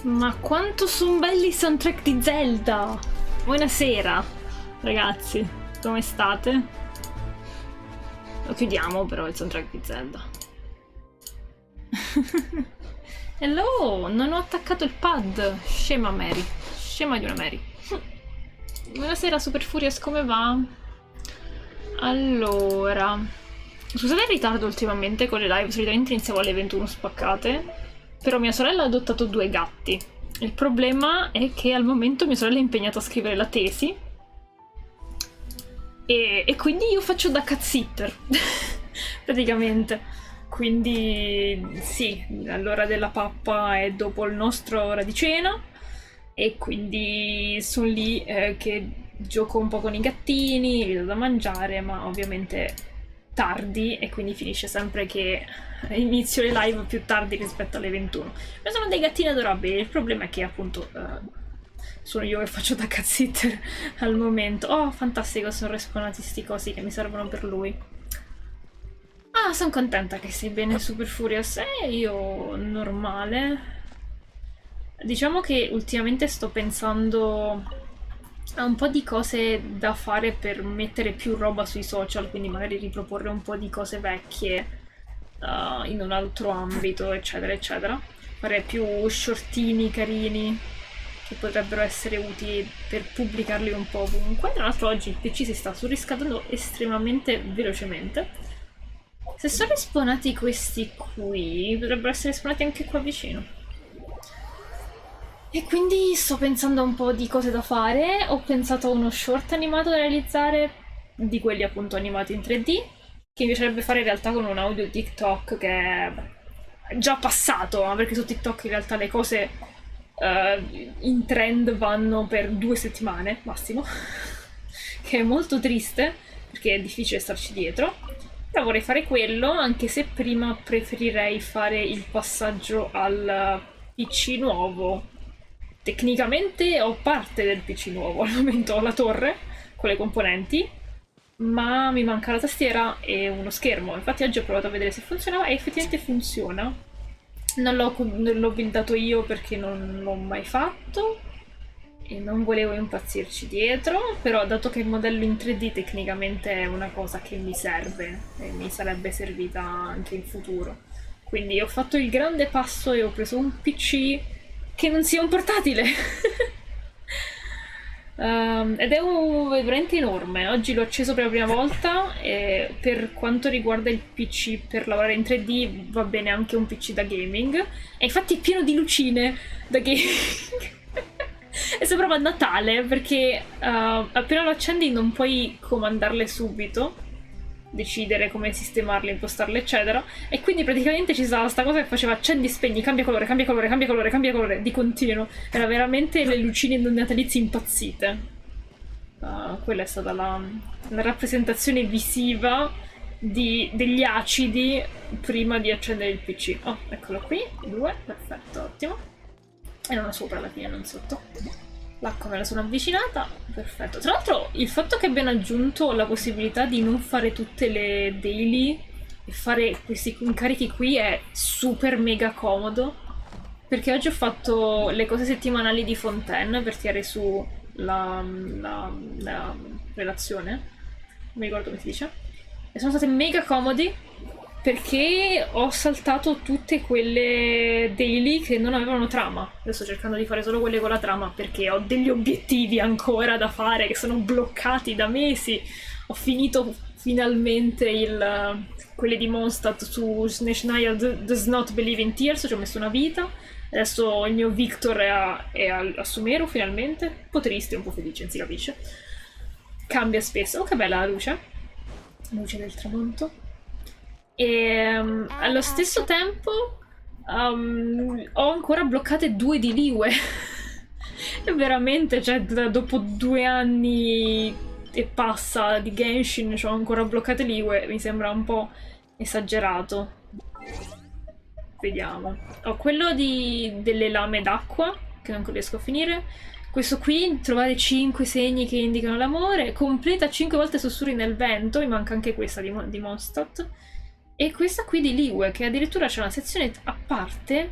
Ma quanto sono belli i soundtrack di Zelda! Buonasera, ragazzi, come state? Lo chiudiamo però il soundtrack di Zelda. Hello, non ho attaccato il pad. Scema Mary, scema di una Mary. Buonasera Super Furious, come va? Allora, scusate il ritardo ultimamente con le live, solitamente iniziavo alle 21 spaccate. Però mia sorella ha adottato 2 gatti. Il problema è che al momento mia sorella è impegnata a scrivere la tesi e quindi io faccio da cat sitter praticamente. Quindi sì, l'ora della pappa è dopo il nostro ora di cena e quindi sono lì che gioco un po' con i gattini, gli do da mangiare, ma ovviamente tardi e quindi finisce sempre che inizio le live più tardi rispetto alle 21. Ma sono dei gattini adorabili, il problema è che appunto sono io che faccio da cat sitter al momento. Oh, fantastico, sono respawnati sti cosi che mi servono per lui. Ah, sono contenta che stai bene Super Furious. Io normale. Diciamo che ultimamente sto pensando a un po' di cose da fare per mettere più roba sui social, quindi magari riproporre un po' di cose vecchie in un altro ambito, eccetera, eccetera. Fare più shortini carini che potrebbero essere utili per pubblicarli un po' ovunque. Tra l'altro oggi il PC si sta surriscaldando estremamente velocemente. Se sono respawnati questi qui, potrebbero essere respawnati anche qua vicino. E quindi sto pensando a un po' di cose da fare. Ho pensato a uno short animato da realizzare, di quelli appunto animati in 3D, che mi piacerebbe fare in realtà con un audio TikTok che è già passato, perché su TikTok in realtà le cose in trend vanno per 2 settimane massimo, che è molto triste perché è difficile starci dietro. Però vorrei fare quello, anche se prima preferirei fare il passaggio al PC nuovo. Tecnicamente ho parte del PC nuovo, al momento ho la torre con le componenti, ma mi manca la tastiera e uno schermo. Infatti oggi ho provato a vedere se funzionava e effettivamente funziona. Non l'ho buildato io perché non l'ho mai fatto e non volevo impazzirci dietro, però dato che il modello in 3D tecnicamente è una cosa che mi serve e mi sarebbe servita anche in futuro. Quindi ho fatto il grande passo e ho preso un PC che non sia un portatile. Ed è veramente enorme. Oggi l'ho acceso per la prima volta e per quanto riguarda il PC per lavorare in 3D va bene anche un PC da gaming. E infatti è pieno di lucine da gaming. E sembrava Natale perché appena lo accendi non puoi comandarle subito, decidere come sistemarle, impostarle eccetera, e quindi praticamente ci stava sta cosa che faceva accendi, spegni, cambia colore, cambia colore, cambia colore, cambia colore di continuo. Era veramente le lucine natalizie impazzite. Quella è stata la rappresentazione visiva degli acidi prima di accendere il PC. Oh, eccolo qui, 2, perfetto, ottimo. E non sopra alla fine, non sotto. L'acqua me la sono avvicinata, perfetto. Tra l'altro il fatto che abbiano aggiunto la possibilità di non fare tutte le daily e fare questi incarichi qui è super mega comodo, perché oggi ho fatto le cose settimanali di Fontaine per tirare su la relazione, non mi ricordo come si dice, e sono state mega comodi perché ho saltato tutte quelle daily che non avevano trama. Adesso sto cercando di fare solo quelle con la trama perché ho degli obiettivi ancora da fare che sono bloccati da mesi. Ho finito finalmente quelle di Mondstadt su Snezhnaya Does Not Believe in Tears, ci ho messo una vita. Adesso il mio Victor è a Sumeru finalmente. Un po' triste, un po' felice, non si capisce. Cambia spesso. Oh, che bella la luce. Luce del tramonto. E allo stesso tempo ho ancora bloccate 2 di Liwe. E veramente, cioè, dopo 2 anni e passa di Genshin, ho ancora bloccate Liwe. Mi sembra un po' esagerato. Vediamo. Ho quello delle lame d'acqua, che non riesco a finire. Questo qui, trovare 5 segni che indicano l'amore. Completa 5 volte sussurri nel vento. Mi manca anche questa di Mondstadt. E questa qui di Liwe, che addirittura c'è una sezione a parte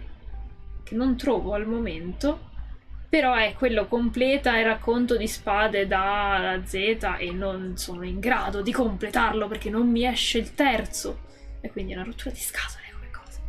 che non trovo al momento, però è quello completa il racconto di spade da A a Z e non sono in grado di completarlo perché non mi esce il terzo. E quindi è una rottura di scatole come cosa.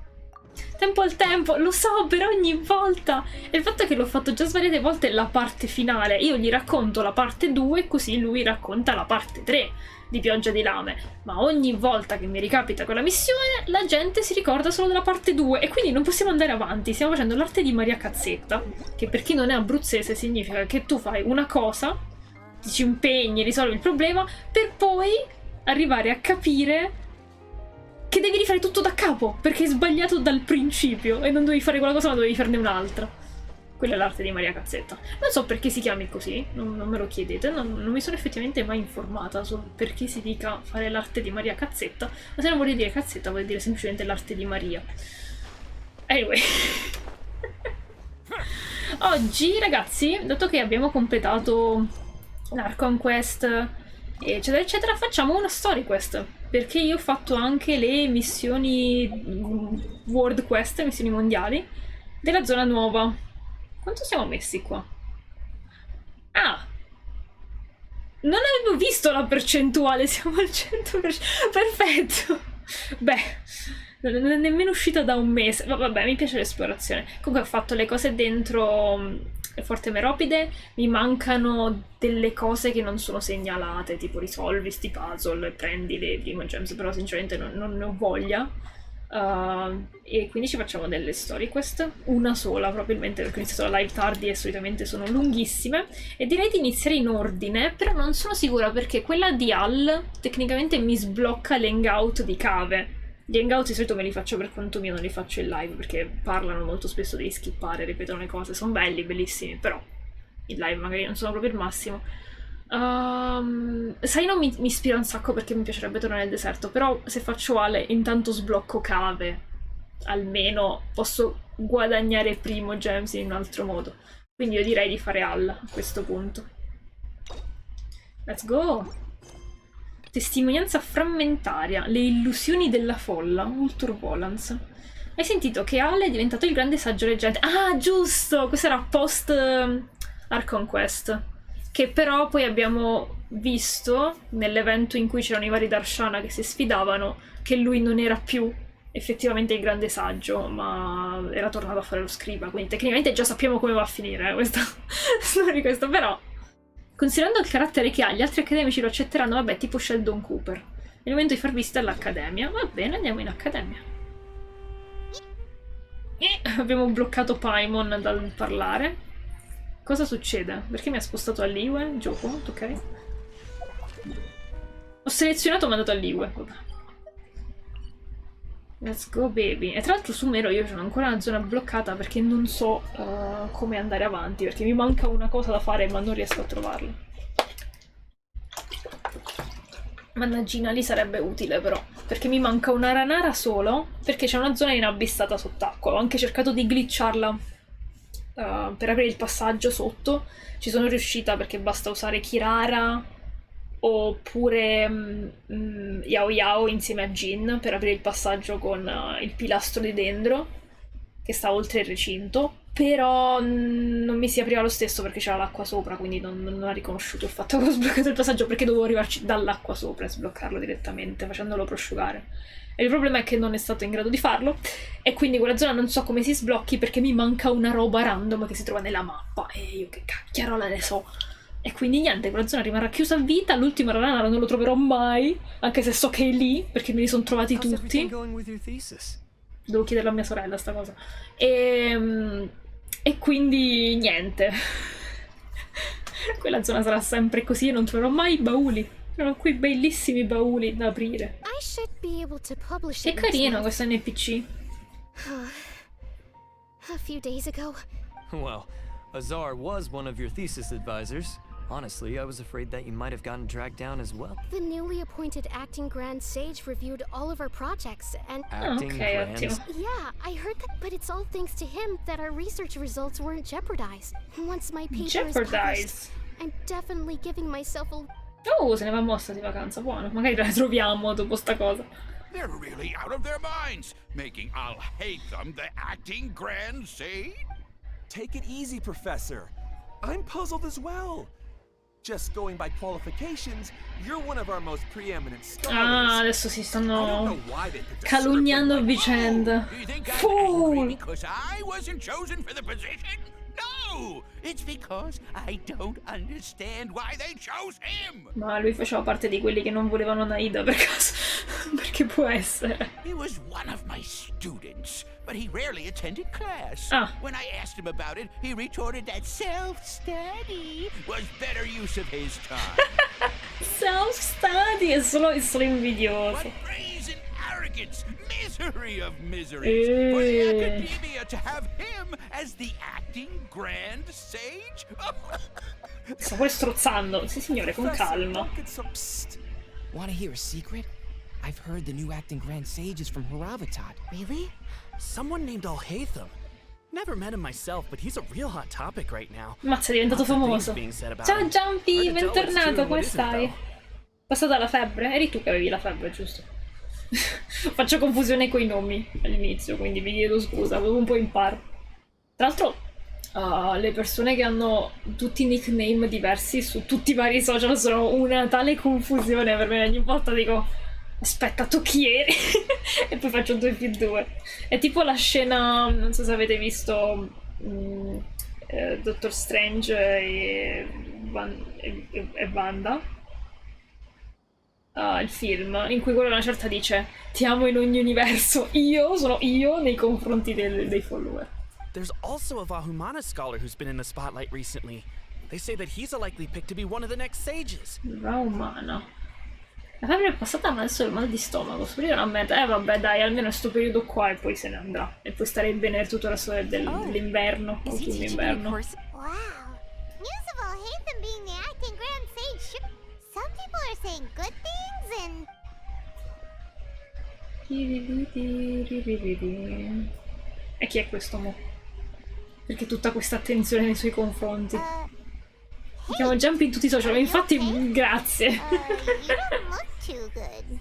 Tempo al tempo, lo so, per ogni volta. E il fatto è che l'ho fatto già svariate volte la parte finale. Io gli racconto la parte 2, così lui racconta la parte 3 di Pioggia di Lame. Ma ogni volta che mi ricapita quella missione, la gente si ricorda solo della parte 2 e quindi non possiamo andare avanti. Stiamo facendo l'arte di Maria Cazzetta, che per chi non è abruzzese significa che tu fai una cosa, ti ci impegni, risolvi il problema, per poi arrivare a capire che devi rifare tutto da capo, perché hai sbagliato dal principio e non dovevi fare quella cosa ma dovevi farne un'altra. Quella è l'arte di Maria Cazzetta. Non so perché si chiami così, non me lo chiedete, non mi sono effettivamente mai informata su perché si dica fare l'arte di Maria Cazzetta, ma se non vuol dire cazzetta vuol dire semplicemente l'arte di Maria. Anyway. Oggi, ragazzi, dato che abbiamo completato l'Archon Quest, eccetera, eccetera, facciamo una Story Quest. Perché io ho fatto anche le missioni World Quest, missioni mondiali, della zona nuova. Quanto siamo messi qua? Ah! Non avevo visto la percentuale, siamo al 100%. Perfetto! Beh, non è nemmeno uscita da un mese. Ma vabbè, mi piace l'esplorazione. Comunque ho fatto le cose dentro Forte Meropide, mi mancano delle cose che non sono segnalate, tipo risolvi sti puzzle, prendi le Primogems, però sinceramente non ne ho voglia. E quindi ci facciamo delle story quest, una sola probabilmente perché ho iniziato la live tardi e solitamente sono lunghissime, e direi di iniziare in ordine, però non sono sicura perché quella di Al tecnicamente mi sblocca l'hangout di Cave. Gli hangout di solito me li faccio per conto mio, non li faccio in live perché parlano molto spesso, devi skippare, ripetono le cose, sono belli, bellissimi, però in live magari non sono proprio il massimo. Sai, non mi ispira un sacco perché mi piacerebbe tornare nel deserto, però se faccio Ale intanto sblocco Cave, almeno posso guadagnare Primogems in un altro modo, quindi io direi di fare Al a questo punto. Let's go! Testimonianza frammentaria, le illusioni della folla, Ulturvolans. Hai sentito che Ale è diventato il grande saggio reggente? Ah, giusto! Questo era post Archon Quest, che però poi abbiamo visto nell'evento in cui c'erano i vari Darshana che si sfidavano che lui non era più effettivamente il grande saggio, ma era tornato a fare lo scriba, quindi tecnicamente già sappiamo come va a finire questa storia, questo, però considerando il carattere che ha, gli altri accademici lo accetteranno, vabbè, tipo Sheldon Cooper. È il momento di far visita all'accademia. Va bene, andiamo in accademia. Abbiamo bloccato Paimon dal parlare. Cosa succede? Perché mi ha spostato all'Iwe? Gioco, ok. Ho selezionato e mandato all'Iwe. Let's go baby. E tra l'altro su Mero io sono ancora una zona bloccata perché non so come andare avanti, perché mi manca una cosa da fare ma non riesco a trovarla. Mannaggina, lì sarebbe utile però, perché mi manca una ranara solo, perché c'è una zona inabissata sott'acqua. Ho anche cercato di glitcharla per aprire il passaggio sotto. Ci sono riuscita perché basta usare Kirara oppure Yao Yao insieme a Jin per aprire il passaggio con il pilastro di dendro che sta oltre il recinto, però non mi si apriva lo stesso perché c'era l'acqua sopra, quindi non ha riconosciuto il fatto che ho sbloccato il passaggio, perché dovevo arrivarci dall'acqua sopra e sbloccarlo direttamente facendolo prosciugare, e il problema è che non è stato in grado di farlo, e quindi quella zona non so come si sblocchi perché mi manca una roba random che si trova nella mappa e io che cacchiarola ne so. E quindi niente, quella zona rimarrà chiusa a vita, l'ultimo ranaro non lo troverò mai, anche se so che è lì, perché me li sono trovati tutti. Devo chiederlo a mia sorella sta cosa. E quindi niente. Quella zona sarà sempre così e non troverò mai i bauli. Sono quei bellissimi bauli da aprire. Che carino questo NPC. A few days ago. Well, Azar was one of your thesis advisors. Honestly, I was afraid that you might have gotten dragged down as well. The newly appointed acting grand sage reviewed all of our projects and... Acting grand? Yeah, I heard that, but it's all thanks to him that our research results weren't jeopardized. Once my paper is published, I'm definitely giving myself a... Oh, se ne va mossa di vacanza, buono. Magari la troviamo dopo sta cosa. They're really out of their minds, making Alhaitham the acting Grand Sage? Take it easy, Professor. I'm puzzled as well. Just going by qualifications, you're one of our most preeminent scholars. Adesso si stanno why they picked a calunniando a serpent like vicenda. Do you think I'm Fool! angry because I wasn't chosen for the position? No! It's because I don't understand why they chose him! Ma lui faceva parte di quelli che non volevano Naida per caso. Perché può essere. He was one of my students, but he rarely attended class. Ah. When I asked him about it, he retorted that self-study was better use of his time. Self-study è solo invidioso. What praise and arrogance, misery of miseries, for the academia to have him as the acting Grand Sage? Sto pure strozzando. Sì, signore, con calma. Psst. Want to hear a secret? I've heard the new acting Grand Sage is from Haravatat. Really? Someone named Alhaitham. Never met him myself, but he's a real hot topic right now. Mazza, è diventato famoso. Ciao Jumpy, bentornato, come stai? Passata la febbre? Eri tu che avevi la febbre, giusto? Faccio confusione coi nomi all'inizio, quindi vi chiedo scusa, avevo un po' imparo. Tra l'altro, le persone che hanno tutti nickname diversi su tutti i vari social sono una tale confusione per me. Ogni volta dico, aspetta, tu chi eri? E poi faccio 2 più 2. È tipo la scena, non so se avete visto Doctor Strange e Wanda, il film, in cui quello una certa dice ti amo in ogni universo, io sono io nei confronti dei follower. There's also a Vahumana scholar who's been in the spotlight recently. They say that he's a likely pick to be one of the next sages. Vahumana. La febbre è passata, ma adesso ho il mal di stomaco. Sperare una meta. Vabbè, dai, almeno sto periodo qua e poi se ne andrà. E poi starei bene tutto il resto dell'inverno, autunno-inverno. Wow. News of Alhaitham being the acting Grand Sage. Some people are saying good things and... E chi è questo mo? Perché tutta questa attenzione nei suoi confronti? Mi chiamo Jump in tutti i social, infatti grazie. you don't look too good.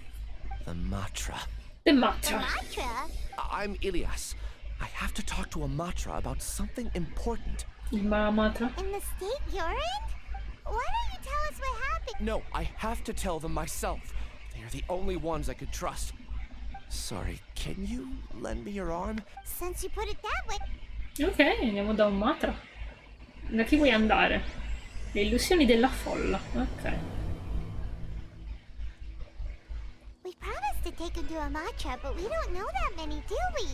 The Matra. The Matra. Matra? I'm Ilias. I have to talk to a Matra about something important. Il Matra. In the state you're in? Why don't you tell us what happened? No, I have to tell them myself. They are the only ones I could trust. Sorry, can you lend me your arm? Since you put it that way. Ok, andiamo da un Matra. Da chi vuoi andare? Le illusioni della folla. Ok. We promised to take him to a Matra, but we don't know that many, do we?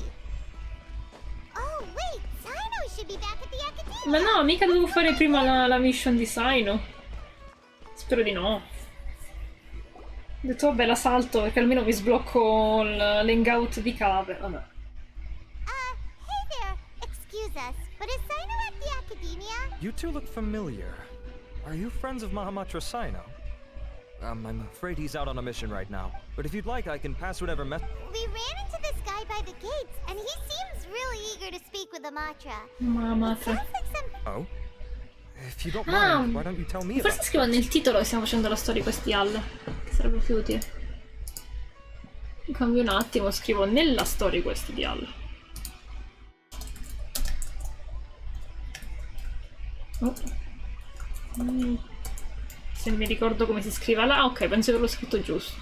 Oh, wait, Sino should be back at the Academia. Ma no, mica devo fare prima la mission di Sino. Spero di no. Ho detto vabbè la salto perché almeno mi sblocco l'hangout di cave. Vabbè. Hey there. Excuse us, but is Sino at the Academia? You two look familiar. Are you friends of Mahamatra Sino? I'm afraid he's out on a mission right now. But if you'd like, I can pass whatever We ran into this guy by the gates, and he seems really eager to speak with a Matra. Matra. Sounds like some... Oh? If you don't mind, why don't you tell me about Forse it? scrivo nel titolo che stiamo facendo la storia di questi Hall. Che sarebbe più utile. Cambio un attimo, scrivo nella storia questi di Hall. Oh. Se mi ricordo come si scrive là. Ok, penso di averlo scritto giusto.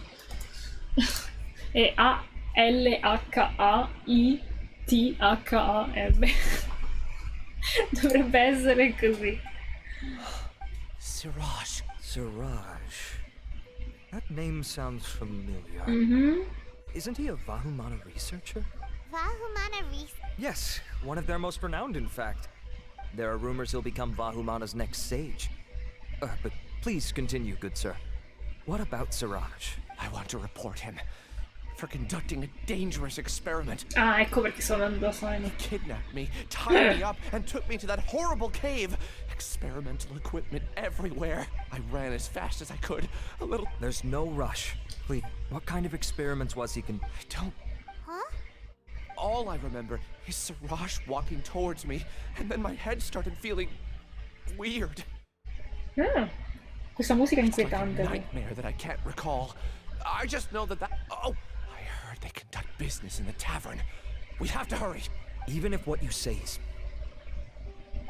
È Alhaitham. Dovrebbe essere così. Siraj. Siraj. That name sounds familiar. Isn't he a Vahumana researcher? Vahumana Reese. Yes, one of their most renowned, in fact. There are rumors he'll become Vahumana's next sage. But please continue, good sir. What about Siraj? I want to report him for conducting a dangerous experiment. Ah, ecco perché sono andando a Sino. Kidnapped me, tied me up, and took me to that horrible cave. Experimental equipment everywhere. I ran as fast as I could. A little... There's no rush. Please, what kind of experiments was he I don't... Huh? All I remember is Siraj walking towards me, and then my head started feeling... weird. Ah, questa musica è Like a inquietante. nightmare that I can't recall. I just know that... Oh! I they conduct business in the tavern. We have to hurry. Even if what you say is...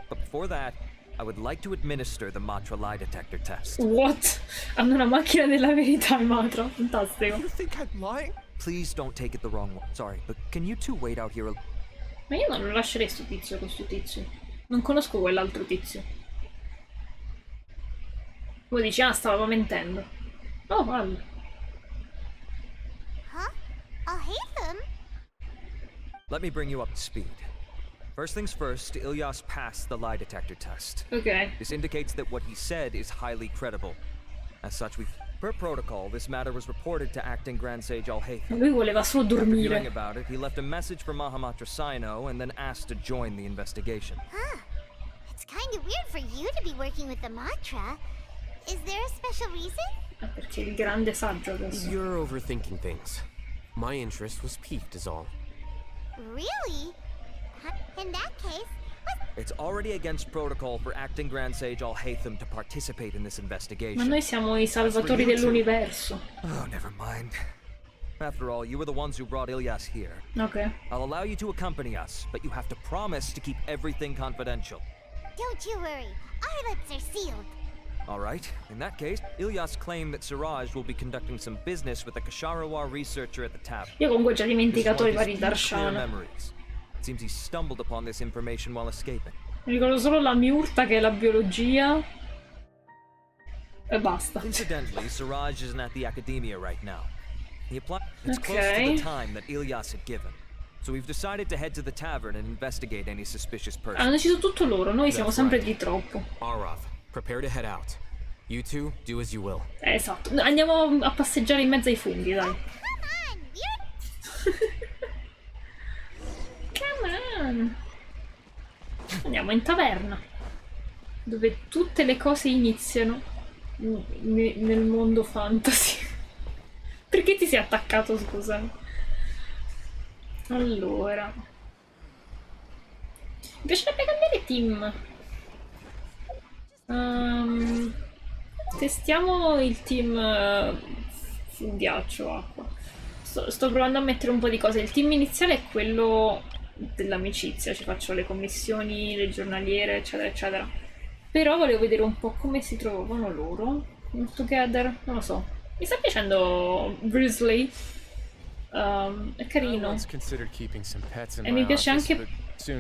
But before that, I would like to administer the Matra lie detector test. What? Hanno una macchina della verità in Matra. Fantastico. You think I'm lying? Please don't take it the wrong way. Sorry, but can you two wait out here a... Ma io non lo lascerei sto tizio con sto tizio. Non conosco quell'altro tizio. Come dici, ah, stavamo mentendo. Oh, guarda. Huh? Alhaitham? Let me bring you up to speed. First things first, Ilyas passed the lie detector test. Ok. This indicates that what he said is highly credible. As such, per protocol, this matter was reported to Acting Grand Sage Alhaitham. Lui voleva solo After hearing dormire. about it, he left a message for Mahamatra Sino and then asked to join the investigation. Huh. It's kind of weird for you to be working with the Matra. Is there a special reason? Ah, perché il grande saggio adesso. You're overthinking things. My interest was piqued is all. Really? In that case, It's already against protocol for Acting Grand Sage Alhaitham to participate in this Ma investigation. noi siamo i salvatori dell'universo. Oh, never mind. After all, you were the ones who brought Ilyas here. Ok. I'll allow you to accompany us, but you have to promise to keep everything confidential. don't you worry. Our lips are sealed. All right. In that case, Ilyas claimed that Siraj will be conducting some business with a Kasharawar researcher at the tavern. Io comunque ho già dimenticato i vari Clear Darshan. memories. It seems he stumbled upon this information while escaping. Mi ricordo solo la miurta che è la biologia. E basta. Incidentally, Siraj isn't at the academia right now. He applied. It's close to Okay. the time that Ilyas had given. So we've decided to head to the tavern and investigate any suspicious Hanno person. deciso tutto loro, noi siamo That's sempre right. di troppo. Arav, prepare to head out. You two, do as you will. Esatto. Andiamo a passeggiare in mezzo ai funghi, dai. Come on, we're... Come on. Andiamo in taverna. Dove tutte le cose iniziano nel mondo fantasy. Perché ti sei attaccato, scusami? Allora. Mi piacerebbe cambiare team. Testiamo il team sul ghiaccio, acqua. Sto provando a mettere un po' di cose. Il team iniziale è quello dell'amicizia, ci faccio le commissioni, le giornaliere, eccetera, eccetera. Però volevo vedere un po' come si trovavano loro. Together, non lo so. Mi sta piacendo Grizzly. È carino. E mi piace anche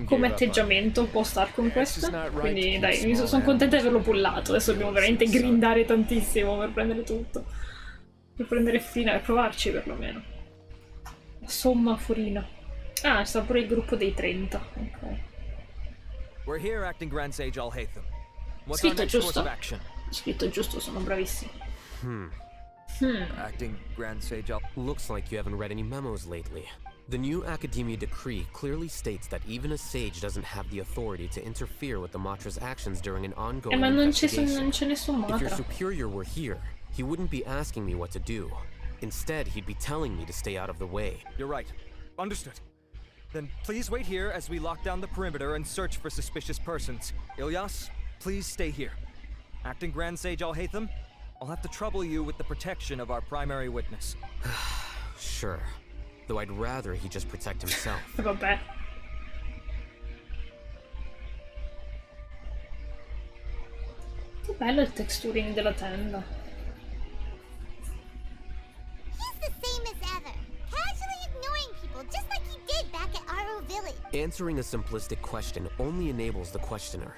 come atteggiamento un po' star con questo. Quindi dai, sono contenta di averlo pullato. Adesso dobbiamo veramente grindare tantissimo per prendere tutto. Per prendere fine, per provarci perlomeno. La somma furina. Ah, sta pure il gruppo dei 30. Ok. We're here, Acting Grand Sage Alhaitham. What's our Scritto next course giusto. of action? Scritto giusto, sono bravissimo. Acting Grand Sage Al... Looks like you haven't read any memos lately. The new Academia decree clearly states that even a sage doesn't have the authority to interfere with the Matra's actions during an ongoing Ma non c'è investigation. nessun If your Matra. superior were here, he wouldn't be asking me what to do. Instead, he'd be telling me to stay out of the way. You're right. Understood. Then please wait here as we lock down the perimeter and search for suspicious persons. Ilyas, please stay here. Acting Grand Sage Alhaitham, I'll have to trouble you with the protection of our primary witness. Sure. Though I'd rather he just protect himself. E vabbè. Che bello il texturing della tenda. He's the same as ever. Casually ignoring people, just like he did back at Aro Village. Answering a simplistic question only enables the questioner.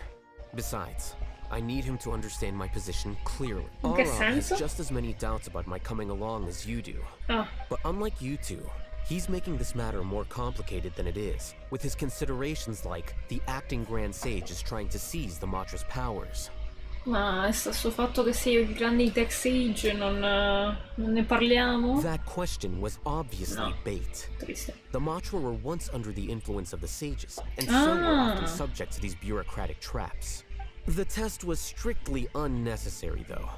Besides, I need him to understand my position clearly. In che Arav has senso? just as many doubts about my coming along as you do. Ah, But unlike you two, he's making this matter more complicated than it is, with his considerations like the acting Grand Sage is trying to seize the Matra's powers. ma sto fatto che sei il grande tech sage, non ne parliamo? That question was obviously No. bait. Triste. The Matra were once under the influence of the sages, and so were often Ah. subject to these bureaucratic traps. The test was strictly unnecessary, though.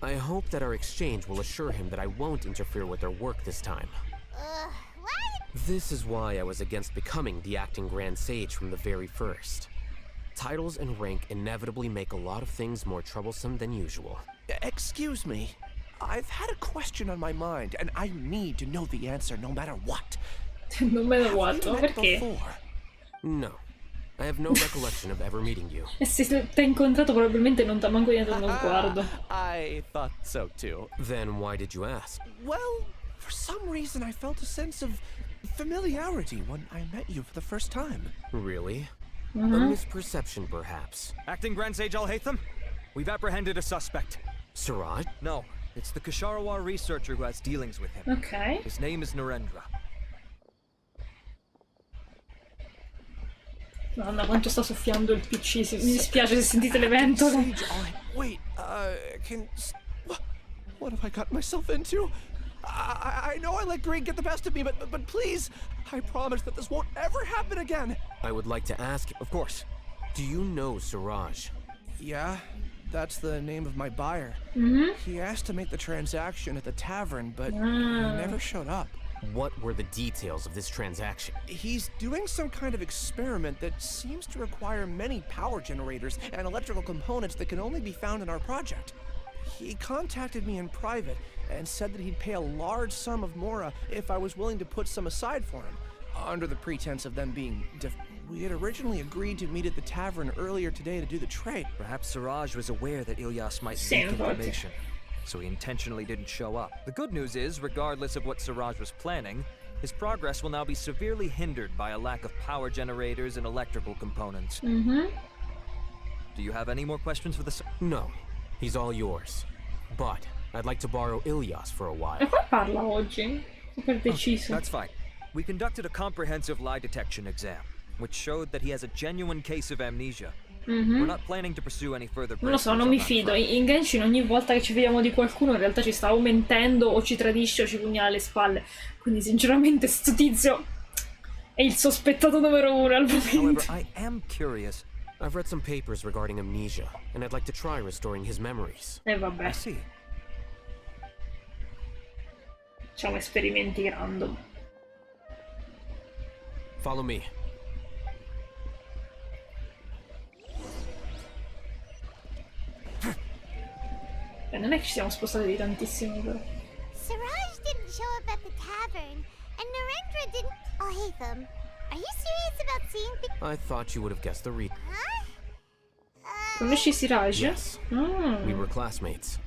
I hope that our exchange will assure him that I won't interfere with their work this time. What? This is why I was against becoming the acting Grand Sage from the very first. Titles and rank inevitably make a lot of things more troublesome than usual. Excuse me. I've had a question on my mind, and I need to know the answer no matter what. Non me lo Have guardo, we met perché? before? No. I have no recollection of ever meeting you. E se ti ha incontrato probabilmente non ti ha manco dato uno sguardo. I thought so too. Then why did you ask? Well, for some reason I felt a sense of familiarity when I met you for the first time. Really? A misperception, perhaps. Acting Grand Sage Alhaitham, we've apprehended a suspect. Siraj? No, it's the Kasharawar researcher who has dealings with him. Ok. His name is Narendra. Madonna, quanto sta soffiando il PC. Mi dispiace se sentite le ventole. Sage, wait, what have I gotten myself into? I know I let greed get the best of me, but please, I promise that this won't ever happen again. I would like to ask, Of course. do you know Siraj? Yeah, that's the name of my buyer. He asked to make the transaction at the tavern, but he never showed up. What were the details of this transaction? He's doing some kind of experiment that seems to require many power generators and electrical components that can only be found in our project. He contacted me in private and said that he'd pay a large sum of Mora if I was willing to put some aside for him, under the pretense of them being We had originally agreed to meet at the tavern earlier today to do the trade. Perhaps Siraj was aware that Ilyas might Same leak thought. information, so he intentionally didn't show up. The good news is, regardless of what Siraj was planning, his progress will now be severely hindered by a lack of power generators and electrical components. Do you have any more questions for the... No. He's all yours. But I'd like to borrow Ilyas for a E while. poi parla oggi? Super deciso. That's fine. We conducted a comprehensive lie detection exam, which showed that he has a genuine case of amnesia. We're not planning to pursue any further Non lo so, breakthroughs non on mi that fido. front. In Genshin ogni volta che ci vediamo di qualcuno in realtà ci sta o mentendo o ci tradisce o ci pugnala alle spalle. Quindi sinceramente sto tizio è il sospettato numero uno al However, momento. I am curious. I've read some papers regarding amnesia, and I'd like to try restoring his memories. E I vabbè, see. facciamo esperimenti random. Follow me. Non è che ci siamo spostati di tantissimo però. Siraj didn't show up at the tavern, and Narendra didn't. Alhaitham, are you serious about seeing people? I thought you would have guessed the reason. Huh? Conosci Siraj? Yes. Mm. We were classmates.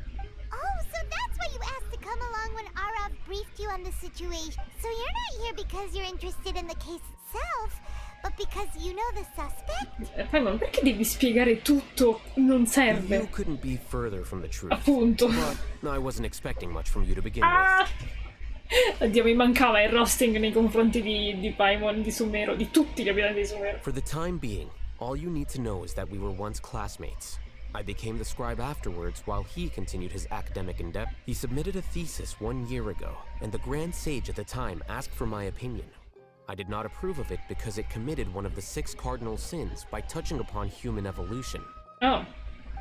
Oh, so that's why you asked to come along when Arav briefed you on the situation. So you're not here because you're interested in the case itself, but because you know the suspect? E poi ma perché devi spiegare tutto? Non You serve. couldn't be further from the truth. Appunto. But I wasn't expecting much from you to begin Ah! with. Oddio, mi mancava il roasting nei confronti di Paimon, di Sumero, di tutti i capitani di Sumero. For the time being, all you need to know is that we were once classmates. I became the scribe afterwards while he continued his academic endeavor. He submitted a thesis 1 year ago, and the Grand Sage at the time asked for my opinion. I did not approve of it because it committed one of the 6 cardinal sins by touching upon human evolution. Oh,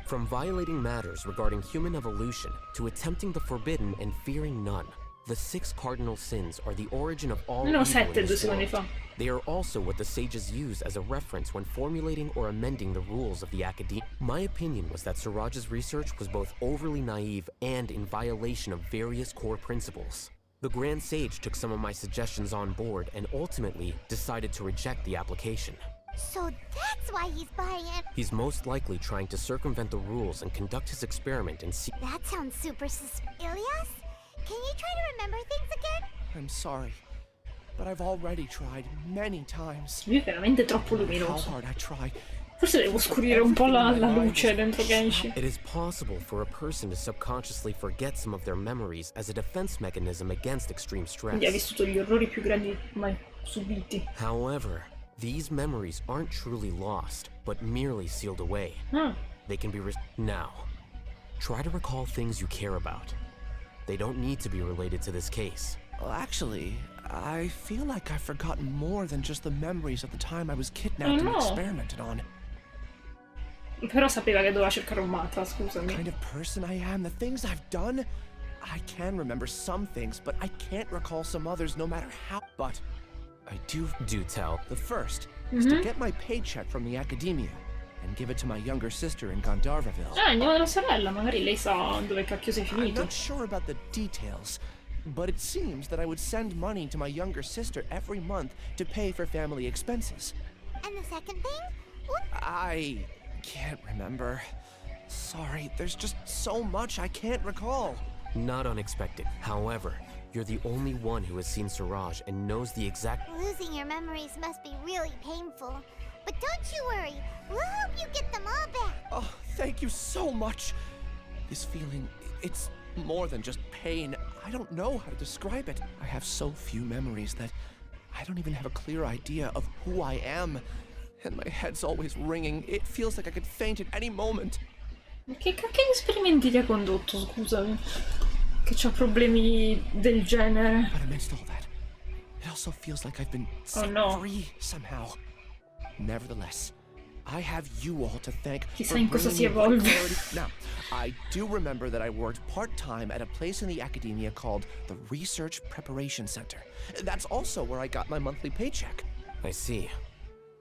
From violating matters regarding human evolution to attempting the forbidden and fearing none, the 6 cardinal sins are the origin of all no, evil 7 in 2 this secondi world. fa. They are also what the sages use as a reference when formulating or amending the rules of the academia. My opinion was that Siraj's research was both overly naive and in violation of various core principles. The Grand Sage took some of my suggestions on board and ultimately decided to reject the application. So that's why he's buying it. He's most likely trying to circumvent the rules and conduct his experiment in That sounds super Ilyas? Can you try to remember things again? I'm sorry, but I've already tried many times. Lui è veramente troppo How luminoso. hard I try. Forse devo scurire un po' la luce dentro Genshin. It is possible for a person to subconsciously forget some of their memories as a defense mechanism against extreme Quindi ha stress. vissuto gli orrori più grandi mai subiti. However, these memories aren't truly lost, but merely sealed away. Ah, They can be now. Try to recall things you care about. They don't need to be related to this case. Well, actually, I feel like I've forgotten more than just the memories of the time I was kidnapped and no. experimented on. però sapeva che doveva cercare un matra, scusami. Kind of person I am, the things I've done. I can remember some things, but I can't recall some others no matter how. But I do. Do tell. The first is to get my paycheck from the academia. and give it to my younger sister in Gandharvaville. Andiamo dalla sorella, magari lei sa dove cacchio sei I'm finito. not sure about the details, but it seems that I would send money to my younger sister every month to pay for family expenses. And the second thing? What? I can't remember. Sorry, there's just so much I can't recall. Not unexpected. However, you're the only one who has seen Siraj and knows the exact... Losing your memories must be really painful. But don't you worry, we'll help you get them all back. Oh, thank you so much. This feeling, it's more than just pain. I don't know how to describe it. I have so few memories that I don't even have a clear idea of who I am. And my head's always ringing. It feels like I could faint at any moment. Ma che cacchio di esperimenti ti ha condotto, scusami? Che c'ha problemi del genere. But amidst all that, it also feels like I've been set free somehow. Nevertheless, I have you all to thank Chissà in cosa si evolve. Now, I do remember that I worked part-time at a place in the academia called the Research Preparation Center. That's also where I got my monthly paycheck. I see.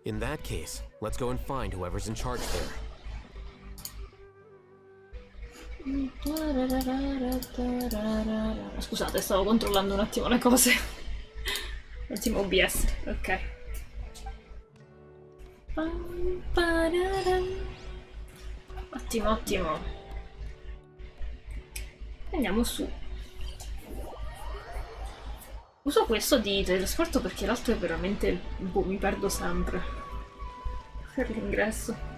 In that case, let's go and find whoever's in charge there. Scusate, stavo controllando un attimo le cose. Un attimo OBS, ok. Ottimo. Andiamo su. Uso questo di teletrasporto perché l'altro è veramente... boh, mi perdo sempre. Per l'ingresso.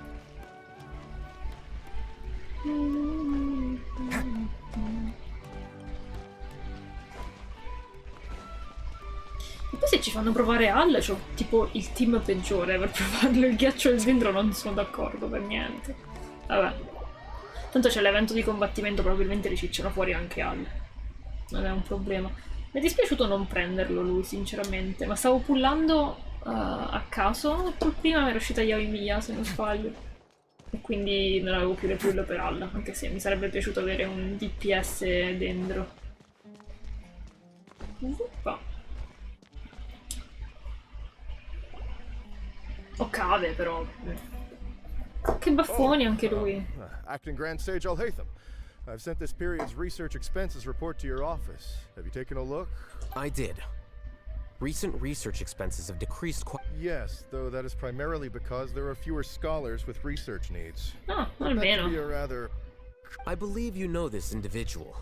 E poi se ci fanno provare Al, c'ho tipo il team peggiore per provarlo, il ghiaccio e il dentro non sono d'accordo per niente. Vabbè. Tanto c'è l'evento di combattimento, probabilmente ricicciano fuori anche Al. Non è un problema. Mi è dispiaciuto non prenderlo lui, sinceramente, ma stavo pullando a caso, e poi prima mi era uscita Yaoimiya, se non sbaglio. E quindi non avevo più le pull per Al, anche se mi sarebbe piaciuto avere un DPS dentro. Ho cave però. Che baffoni anche lui. Acting Grand Sage Alhaitham. I've sent this period's research expenses report to your office. Have you taken a look? I did. Recent research expenses have decreased quite... Yes, though that is primarily because there are fewer scholars with research needs. Oh, That almeno. could be a rather... I believe you know this individual.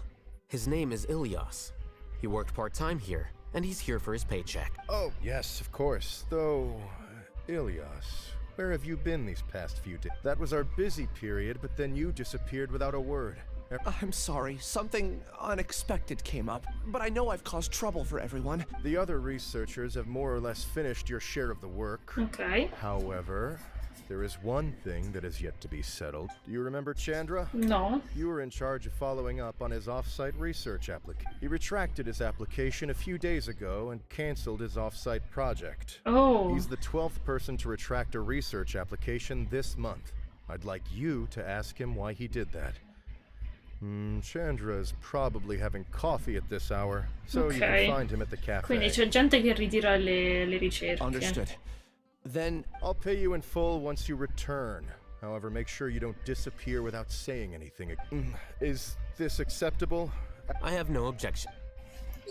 His name is Ilyas. He worked part-time here, and he's here for his paycheck. Oh, yes, of course. Though, Ilyas, where have you been these past few days? That was our busy period, but then you disappeared without a word. I'm sorry, something unexpected came up, but I know I've caused trouble for everyone. The other researchers have more or less finished your share of the work. Ok. However, there is one thing that is yet to be settled. Do you remember Chandra? No. You were in charge of following up on his off-site research application. He retracted his application a few days ago and canceled his off-site project. Oh. He's the 12th person to retract a research application this month. I'd like you to ask him why he did that. Chandra is probably having coffee at this hour, so you can find him at the cafe. Quindi c'è gente che ritira le ricerche. Understood. Then I'll pay you in full once you return. However, make sure you don't disappear without saying anything. Is this acceptable? I have no objection.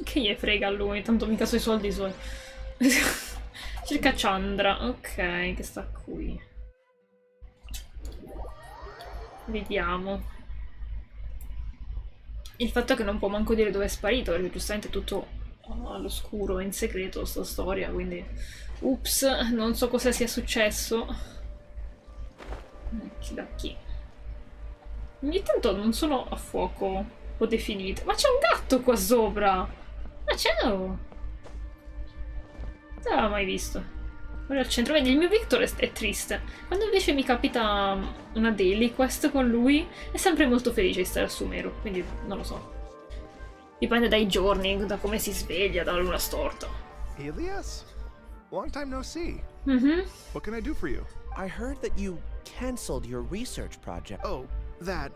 Che gli frega a lui, tanto mica so i soldi suoi. Cerca Chandra, ok, che sta qui. Vediamo. Il fatto è che non può manco dire dove è sparito, perché giustamente è tutto all'oscuro e in segreto sta storia, quindi... Ups, non so cosa sia successo. Chi da chi? Ogni tanto non sono a fuoco o definite. Ma c'è un gatto qua sopra! Ma ciao! Non l'aveva mai visto. Ora al centro, vedi, il mio Victor è triste. Quando invece mi capita una daily quest con lui, è sempre molto felice di stare a Sumeru, quindi non lo so. Dipende dai giorni, da come si sveglia, dalla luna storta. Ilyas? Long time no see. What can I do for you? I heard that you canceled your research project. Oh, that.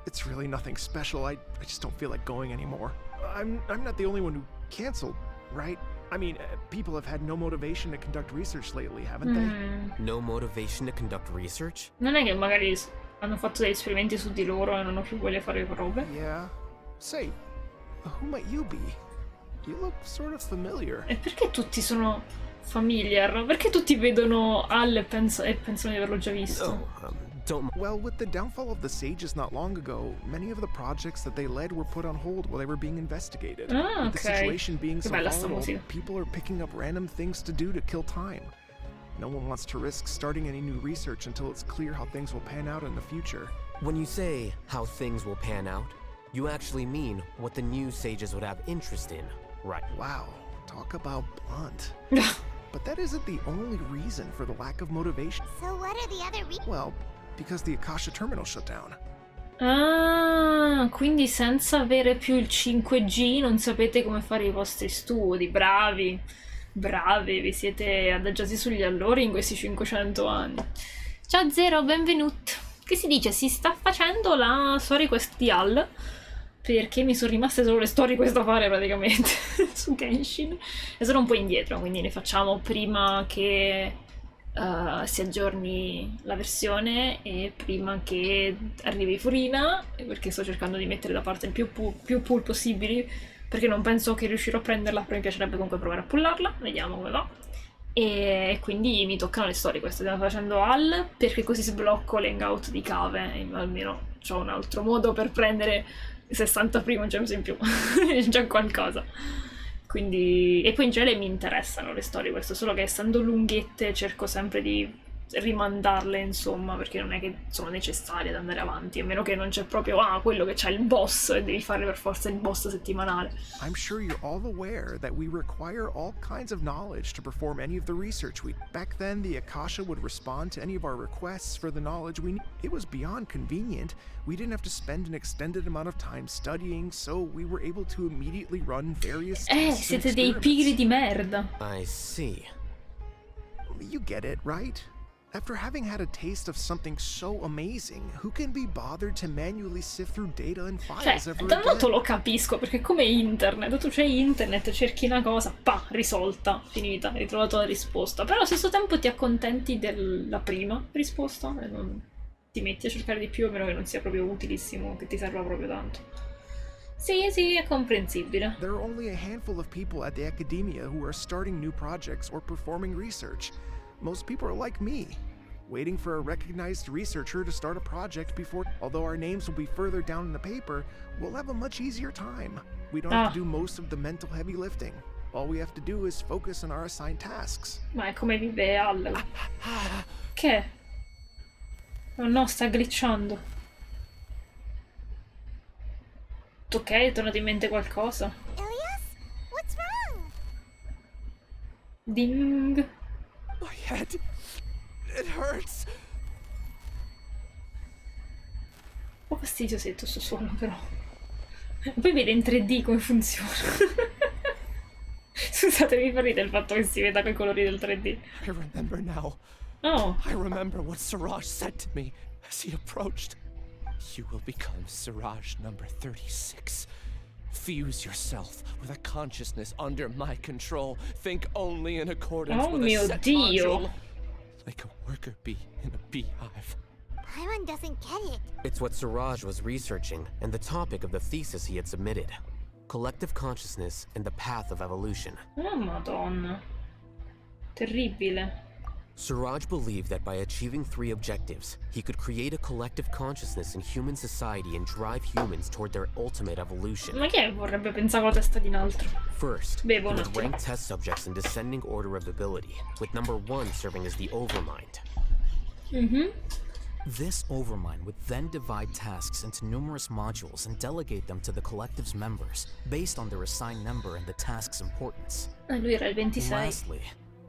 It's really nothing special. I just don't feel like going anymore. I'm not the only one who canceled, right? I mean, people have had no motivation to conduct research lately, haven't they? No motivation to conduct research? Non è che magari hanno fatto degli esperimenti su di loro e non ho più voglia di fare robe? Yeah. Say, who might you be? You look sort of familiar. E perché tutti sono familiar? Perché tutti vedono Al e pensano di averlo già visto? Oh, don't... Well, with the downfall of the Sages not long ago, many of the projects that they led were put on hold while they were being investigated. Ah, With the ok. situation being Che so bella sta volatile, musica. people are picking up random things to do to kill time. No one wants to risk starting any new research until it's clear how things will pan out in the future. When you say how things will pan out, you actually mean what the new sages would have interest in, right? Wow, talk about blunt. But that isn't the only reason for the lack of motivation. So what are the other reasons? Well, because the Akasha terminal shut down. Ah, quindi senza avere più il 5G non sapete come fare i vostri studi. Bravi, bravi, vi siete adagiati sugli allori in questi 500 anni. Ciao Zero, benvenuto. Che si dice? Si sta facendo la Storyquest di Al, perché mi sono rimaste solo le Storyquest da fare praticamente su Genshin e sono un po' indietro, quindi ne facciamo prima che si aggiorni la versione e prima che arrivi Furina, perché sto cercando di mettere da parte il più pull possibili, perché non penso che riuscirò a prenderla, però mi piacerebbe comunque provare a pullarla, vediamo come va. E quindi mi toccano le storie, queste stiamo facendo Al, perché così sblocco l'hangout di Cave e almeno ho un altro modo per prendere 60 Primogems in più, è già qualcosa. Quindi, e poi in genere mi interessano le storie, questo, solo che essendo lunghette cerco sempre di rimandarle, insomma, perché non è che sono necessarie ad andare avanti, a meno che non c'è proprio quello che c'ha il boss e devi fare per forza il boss settimanale. I'm sure you're all aware that we require all kinds of knowledge to perform any of the research we... Back then, the Akasha would respond to any of our requests for the knowledge we need. It was beyond convenient. We didn't have to spend an extended amount of time studying, so we were able to immediately run various tests and Siete dei pigri di merda. I see. You get it, right? After having had a taste of something so amazing, who can be bothered to manually sift through data and files ever Da un lato again? lo capisco, perché come internet, tu c'hai internet, cerchi una cosa, risolta, finita, hai trovato la risposta, però allo stesso tempo ti accontenti della prima risposta e non ti metti a cercare di più, a meno che non sia proprio utilissimo, che ti serva proprio tanto. Sì, è comprensibile. There are only a handful of people at the academia who are starting new projects or performing research. Most people are like me, waiting for a recognized researcher to start a project before. Although our names will be further down in the paper, we'll have a much easier time. We don't have to do most of the mental heavy lifting. All we have to do is focus on our assigned tasks. Ma è come vive Al. Che? Oh no, sta glitchando. Ok, è tornato in mente qualcosa. Ilias? What's wrong? Ding. My head, it hurts. Un po' fastidiosetta sto suono, però. Poi vede in 3D come funziona. Scusate, mi fa ridere il fatto che si veda coi colori del 3D. I remember now. Oh. I remember what Siraj said to me as he approached. You will become Siraj number 36. Fuse yourself with a consciousness under my control. Think only in accordance with a set module. Like a worker bee in a beehive. Paimon doesn't get it. It's what Siraj was researching and the topic of the thesis he had submitted. Collective consciousness and the path of evolution. Oh, madonna. Terribile. Siraj believed that by achieving 3 objectives, he could create a collective consciousness in human society and drive humans toward their ultimate evolution. Ma chi è che vorrebbe pensare con la testa di un altro? First, Bevo he un would attimo. rank test subjects in descending order of ability, with number 1 serving as the overmind. This overmind would then divide tasks into numerous modules and delegate them to the collective's members, based on their assigned number and the task's importance. Lui era il 26. Lastly,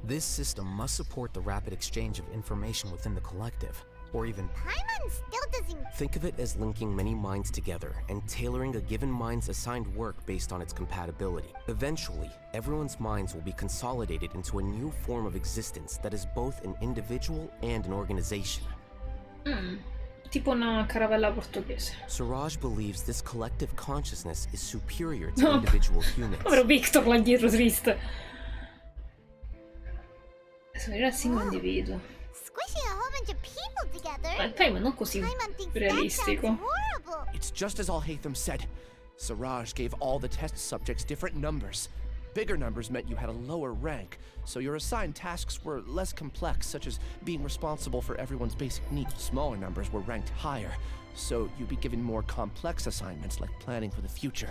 this system must support the rapid exchange of information within the collective, or even Paimon still doesn't. think of it as linking many minds together and tailoring a given mind's assigned work based on its compatibility. Eventually, everyone's minds will be consolidated into a new form of existence that is both an individual and an organization. Tipo una caravella portoghese. Siraj believes this collective consciousness is superior to individual humans. Povero Victor là dietro triste. Salire al singolo individuo. Squishing a whole bunch of people together. Poi, ma non così Paimon thinks that realistico. sounds horrible. It's just as Alhaitham said. Siraj gave all the test subjects different numbers. Bigger numbers meant you had a lower rank, so your assigned tasks were less complex, such as being responsible for everyone's basic needs. Smaller numbers were ranked higher, so you'd be given more complex assignments like planning for the future.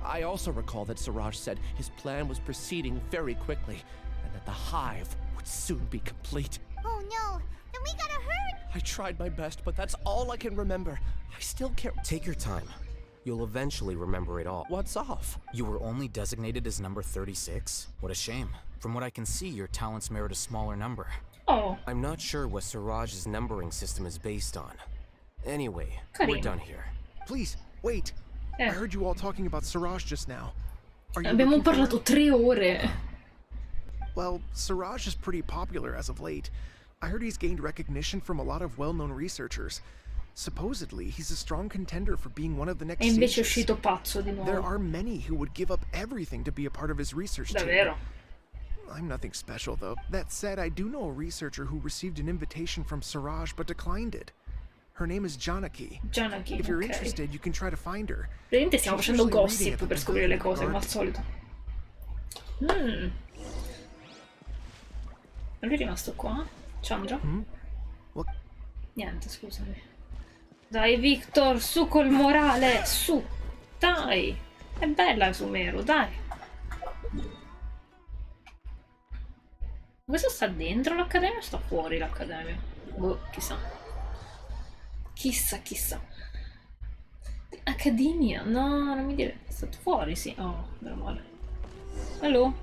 I also recall that Siraj said his plan was proceeding very quickly, and that the hive would soon be complete. Oh no, then we gotta hurry. I tried my best, but that's all I can remember. I still can't. Take your time. You'll eventually remember it all. What's off? You were only designated as number 36? What a shame. From what I can see, your talents merit a smaller number. Oh, I'm not sure what Siraj's numbering system is based on. Anyway, Carino. we're done here. Please, wait. I Eh. heard you all talking about Siraj just now. Are you abbiamo looking for parlato him? 3 ore. Well, Siraj is pretty popular as of late. I heard he's gained recognition from a lot of well-known researchers. Supposedly, he's a strong contender for being one of the next E invece è sages. uscito pazzo di There nuovo. are many who would give up everything to be a part of his research team. Davvero? I'm nothing special, though. That said, I do know a researcher who received an invitation from Siraj but declined it. Her name is Janaki. Janaki, If you're ok. interested, you can try to find her. Praticamente stiamo She's facendo usually reading gossip at the per scoprire le cose, Garden. come al solito. Ma lui è rimasto qua? Chandra? What? Niente, scusami. Dai, Victor, su col morale, su! Dai! È bella Sumero, dai! Questo sta dentro l'accademia o sta fuori l'accademia? Boh, chissà. Chissà, chissà. Accademia? No, non mi dire. È stato fuori, sì. Oh, meno male. Hello?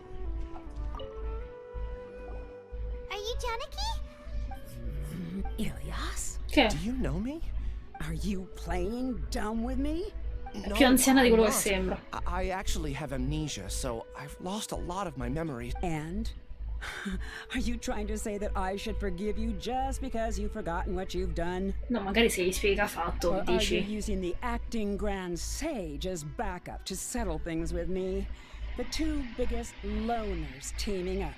Are you Janaki? Ilias? Che? Do you know me? Are you playing dumb with me? È più anziana di quello che I'm not. sembra. I actually have amnesia, so I've lost a lot of my memories. And? Are you trying to say that I should forgive you just because you've forgotten what you've done? No, magari se gli spiega fatto, Or are you dici. using the acting grand sage as backup to settle things with me? The two biggest loners teaming up.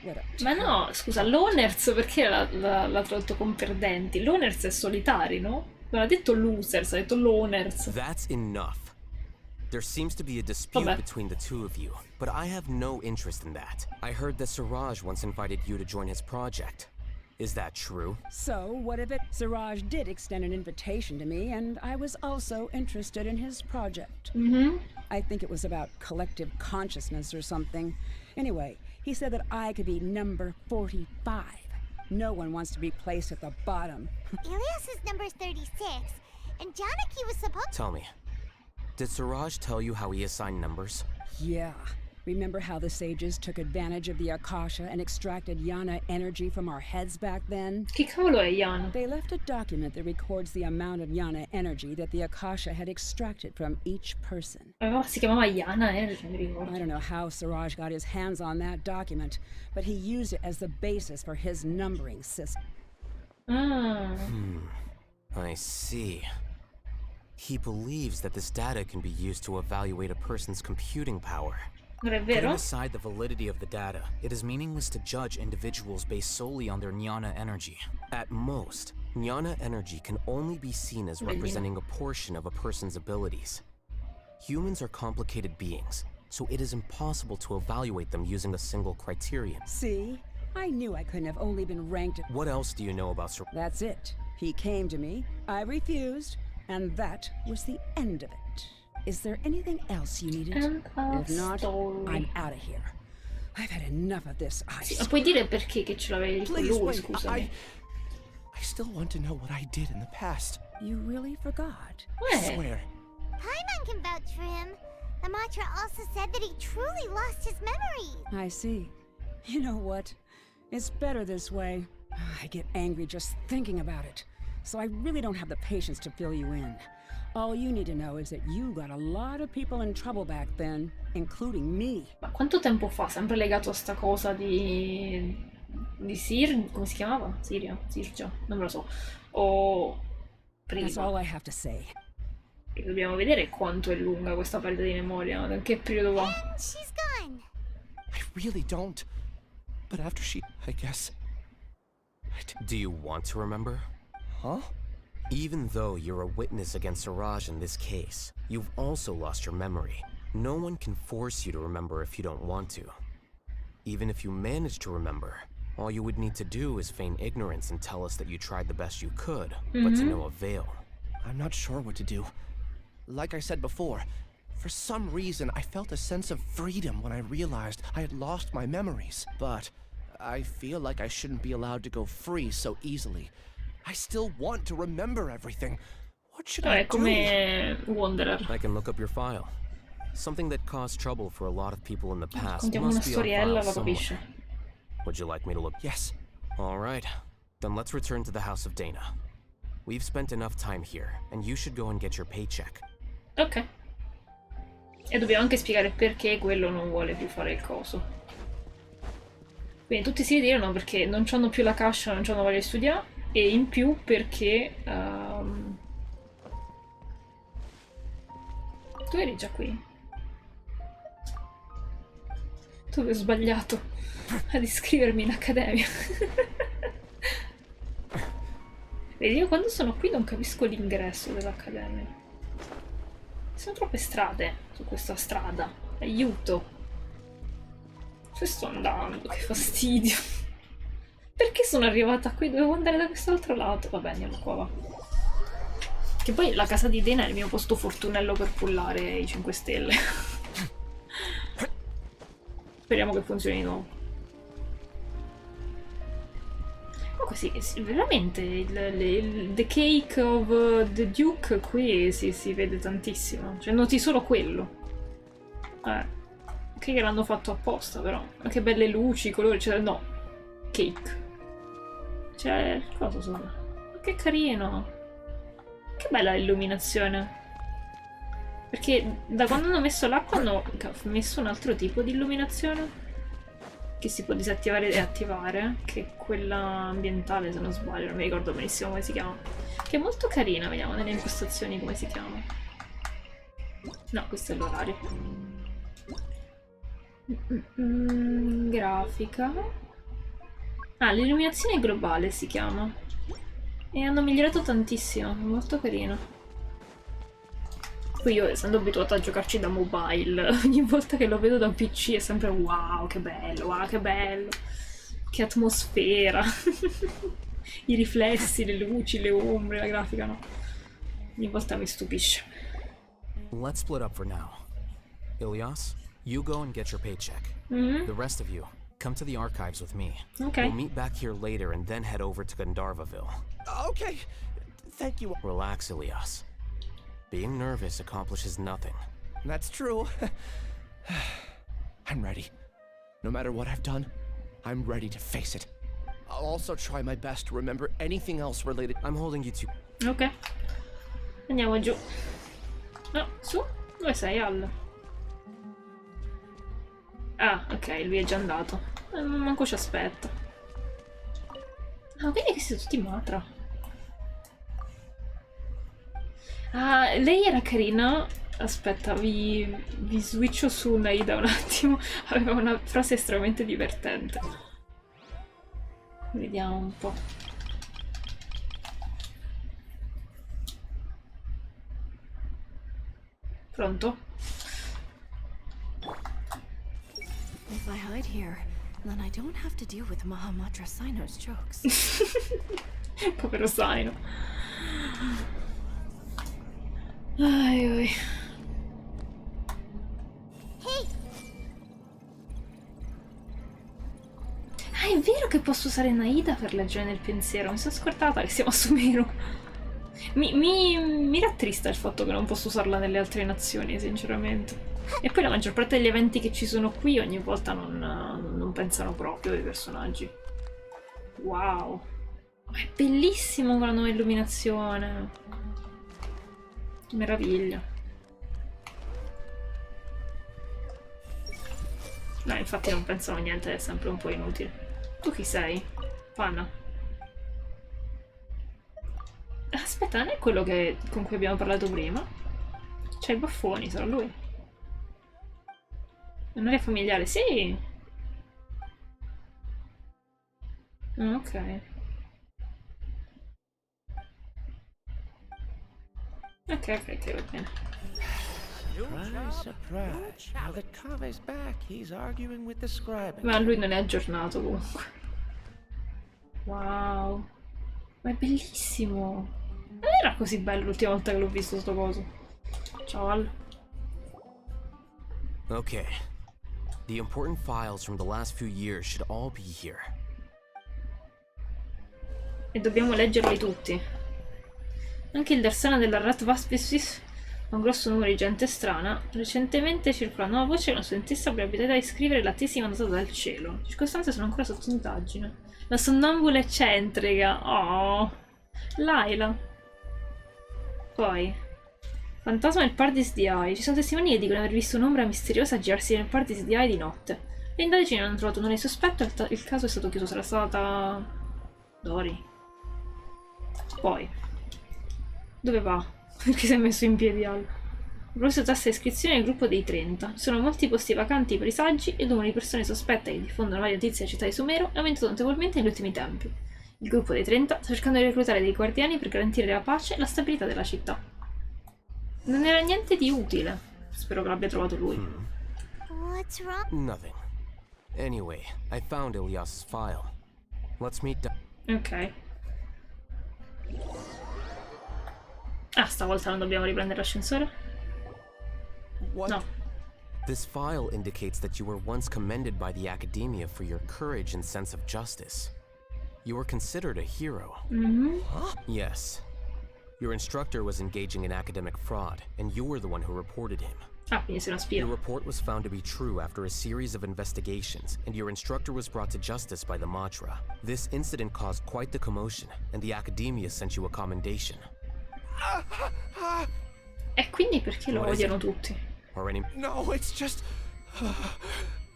What a Ma no, scusa, l'Owners perché l'ha tradotto con perdenti? L'Owners è solitari, no? Non ha detto losers, ha detto l'Owners. That's enough. There seems to be a dispute Vabbè. between the two of you, but I have no interest in that. I heard that Siraj once invited you to join his project. Is that true? So, what if it? Siraj did extend an invitation to me, and I was also interested in his project. I think it was about collective consciousness or something. Anyway, he said that I could be number 45. No one wants to be placed at the bottom. Ilias is number 36, and Janaki was supposed Tell me, did Siraj tell you how he assigned numbers? Yeah. Remember how the sages took advantage of the Akasha and extracted Yana energy from our heads back then? Chi cavolo è Yana? They left a document that records the amount of Yana energy that the Akasha had extracted from each person. Si chiamava Yana, mi I ricordo. don't know how Siraj got his hands on that document, but he used it as the basis for his numbering system. Ah, I see. He believes that this data can be used to evaluate a person's computing power. non è Putting vero? aside the validity of the data, it is meaningless to judge individuals based solely on their jnana energy. At most, jnana energy can only be seen as representing a portion of a person's abilities. Humans are complicated beings, so it is impossible to evaluate them using a single criterion. See? I knew I couldn't have only been ranked. What else do you know about Sir? That's it. He came to me, I refused, and that was the end of it. Is there anything else you needed? End of If not, story. I'm out of here. I've had enough of this Sì, ice. ma puoi dire perché che ce l'avevi con Please lui, wait. scusami. I still want to know what I did in the past. You really forgot? I swear. Paimon can vouch for him. The mantra also said that he truly lost his memory. I see. You know what? It's better this way. I get angry just thinking about it. So I really don't have the patience to fill you in. All you need to know is that you got a lot of people in trouble back then, including me. Ma quanto tempo fa? Sempre legato a sta cosa di Sir... come si chiamava? Siria? Sirgia? Non me lo so. O... That's prima. all I have to say. E dobbiamo vedere quanto è lunga questa perdita di memoria. Da che periodo va? And she's gone. I really don't. But after she... I guess... Do you want to remember? Huh? Even though you're a witness against Siraj in this case, you've also lost your memory. No one can force you to remember if you don't want to. Even if you manage to remember, all you would need to do is feign ignorance and tell us that you tried the best you could, but to no avail. I'm not sure what to do. Like I said before, for some reason I felt a sense of freedom when I realized I had lost my memories. But I feel like I shouldn't be allowed to go free so easily. I still want to remember everything. What should I do? Come Wanderer. I can look up your file. Something that caused trouble for a lot of people in the past Contiamo una must be on storiella, file lo capisce. somewhere. Would you like me to look? Yes. All right. Then let's return to the House of Dana. We've spent enough time here, and you should go and get your paycheck. Ok. E dobbiamo anche spiegare perché quello non vuole più fare il coso. Quindi tutti si ritirano perché non hanno più la caccia, non hanno voglia di studiare, e in più perché... Tu eri già qui? Tu avevo sbagliato ad iscrivermi in accademia. Vedi, io quando sono qui non capisco l'ingresso dell'accademia. Ci sono troppe strade su questa strada. Aiuto. Dove sto andando? Che fastidio. Perché sono arrivata qui? Dovevo andare da quest'altro lato. Vabbè, andiamo qua, va. Che poi la casa di Dana è il mio posto fortunello per pullare i 5 stelle. Speriamo che funzioni di nuovo. Comunque sì, veramente The Cake of the Duke qui si vede tantissimo. Cioè noti solo quello. Che l'hanno fatto apposta però. Ma che belle luci, colori, cioè no. Cake. C'è cosa sopra. Ma che carino. Che bella l'illuminazione. Perché da quando hanno messo l'acqua hanno messo un altro tipo di illuminazione che si può disattivare e attivare, che è quella ambientale se non sbaglio, non mi ricordo benissimo come si chiama. Che è molto carina, vediamo nelle impostazioni come si chiama. No, questo è l'orario. Grafica. Ah, l'illuminazione globale si chiama. E hanno migliorato tantissimo, è molto carino. Poi io, essendo abituata a giocarci da mobile, ogni volta che lo vedo da PC è sempre wow, che bello, che atmosfera. I riflessi, le luci, le ombre, la grafica, no. Ogni volta mi stupisce. Let's split up for now. Ilyas, you go and get your paycheck. The rest of you, come to the archives with me. Okay. We'll meet back here later and then head over to Gandharvaville. Okay. Thank you. Relax, Ilyas. Being nervous accomplishes nothing. That's true. I'm ready. No matter what I've done, I'm ready to face it. I'll also try my best to remember anything else related. I'm holding you to... Ok. Andiamo giù. No, su? Dove sei, Al? Ah, ok, lui è già andato. Manco ci aspetta. Ah, vedi che siete tutti matra. Ah, lei era carina. Aspetta, vi switcho su Naida un attimo. Aveva una frase estremamente divertente. Vediamo un po'. Pronto? If I hide here, then I don't have to deal with Mahamudra Saino's jokes. Povero Saino. Ai, ai. Hey! Ah, è vero che posso usare Naida per leggere nel pensiero. Mi sono scordata che siamo a Sumeru. Mi rattrista il fatto che non posso usarla nelle altre nazioni, sinceramente. E poi la maggior parte degli eventi che ci sono qui ogni volta non pensano proprio ai personaggi. Wow. È bellissimo con la nuova illuminazione. Meraviglia. No, infatti non pensano niente, è sempre un po' inutile. Tu chi sei? Panna. Aspetta, non è quello con cui abbiamo parlato prima? C'ha i baffoni, sarà lui. Non è familiare, sì! Ok. Ok, va bene. Surprise. Now that Kave's back, he's arguing with the scribe. Ma lui non è aggiornato comunque. Wow. Ma è bellissimo. Non era così bello l'ultima volta che l'ho visto sto coso. Ciao Al. Okay. The important files from the last few years should all be here. E dobbiamo leggerli tutti. Anche il Darsana della Rat Vaspisis, un grosso numero di gente strana, recentemente circola una nuova voce che una studentessa abbia abilità di scrivere la tesi mandata dal cielo. Le circostanze sono ancora sotto indagine. La sonnambula eccentrica. Oh. Laila. Poi. Fantasma del Pardis di Ai. Ci sono testimoni che dicono di aver visto un'ombra misteriosa girarsi nel Pardis di Ai di notte. Le indagini non hanno trovato nulla di sospetto e il caso è stato chiuso. Sarà stata... Dori. Poi. Dove va? Perché si è messo in piedi Al? A proposito tassa di iscrizione nel gruppo dei 30. Ci sono molti posti vacanti per i saggi e il numero di persone sospette che diffondono varie notizie della città di Sumero è aumentato notevolmente negli ultimi tempi. Il gruppo dei 30 sta cercando di reclutare dei guardiani per garantire la pace e la stabilità della città. Non era niente di utile. Spero che l'abbia trovato lui. What's wrong? Nothing. Anyway, I found Ilyas's file. Let's meet Ok. Ah, stavolta non dobbiamo riprendere l'ascensore? What? No. This file indicates that you were once commended by the academia for your courage and sense of justice. You were considered a hero. Huh? Yes. Your instructor was engaging in academic fraud, and you were the one who reported him. Ah, quindi sei una spia. Your report was found to be true after a series of investigations, and your instructor was brought to justice by the Matra. This incident caused quite the commotion, and the academia sent you a commendation. E quindi perché lo odiano tutti? Or any... No, it's just...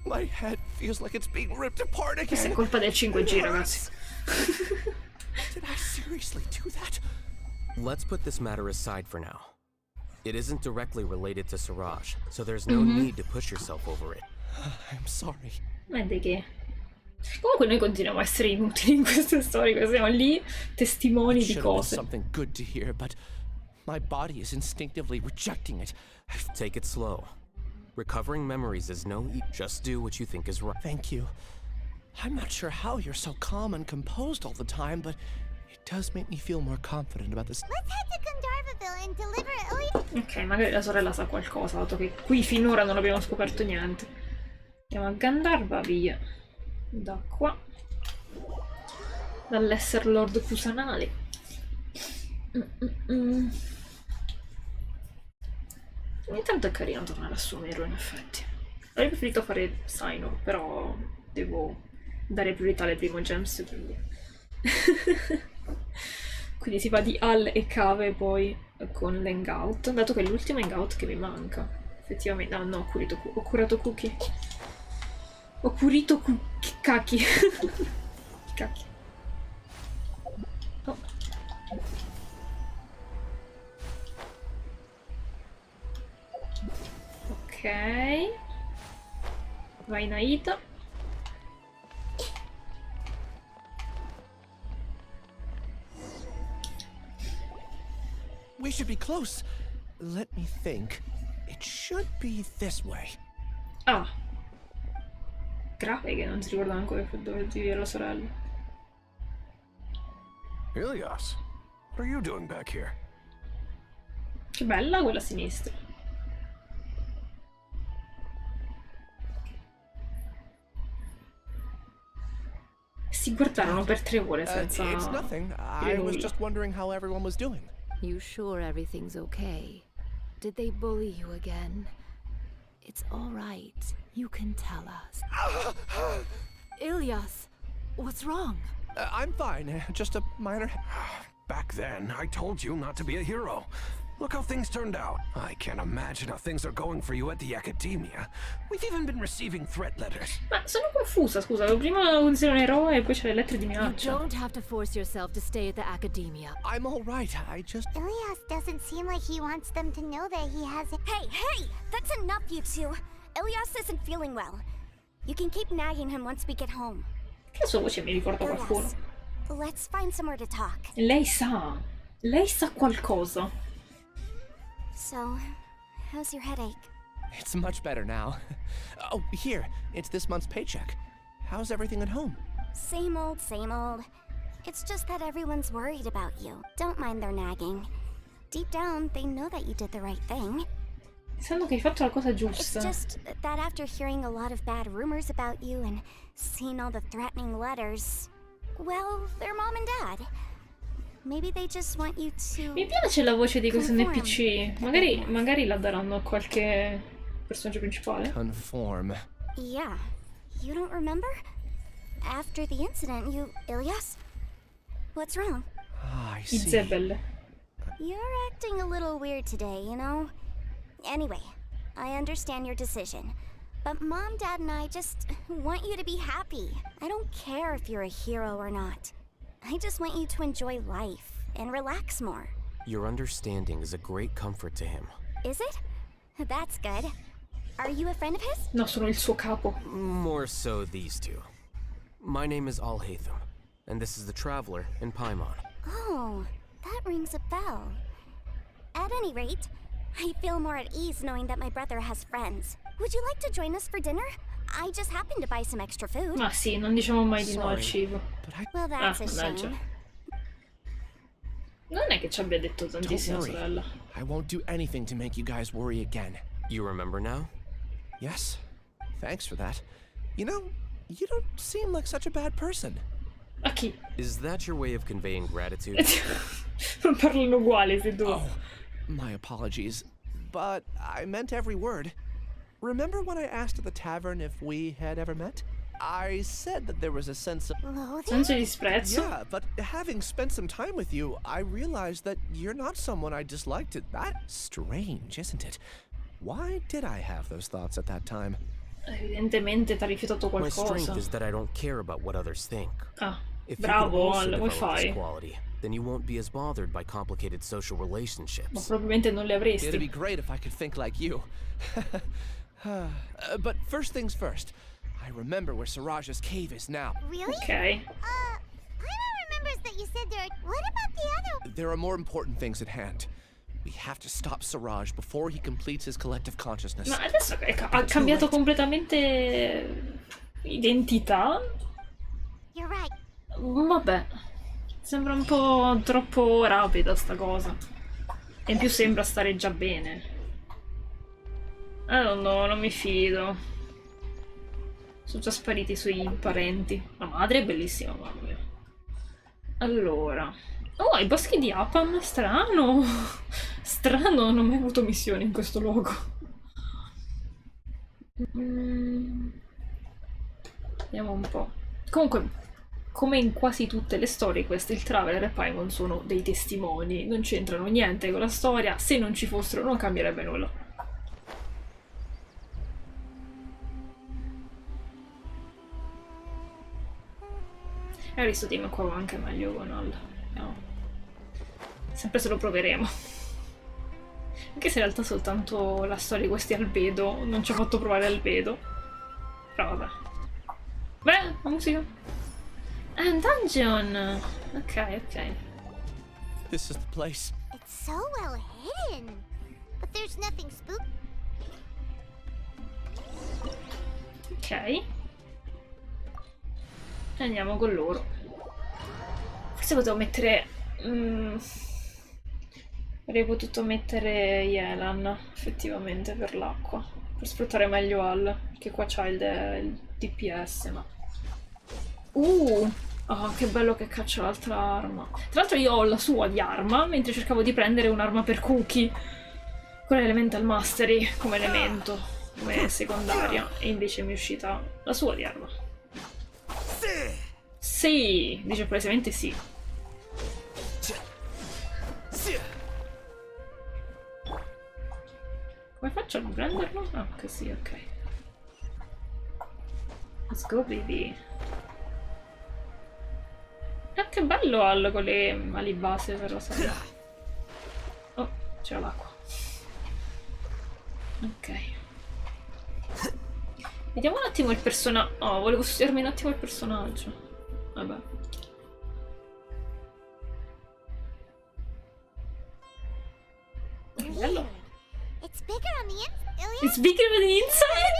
my head feels like it's being ripped apart again. Questa è colpa del 5G, ragazzi. Did I seriously do that? Let's put this matter aside for now. It isn't directly related to Siraj, so there's no need to push yourself over it. I'm sorry. Ma di che? Comunque noi continuiamo a essere inutili in queste storie, siamo lì testimoni di cose. Something good to hear, but my body is instinctively rejecting it. Take it slow. Recovering memories is no just do what you think is right. Thank you. I'm not sure how you're so calm and composed all the time, but it does make me feel more confident about this. Let's head to Gandharvaville and deliver Ilya. Ok, magari la sorella sa qualcosa, dato che qui finora non abbiamo scoperto niente. Andiamo a Gandharvaville. Da qua. Dall'esser Lord Kusanali. Ogni tanto è carino tornare a Sumero, in effetti. Avrei preferito fare Saino, però devo dare priorità alle Primogems, quindi... quindi si va di Al e Cave poi con l'hangout, dato che è l'ultimo hangout che mi manca. Effettivamente, no, ho curato cookie. Ho purito cacchi. Cacchi. Oh. Ok. Vai Naita. We should be close. Let me think. It should be this way. Ah. Grave che non si ricorda ancora dove vivere la sorella. Ilyas, what are you doing back here? Che bella quella a sinistra. Si guardarono per 3 ore senza... It's nothing. I was just wondering how everyone was doing. You sure everything's okay? Did they bully you again? It's all right. You can tell us. Ilyas, what's wrong? I'm fine. Just a minor... Back then, I told you not to be a hero. Look how things turned out. I can't imagine how things are going for you at the academia. We've even been receiving threat letters. Ma sono confusa, scusa. Prima volevo essere un eroe e poi c'è le lettere di minaccia. You don't have to force yourself to stay at the academia. I'm all right. I just... Ilyas doesn't seem like he wants them to know that he has a... Hey! That's enough, you two. Ilyas isn't feeling well. You can keep nagging him once we get home. La sua voce mi ricorda qualcuno. Let's find somewhere to talk. Lei sa qualcosa. So, how's your headache? It's much better now. Oh, here, it's this month's paycheck. How's everything at home? Same old, same old. It's just that everyone's worried about you. Don't mind their nagging. Deep down, they know that you did the right thing. Sanno che hai fatto la cosa It's giusta. just that after hearing a lot of bad rumors about you and seeing all the threatening letters, well, they're mom and dad. Maybe they just want you to... Mi piace la voce di questo conform. NPC. Magari la daranno a qualche personaggio principale. Conform. Yeah. You don't remember? After the incident, Ilyas? What's wrong? I see. Isabelle. You're acting a little weird today, you know? Anyway, I understand your decision. But Mom, Dad, and I just want you to be happy. I don't care if you're a hero or not. I just want you to enjoy life and relax more. Your understanding is a great comfort to him. Is it? That's good. Are you a friend of his? No, sono il suo capo. More so these two. My name is Alhaitham, and this is the Traveler in Paimon. Oh, that rings a bell. At any rate, I feel more at ease knowing that my brother has friends. Would you like to join us for dinner? I just happened to buy some extra food. Ma sì, non diciamo mai di no al cibo. Well, that's a mannaggia. shame. Non è che ci abbia detto tantissimo, Don't worry. sorella. I won't do anything to make you guys worry again. You remember now? Yes. Thanks for that. You know, you don't seem like such a bad person. A chi? Is that your way of conveying gratitude? Non parlano uguali, se due. Oh, my apologies. But I meant every word. Remember when I asked at the tavern if we had ever met? I said that there was a sense of... Senso di disprezzo? Yeah, but having spent some time with you, I realized that you're not someone I disliked. That's strange, isn't it? Why did I have those thoughts at that time? Evidentemente ti ha rifiutato My strength qualcosa. is that I don't care about what others think. Ah, If you bravo, could also Al, come develop this fai? quality, then you won't be as bothered by complicated social Ma relationships. probabilmente non le It'd be avresti. great if I could think like you. But first things first. I remember where Siraj's cave is now. Really? Ok. Paimon remembers that you said there. What about the other? There are more important things at hand. We have to stop Siraj before he completes his collective consciousness. Ma adesso ha cambiato completamente identità. You're right. Vabbè. Sembra un po' troppo rapida sta cosa. E in più sembra stare già bene. No, non mi fido. Sono già spariti i suoi parenti. La madre è bellissima, mamma mia. Allora. Oh, i boschi di Apam, strano. Strano, non ho mai avuto missioni in questo luogo. Vediamo un po'. Comunque, come in quasi tutte le storie, queste, il Traveler e Paimon sono dei testimoni. Non c'entrano niente con la storia. Se non ci fossero, non cambierebbe nulla. Questo team qua va anche meglio con Al. No. Sempre se lo proveremo. Anche se in realtà soltanto la storia di questi albedo non ci ha fatto provare albedo. Però vabbè. Beh, la musica. Ah, un dungeon! Ok. This is the place. It's so well hidden. But there's nothing spooky. Ok. Andiamo con loro. Forse potevo mettere... avrei potuto mettere Yelan, effettivamente, per l'acqua. Per sfruttare meglio Al. Perché qua c'ha il DPS, ma... Oh, che bello che caccia l'altra arma. Tra l'altro io ho la sua di arma, mentre cercavo di prendere un'arma per Cookie. Con l'Elemental Mastery come elemento, come secondaria. E invece mi è uscita la sua di arma. Sì, dice palesemente sì. Come faccio a prenderlo? Ah, così, ok. Let's go, baby. Ah, che bello Al con le ali base, però sai. Oh, c'è l'acqua. Ok. Vediamo un attimo il personaggio. Oh, volevo studiarmi un attimo il personaggio. vabbè. Bello. It's bigger on the inside. It's bigger on the inside?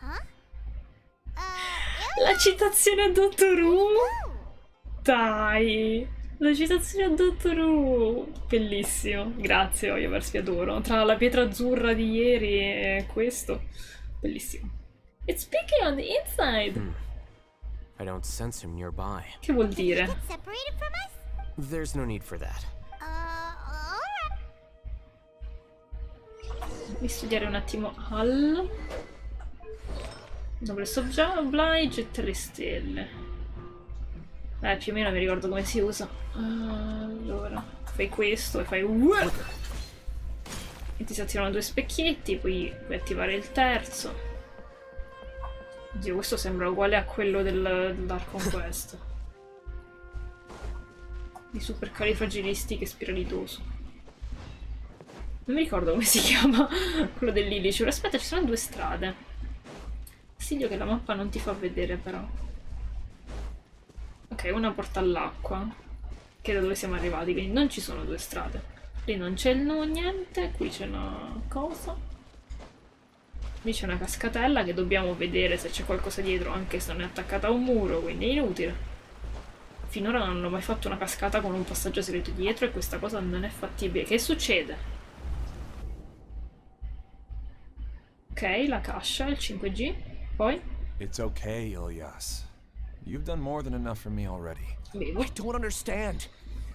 Huh? La citazione a Dottor Who? Dai! La citazione a Dottor Who! Bellissimo. Grazie, Oliver, adoro. Tra la pietra azzurra di ieri e questo. Bellissimo. It's bigger on the inside! I don't sense him nearby. Che vuol dire? Separated from us? There's no need for that. Devi studiare un attimo Hal. Dovrei Oblige e 3 stelle. Più o meno mi ricordo come si usa. Allora, fai questo e fai e ti si attivano 2 specchietti, poi puoi attivare il terzo. Oddio, questo sembra uguale a quello dell'Ark Conquest. Di supercalifragilistico e spiralidoso. Non mi ricordo come si chiama quello dell'Illice. Aspetta, ci sono 2 strade. Fastidio che la mappa non ti fa vedere, però. Ok, una porta all'acqua, che è da dove siamo arrivati, quindi non ci sono 2 strade. Lì non c'è niente, qui c'è una cosa. Lì c'è una cascatella che dobbiamo vedere se c'è qualcosa dietro, anche se non è attaccata a un muro, quindi è inutile. Finora non hanno mai fatto una cascata con un passaggio segreto dietro e questa cosa non è fattibile. Che succede? Ok, la caccia, il 5G, poi? It's okay, Ilyas. You've done more than enough for me already. I don't understand.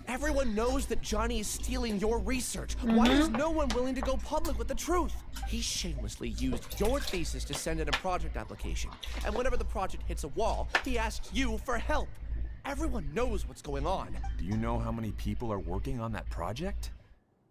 Everyone knows that Johnny is stealing your research. Why is no one willing to go public with the truth? He shamelessly used your thesis to send in a project application. And whenever the project hits a wall, he asks you for help. Everyone knows what's going on. Do you know how many people are working on that project?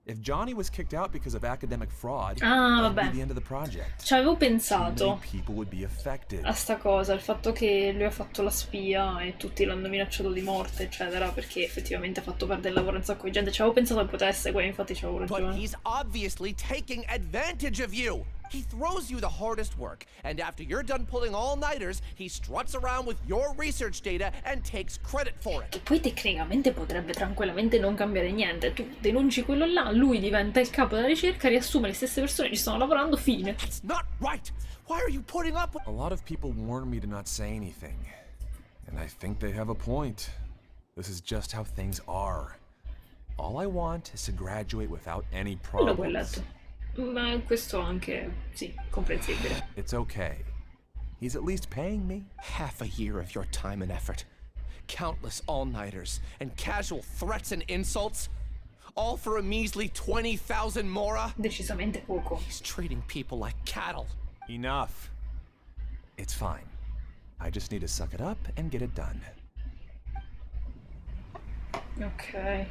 If Johnny was kicked out because of academic fraud, that would be the end of the project. Ci avevo pensato People would be affected. a sta cosa, il fatto che lui ha fatto la spia e tutti l'hanno minacciato di morte, eccetera, perché effettivamente ha fatto perdere il lavoro a un sacco di gente. Ci avevo pensato che potesse, qua infatti ci avevo ragione. But he's obviously taking advantage of you. He throws you the hardest work, and after you're done pulling all-nighters, he struts around with your research data and takes credit for it. E poi tecnicamente potrebbe tranquillamente non cambiare niente. Tu denunci quello là, lui diventa il capo della ricerca, riassume le stesse persone che ci stanno lavorando, fine. It's not right. Why are you putting up with... A lot of people warn me to not say anything, and I think they have a point. This is just how things are. All I want is to graduate without any problems. Ma questo anche, sì, comprensibile. It's okay. He's at least paying me. Half a year of your time and effort. Countless all-nighters and casual threats and insults. All for a measly 20,000 mora? Decisamente poco. He's treating people like cattle. Enough. It's fine. I just need to suck it up and get it done. Ok.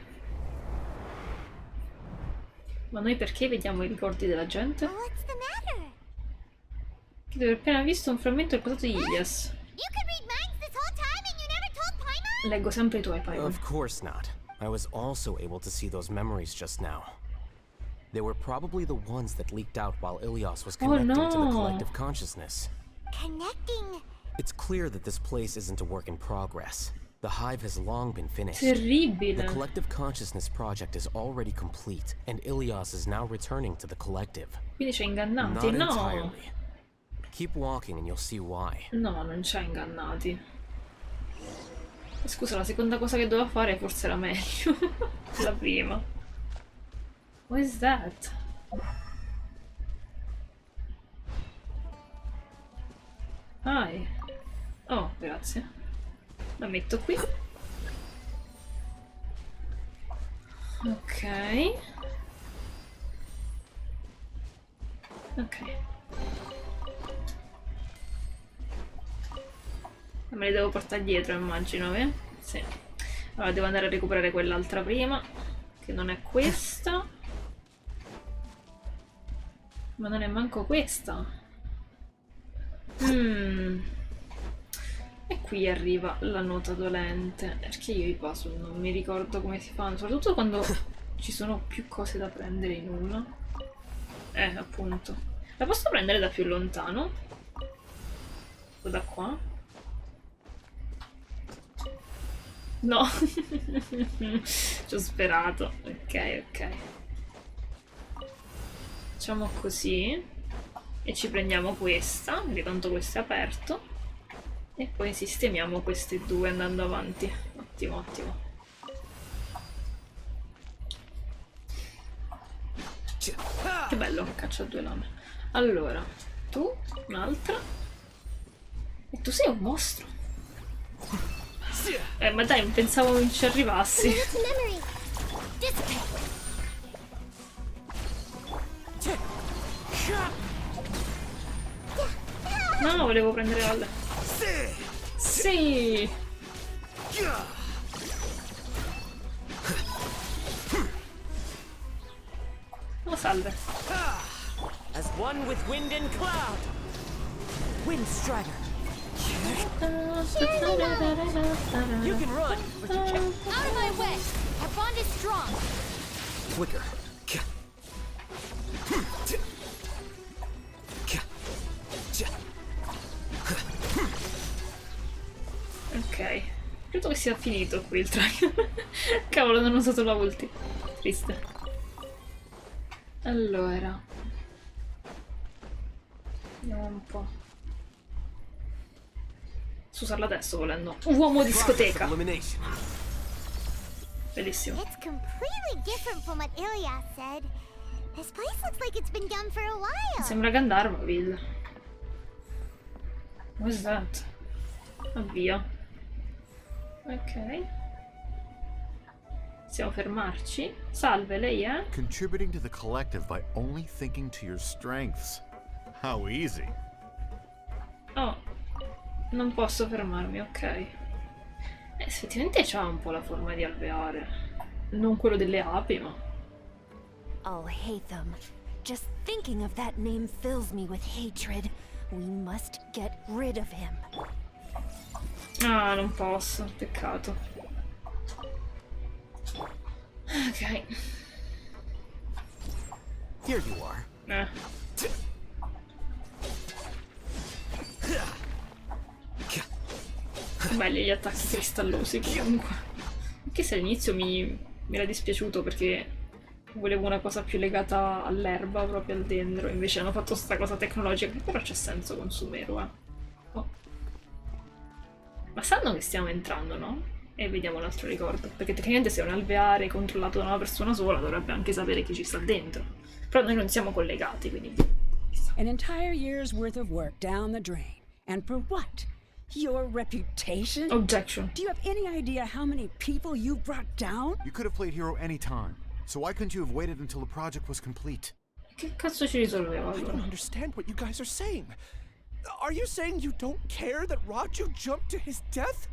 Ma noi perché vediamo i ricordi della gente? What's the matter? Che deve aver appena visto un frammento del passato di Ilias. You could read minds this whole time and you never told Paimon? Leggo sempre i tuoi, Paimon. Of course not. I was also able to see those memories just now. They were probably the ones that leaked out while Ilyas was connecting to the collective consciousness. Connecting? It's clear that this place isn't a work in progress. The hive has long been finished. Terribile. The collective consciousness project is already complete, and Ilyas is now returning to the collective. Quindi ci ha ingannati? Not No! entirely. Keep walking and you'll see why. No, non ci ha ingannati. Scusa, la seconda cosa che doveva fare forse era meglio. La prima. What is that? Hi. Oh, grazie. La metto qui. Ok. Ok. Me le devo portare dietro, immagino, eh? Sì. Allora devo andare a recuperare quell'altra prima, che non è questa. Ma non è manco questa. E qui arriva la nota dolente. Perché io i puzzle non mi ricordo come si fanno, soprattutto quando ci sono più cose da prendere in una. Appunto. La posso prendere da più lontano? O da qua? No. Ci ho sperato. Ok, ok. Facciamo così. E ci prendiamo questa, perché tanto questo è aperto. E poi sistemiamo queste due andando avanti. Ottimo, ottimo. Che bello, caccia 2 lame. Allora, tu, un'altra. E tu sei un mostro. Ma dai, pensavo non ci arrivassi. No, volevo prendere Valle. Sì! Oh, salve. As one with wind and cloud. Wind Strider. You can run, but you can't. Out of my way! Our bond is strong! Flicker. Ok. Credo che sia finito qui il track. Cavolo, non ho usato la ulti. Triste. Allora. Vediamo un po'. Posso usarla adesso volendo. Uomo discoteca. Bellissimo. It's completely different from what Ilyas said. This place looks like it's been done for a while. Sembra Gandharvaville. What's that? Avvia. Ok. Possiamo fermarci. Salve, lei è? Contributing to the collective by only thinking to your strengths. How easy. Oh. Non posso fermarmi, ok. Effettivamente c'ha un po' la forma di alveare. Non quello delle api, ma... Alhaitham. Just thinking of that name fills me with hatred. We must get rid of him. Ah, non posso. Peccato. Ok. Here you are. Belli gli attacchi cristallosi comunque. Anche se all'inizio mi era dispiaciuto perché volevo una cosa più legata all'erba, proprio al dendro. Invece hanno fatto sta cosa tecnologica, che però c'è senso con Sumeru, oh. Ma sanno che stiamo entrando, no? E vediamo un altro ricordo. Perché tecnicamente se è un alveare controllato da una persona sola dovrebbe anche sapere chi ci sta dentro. Però noi non siamo collegati, quindi... An entire year's worth of work down the drain. And for what? Your reputation? Objection. Do you have any idea how many people you brought down? You could have played hero any time. So why couldn't you have waited until the project was complete? Che cazzo ci risolveva? I don't understand what you guys are saying. Are you saying you don't care that Raju jumped to his death?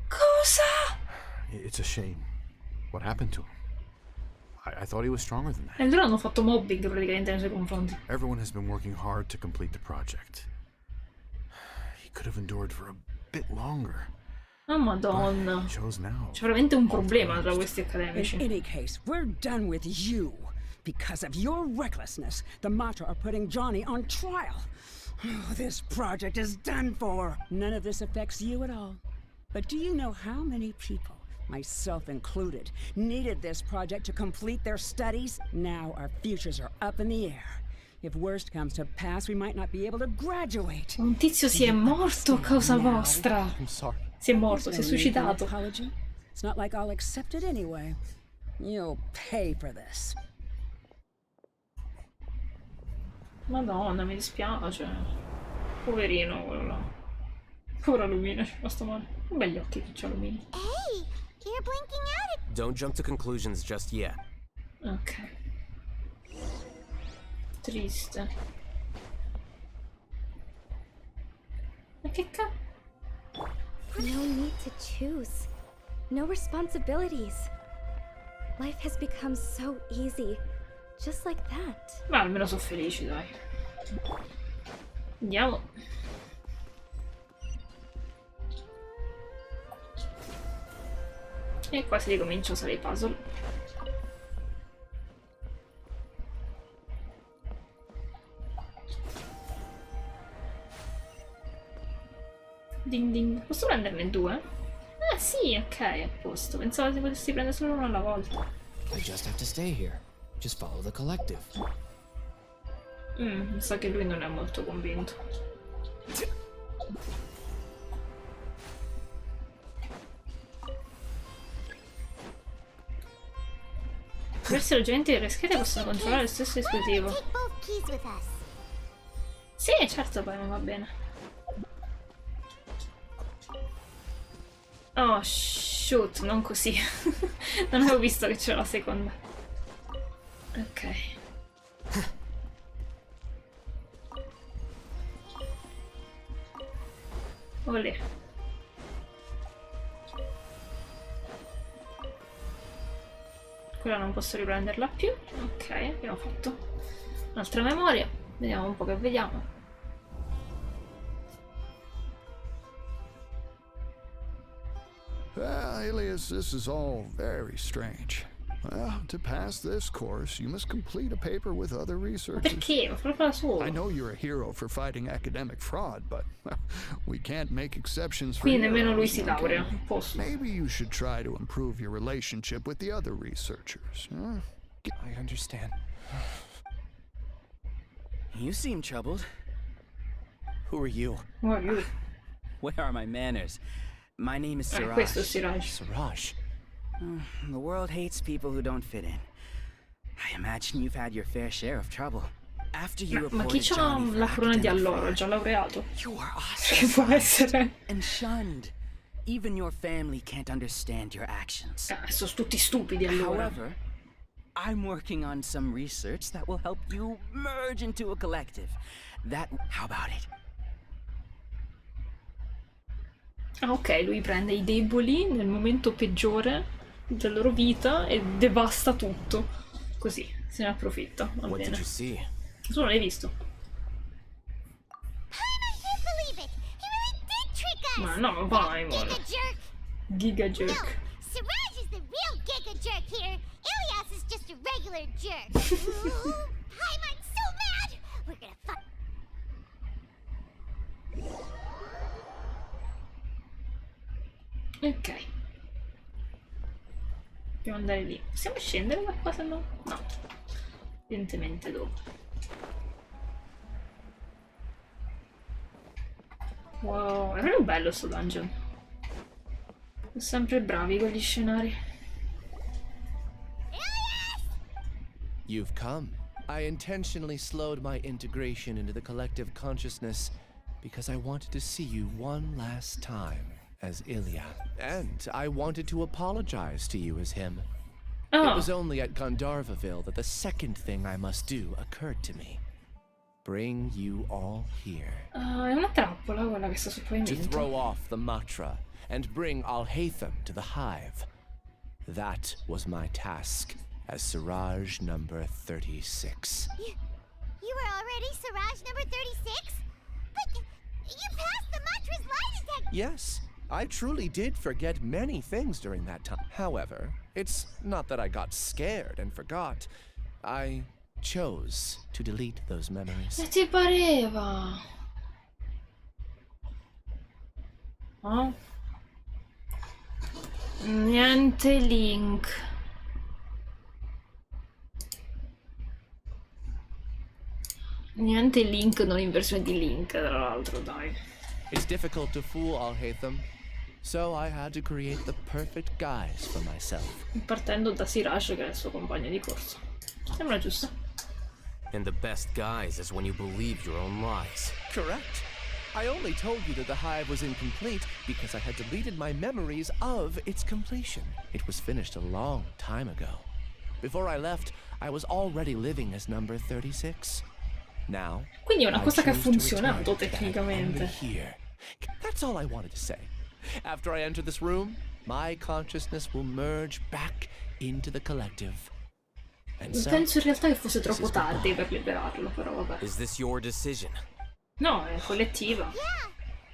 Cosa? It's a shame. What happened to him? I thought he was stronger than that. E loro hanno fatto mobbing praticamente nei suoi confronti. Everyone has been working hard to complete the project. He could have endured for a bit longer. Oh madonna. Chose now. C'è veramente un problema tra questi In accademici. any case, we're done with you. Because of your recklessness, the Matra are putting Johnny on trial. Oh, this project is done for. None of this affects you at all. But do you know how many people, myself included, needed this project to complete their studies? Now our futures are up in the air. If worst comes to pass, we might not be able to graduate. Un tizio si è morto a causa vostra. I'm sorry. Si è morto, si è suicidato. It's not like I'll accept it anyway. You'll pay for this. Madonna, mi dispiace. Poverino quello là. Povera Lumina, ci fa sto male. Che begli occhi che c'ha Lumina. Hey, you're blinking out at... Don't jump to conclusions just yet. Ok. Triste. Ma che cazzo? No need to choose. No responsibilities. Life has become so easy. Just like that. Ma almeno sono felici, dai. Andiamo. E qua si ricomincia a usare i puzzle. Ding ding. Posso prenderne due? Ah sì, ok, a posto. Pensavo si potessi prendere solo uno alla volta. I just have to stay here. Just follow the collective. Mi sa che lui non è molto convinto. Diversi alloggiamenti delle schede possono controllare lo stesso dispositivo. Sì, certo, poi non va bene. Oh, shoot, non così. Non avevo visto che c'era la seconda. Ok. Olè. Quella non posso riprenderla più. Ok, abbiamo fatto un'altra memoria. Vediamo un po' che vediamo. Alias, this is all very strange. Well, to pass this course, you must complete a paper with other researchers. Perché? Lo farò da solo. I know you're a hero for fighting academic fraud, but we can't make exceptions for Quindi nemmeno lui heroes, si okay? laurea. Posso. Maybe you should try to improve your relationship with the other researchers. Huh? I understand. You seem troubled. Who are you? Who are you? Where are my manners? My name is Siraj. Questo è Siraj. Siraj. The world hates people who don't fit in. I imagine you've had your fair share of trouble. After you Ma chi reported c'ha Johnny for la corona di academic alloro? È fraud, già laureato? you are Che può essere? and shunned. Even your family can't understand your actions. Sono tutti stupidi allora. However, I'm working on some research that will help you merge into a collective. How about it? Ah, ok, lui prende i deboli nel momento peggiore della loro vita e devasta tutto. Così, se ne approfitta. Va What bene. did you see? Tu non l'hai visto? Ma no, vai, amore. Giga jerk. Siraj is the real giga jerk here. Ilias is just a regular jerk. Ooh, I'm so mad. We're gonna fuck. Ok. Dobbiamo andare lì. Possiamo scendere da qua se no? No. Evidentemente dopo. Wow, è proprio bello sto dungeon. Sono sempre bravi con gli scenari. You've come. I intentionally slowed my integration into the collective consciousness because I wanted to see you one last time as Ilya. And I wanted to apologize to you as him. Oh. It was only at Gandharvaville that the second thing I must do occurred to me. Bring you all here. È una trappola quella che sta sul To pavimento. throw off the mantra and bring Alhaitham to the hive. That was my task as Siraj number 36. You were already Siraj number 36? But you passed the mantra's lie detector. Yes, I truly did forget many things during that time. However, it's not that I got scared and forgot. I chose to delete those memories. E ti pareva? Oh. Niente link. Niente link, non in versione di link, tra l'altro, dai. It's difficult to fool Alhaitham, so I had to create the perfect guise for myself. Partendo da Siraj, che è il suo compagno di corso. Sembra giusto. And the best guise is when you believe your own lies. Correct. I only told you that the hive was incomplete because I had deleted my memories of its completion. It was finished a long time ago. Before I left, I was already living as number 36. Now, Quindi è una cosa che ha I choose to funzionato return to that tecnicamente. only here. That's all I wanted to say. After I enter this room, my consciousness will merge back into the collective. And so, Penso in realtà che fosse troppo tardi per liberarlo, però vabbè. Is this your decision? No, è collettiva. Yeah,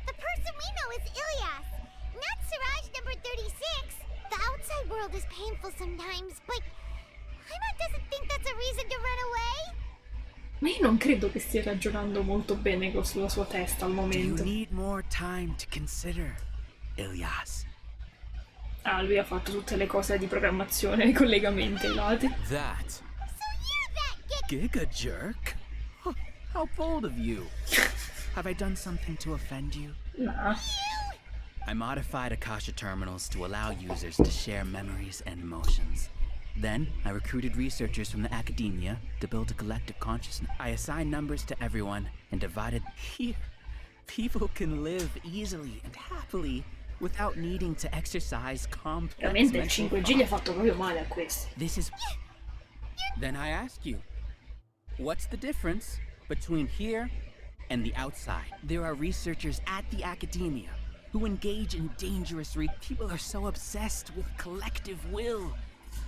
the person we know is Ilias, not Siraj number 36. The outside world is painful sometimes, but Paimon doesn't think that's a reason to run away. Ma io non credo che stia ragionando molto bene con la sua testa al Do you momento. need more time to consider, Ilias? Ah, lui ha fatto tutte le cose di programmazione, i collegamenti ai lati. That. Giga jerk? Huh, how bold of you. Have I done something to offend you? Nah. I modified Akasha terminals to allow users to share memories and emotions. Then, I recruited researchers from the academia to build a collective consciousness. I assigned numbers to everyone and divided here. People can live easily and happily without needing to exercise complex Veramente il mental 5G gli ha fatto proprio male a questi. This is... Then I ask you, what's the difference between here and the outside? There are researchers at the academia who engage in dangerous people are so obsessed with collective will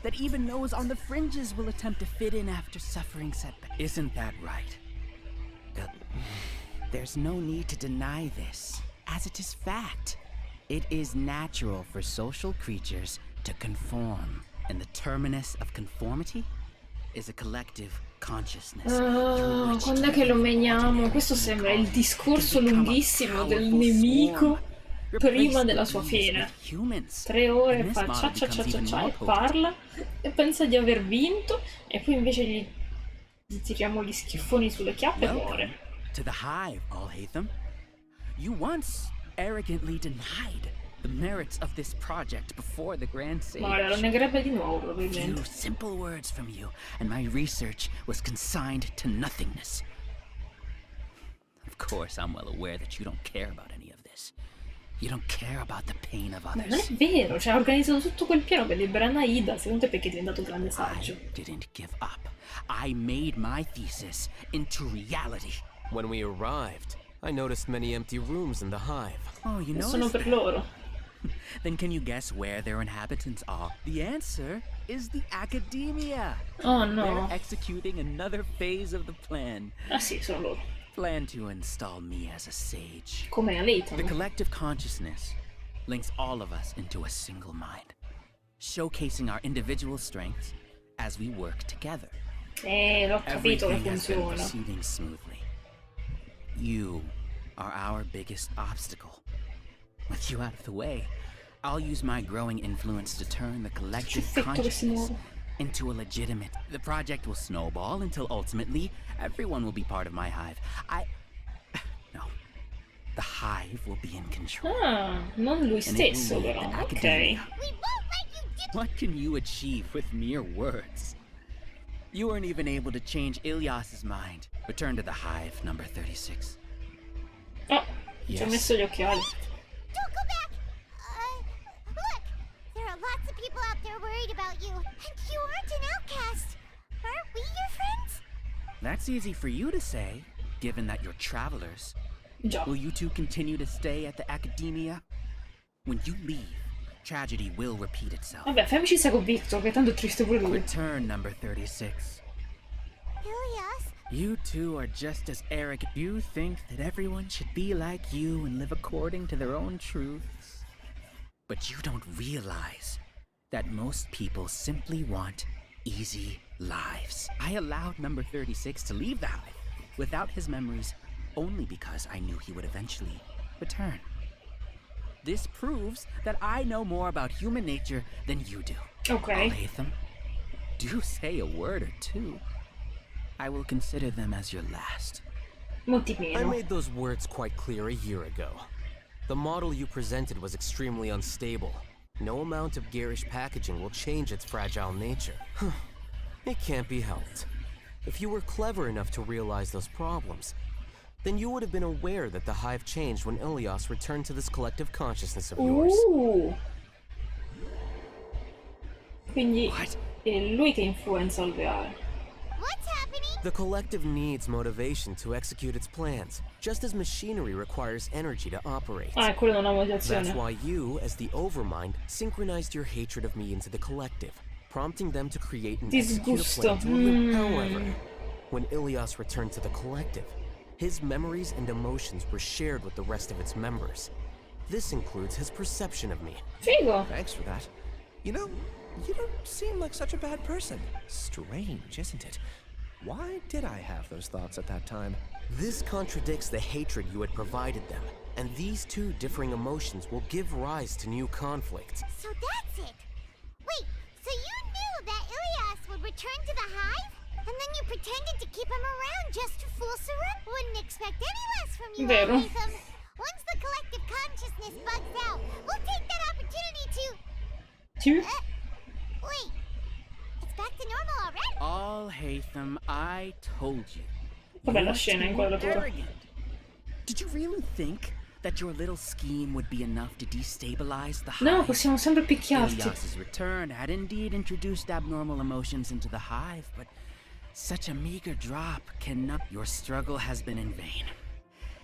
that even those on the fringes will attempt to fit in after suffering setbacks. Isn't that right? There's no need to deny this, as it is fact. It is natural for social creatures to conform, and the terminus of conformity is a collective consciousness. Quando è che lo meniamo? Questo sembra il discorso lunghissimo del nemico prima della sua fine. 3 ore fa cia cia cia cia cia e parla e pensa di aver vinto e poi invece gli tiriamo gli schiaffoni sulle chiappe e muore. To the hive, Alhaitham. You once arrogantly denied the merits of this project before the Grand Sage. Ma lo negherebbe di nuovo, probabilmente. Few simple words from you, and my research was consigned to nothingness. Of course, I'm well aware that you don't care about any of this. You don't care about the pain of Ma non others. è vero, cioè ha organizzato tutto quel piano per liberare Aida, secondo te perché è diventato un grande saggio? I didn't give up. I made my thesis into reality. When we arrived, I noticed many empty rooms in the hive. Oh, you know. Sono per loro. Then can you guess where their inhabitants are? The answer is the academia. Oh no. They're executing another phase of the plan. Ah sì, sono loro. Plan to install me as a sage. Come Alhaitham. The collective consciousness links all of us into a single mind, showcasing our individual strengths as we work together. L'ho capito che Everything has been funziona. proceeding smoothly. You are our biggest obstacle. With you out of the way, I'll use my growing influence to turn the collective consciousness into a legitimate... The project will snowball until ultimately everyone will be part of my hive. No. The hive will be in control. Ah, non lui stesso però, ok. What can you achieve with mere words? You weren't even able to change Ilyas's mind. Return to the hive, number 36. Oh, ci ho messo gli occhiali. Don't go back! Look! There are lots of people out there worried about you, and you aren't an outcast. Aren't we your friends? That's easy for you to say, given that you're travelers. Già. Will you two continue to stay at the academia? When you leave, tragedy will repeat itself. Vabbè, fai amicizia con Victor, che tanto è triste pure lui. Return, number 36. Ilyas? You two are just as arrogant. You think that everyone should be like you and live according to their own truths. But you don't realize that most people simply want easy lives. I allowed number 36 to leave the hive without his memories only because I knew he would eventually return. This proves that I know more about human nature than you do. Okay. Alhaitham, do say a word or two. I will consider them as your last. I made those words quite clear a year ago. The model you presented was extremely unstable. No amount of garish packaging will change its fragile nature. It can't be helped. If you were clever enough to realize those problems, then you would have been aware that the hive changed when Ilyas returned to this collective consciousness of yours. Quindi è lui che influenza Alveare. What's happening? The collective needs motivation to execute its plans, just as machinery requires energy to operate. Ah, quello non ha motivazione. That's why you, as the Overmind, synchronized your hatred of me into the collective, prompting them to create and execute a plan to However, when Ilyas returned to the collective, his memories and emotions were shared with the rest of its members. This includes his perception of me. Figo. Thanks for that. You know, you don't seem like such a bad person. Strange, isn't it? Why did I have those thoughts at that time? This contradicts the hatred you had provided them. And these two differing emotions will give rise to new conflict. So that's it. Wait, so you knew that Ilias would return to the hive? And then you pretended to keep him around just to fool Sarah? Wouldn't expect any less from you, Vero. Alhaitham. Once the collective consciousness bugs out, we'll take that opportunity to... Wait. It's back to normal already? Alhaitham, I told you. Che bella scena in quadratura. Did you really think that your little scheme would be enough to destabilize the hive? No, possiamo sempre picchiarti. Ilias's return had indeed introduced abnormal emotions into the hive, but such a meager drop cannot... Your struggle has been in vain,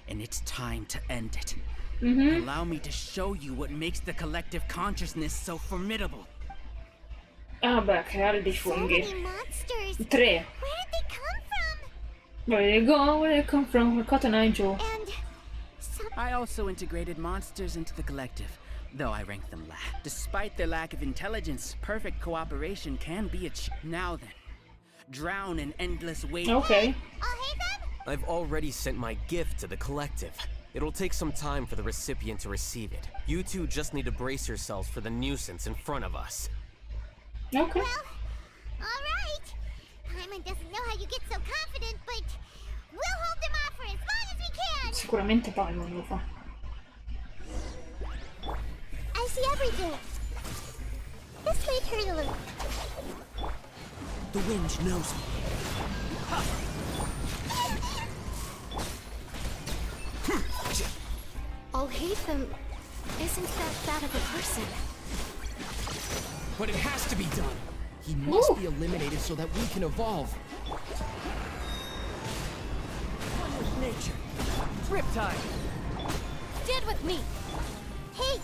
and it's time to end it. Allow me to show you what makes the collective consciousness so formidable. Ah beh, creare dei funghi. 3. Where did they come from? Where did they go? Where did they come from? Cotton Eye Joe. I also integrated monsters into the collective, though I rank them last. Despite their lack of intelligence, perfect cooperation can be achieved. Now then, drown in endless waiting. Okay. I've already sent my gift to the collective. It'll take some time for the recipient to receive it. You two just need to brace yourselves for the nuisance in front of us. Okay. Well, alright. Paimon doesn't know how you get so confident, but we'll hold them off for as long as we can. Sicuramente Paimon lo fa. I see everything. This may hurt a little. The wind knows me. Alhaitham isn't that bad of a person. But it has to be done. He must be eliminated so that we can evolve. One with nature. Riptide. Stand with me. Hey.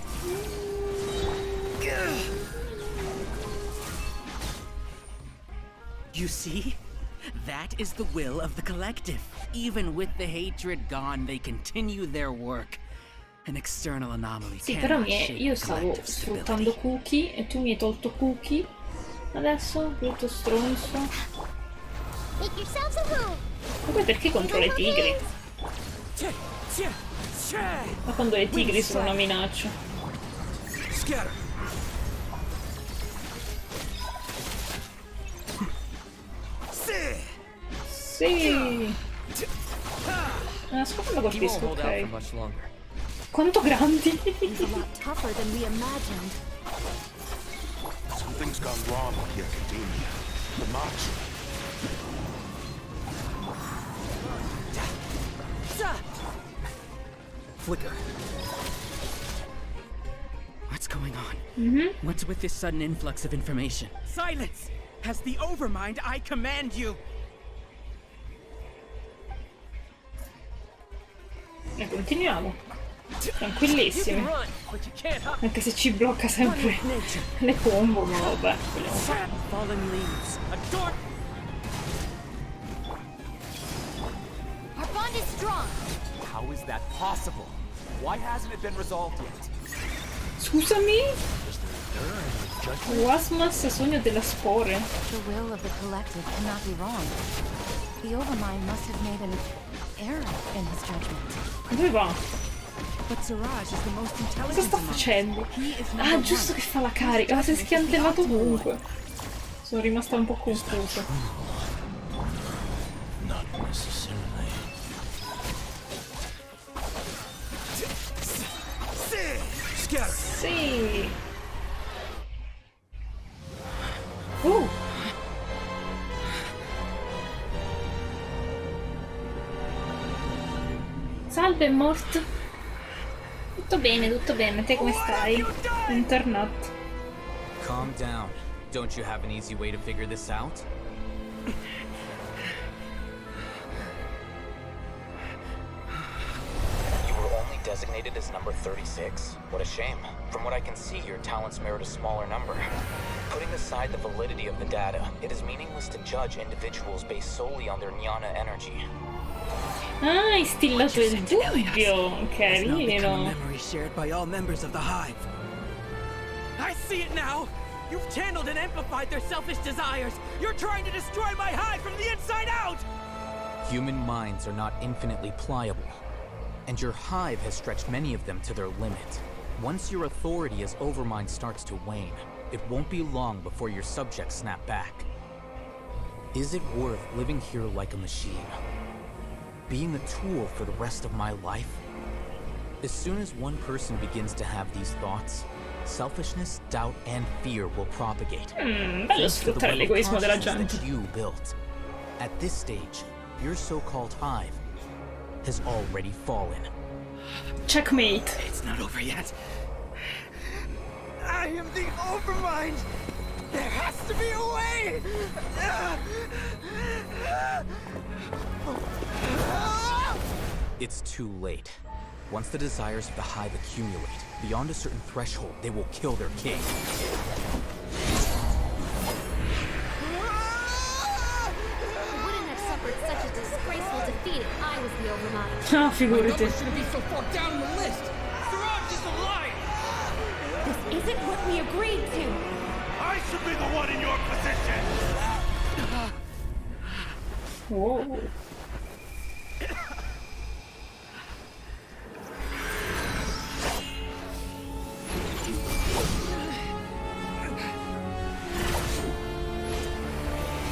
You see? That is the will of the collective. Even with the hatred gone, they continue their work. An external anomaly. Sì, però io stavo sfruttando cookie e tu mi hai tolto cookie. Adesso, brutto stronzo. Make yourselves a move. Ma poi perché contro le tigri? Ma quando le tigri sono una minaccia. Sì. Aspetta, lo colpisco, ok. Quanto grandi? He's a lot tougher than we imagined. Something's gone wrong with the academia. The march. Flicker. What's going on? What's with this sudden influx of information? Silence! As the Overmind, I command you! E continuiamo. Tranquillissimi. Anche se ci blocca sempre le combo, ma vabbè. Fallen leaves. Our bond is strong. How is that possible? Why hasn't it been resolved yet? Scusami? Wasmas sogno della spore. The will of the collective cannot be wrong. The Overmind must have made an error in his judgment. Dove va? But Siraj is the most intelligent. Cosa sta facendo? Ah, giusto che fa la carica. Ma si è schiantellato ovunque. Sono rimasta un po' confusa. Not necessarily. Sì. Salve, Mort. Tutto bene. Te come stai? Bentornato. Calm down. Don't you have an easy way to figure this out? You were only designated as number 36? What a shame. From what I can see, your talents merit a smaller number. Putting aside the validity of the data, it is meaningless to judge individuals based solely on their jnana energy. Ah, hai stillato il dubbio. Carino. Memory shared by all members of the hive. I see it now. You've channeled and amplified their selfish desires. You're trying to destroy my hive from the inside out. Human minds are not infinitely pliable. and your hive has stretched many of them to their limit. Once your authority as Overmind starts to wane, it won't be long before your subjects snap back. Is it worth living here like a machine? Being a tool for the rest of my life? As soon as one person begins to have these thoughts, selfishness, doubt, and fear will propagate. Bello sfruttare l'egoismo della gente. That you built. At this stage, your so-called hive has already fallen. Checkmate. It's not over yet. I am the Overmind. There has to be a way. It's too late. Once the desires of the hive accumulate, beyond a certain threshold, they will kill their king. Wouldn't have suffered such a disgraceful defeat if I was the Overmind. Ah, figurati. Shouldn't be so far down the list. Siraj is a liar. This isn't what we agreed to. I should be the one in your position! Whoa.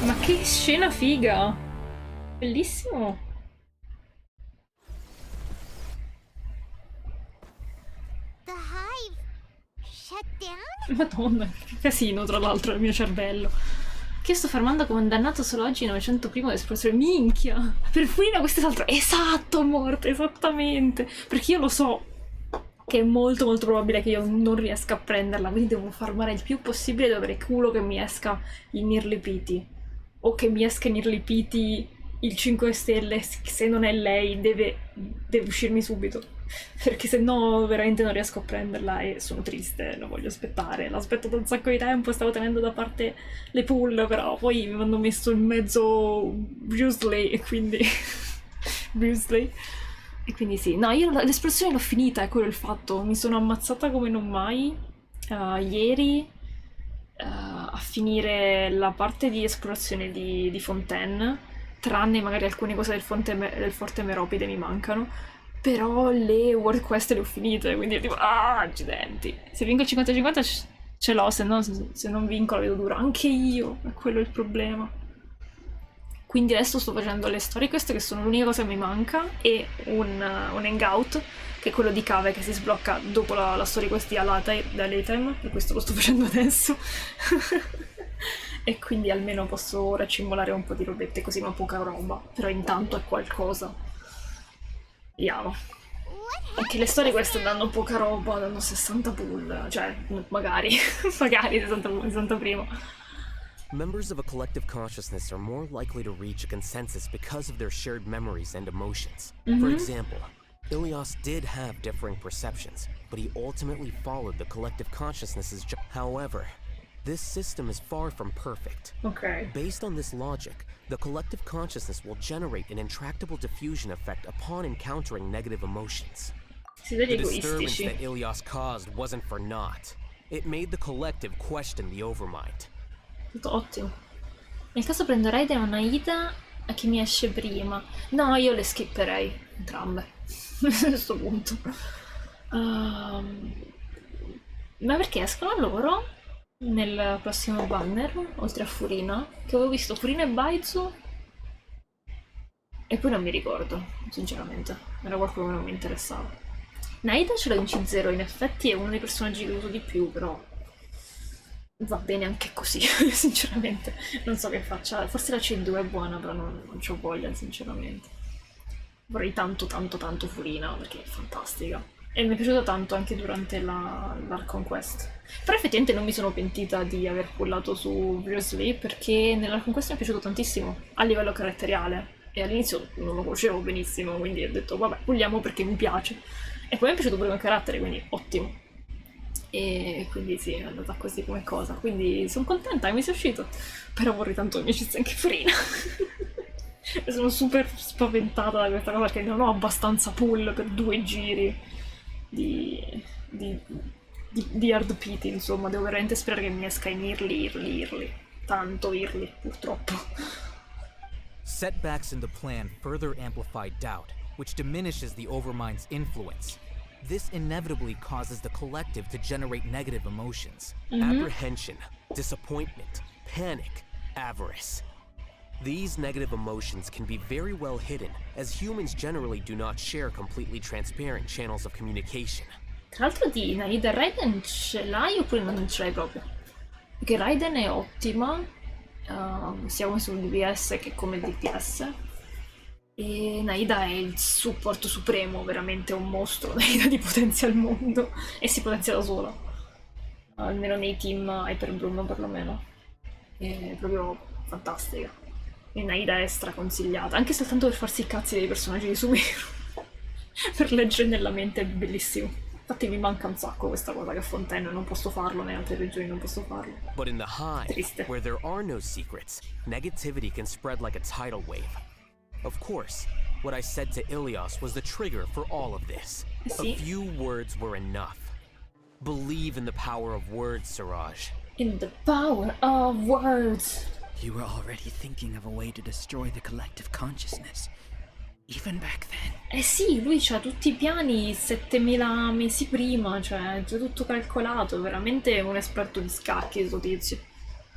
Ma che scena figa! Bellissimo! The hive shut down? Madonna, che casino tra l'altro il mio cervello. Che io sto fermando come un dannato solo oggi 900 prima dell'esplosione. Minchia! Per Furina questo è l'altro. Esatto, morte, esattamente! Perché io lo so che è molto molto probabile che io non riesca a prenderla, quindi devo farmare il più possibile e avere culo che mi esca il Nirlipiti. O che mi esca Nirlipiti il 5 stelle, se non è lei deve uscirmi subito. Perché se no veramente non riesco a prenderla e sono triste, non voglio aspettare. L'aspetto da un sacco di tempo, stavo tenendo da parte le pull, però poi mi hanno messo in mezzo Bruce e quindi... Bruce. E quindi sì, no, io l'esplosione l'ho finita, è quello il fatto. Mi sono ammazzata come non mai ieri a finire la parte di esplorazione di Fontaine, tranne magari alcune cose del Forte Meropide mi mancano, però le World Quest le ho finite, quindi tipo, accidenti. Se vinco il 50-50 ce l'ho, se non vinco la vedo dura, anche io, è quello il problema. Quindi adesso sto facendo le Storyquest, che sono l'unica cosa che mi manca, e un hangout, che è quello di cave che si sblocca dopo la Storyquest di Alhaitham, per questo lo sto facendo adesso. E quindi almeno posso ora cimolare un po' di robette così, ma poca roba, però intanto è qualcosa. Vediamo. Anche le Storyquest danno poca roba, danno 60 pull, cioè magari 60 prima. Members of a collective consciousness are more likely to reach a consensus because of their shared memories and emotions. For example, Ilias did have differing perceptions, but he ultimately followed the collective consciousness's However, this system is far from perfect. Okay. Based on this logic, the collective consciousness will generate an intractable diffusion effect upon encountering negative emotions. The disturbance that Ilias caused wasn't for naught. It made the collective question the Overmind. Tutto ottimo. Nel caso prenderei da una Ida a chi mi esce prima. No, io le skipperei entrambe a questo punto. Ma perché escono loro nel prossimo banner, oltre a Furina? Che avevo visto Furina e Baizu e poi non mi ricordo, sinceramente. Era qualcuno che non mi interessava. Naida ce l'ho in C0, in effetti è uno dei personaggi che uso di più, però va bene anche così, sinceramente. Non so che faccia. Forse la C2 è buona, però non c'ho voglia, sinceramente. Vorrei tanto Furina, perché è fantastica. E mi è piaciuta tanto anche durante l'Archon Quest. Però effettivamente non mi sono pentita di aver pullato su Bruce Lee, perché nell'Archon Quest mi è piaciuto tantissimo, a livello caratteriale. E all'inizio non lo conoscevo benissimo, quindi ho detto vabbè, pulliamo perché mi piace. E poi mi è piaciuto pure il carattere, quindi ottimo. E quindi sì, è andata così come cosa. Quindi sono contenta che mi sia uscito. Però vorrei tanto che mi uscisse anche Furina. Sono super spaventata da questa cosa, perché non ho abbastanza pull per 2 giri di hard pity, insomma. Devo veramente sperare che mi esca in Irli. Tanto Irli, purtroppo. Setbacks in the plan further amplified doubt, which diminishes the Overmind's influence. This inevitably causes the collective to generate negative emotions. Apprehension, disappointment, panic, avarice. These negative emotions can be very well hidden, as humans generally do not share completely transparent channels of communication. Tra l'altro di Naida Raiden ce l'hai oppure non ce l'hai proprio? Perché Raiden è ottima, sia come sul DPS che come DPS. E Naida è il supporto supremo, veramente un mostro. Naida di potenzia al mondo e si potenzia da sola, almeno nei team Hyper Bloom perlomeno. È proprio fantastica. E Naida è straconsigliata, anche soltanto per farsi i cazzi dei personaggi di Sumeru. Per leggere nella mente è bellissimo. Infatti mi manca un sacco questa cosa che a Fontaine non posso farlo, nelle altre regioni non posso farlo. But in the hive, where there are no secrets, negativity can spread like a tidal wave. Of course, what I said to Ilias was the trigger for all of this. A few words were enough. Believe in the power of words, Siraj. In the power of words. You were already thinking of a way to destroy the collective consciousness. Even back then. Eh sì, lui c'ha tutti i piani 7000 mesi prima, cioè è già tutto calcolato, veramente un esperto di scacchi questo tizio.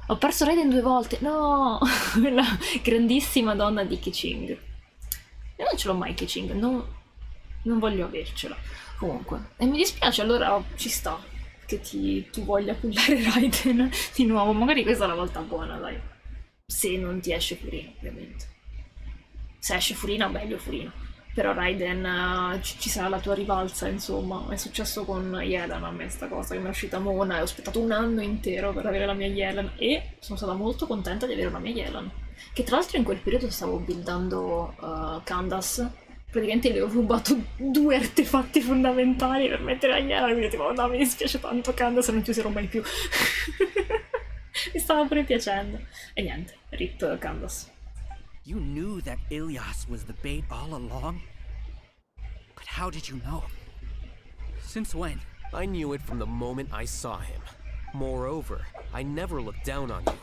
Ho perso Raiden 2 volte, no! La grandissima donna di Keqing. Io non ce l'ho mai Keqing, non voglio avercela. Comunque, e mi dispiace, allora ci sta che tu voglia pullare Raiden di nuovo, magari questa è la volta buona, dai. Se non ti esce Furina, ovviamente. Se esce Furina, meglio Furina. Però Raiden ci sarà la tua rivalsa, insomma. È successo con Yelan a me sta cosa, che mi è uscita Mona e ho aspettato un anno intero per avere la mia Yelan e sono stata molto contenta di avere la mia Yelan. Che tra l'altro in quel periodo stavo buildando Candace. Praticamente le ho rubato 2 artefatti fondamentali per mettere a Yelan, quindi tipo, no, mi dispiace tanto Candace, non ci userò mai più. Mi stava pure piacendo. E niente, rip Candace. You knew that Ilias was the bait all along? But how did you know? Since when? I knew it from the moment I saw him. Moreover, I never looked down on you.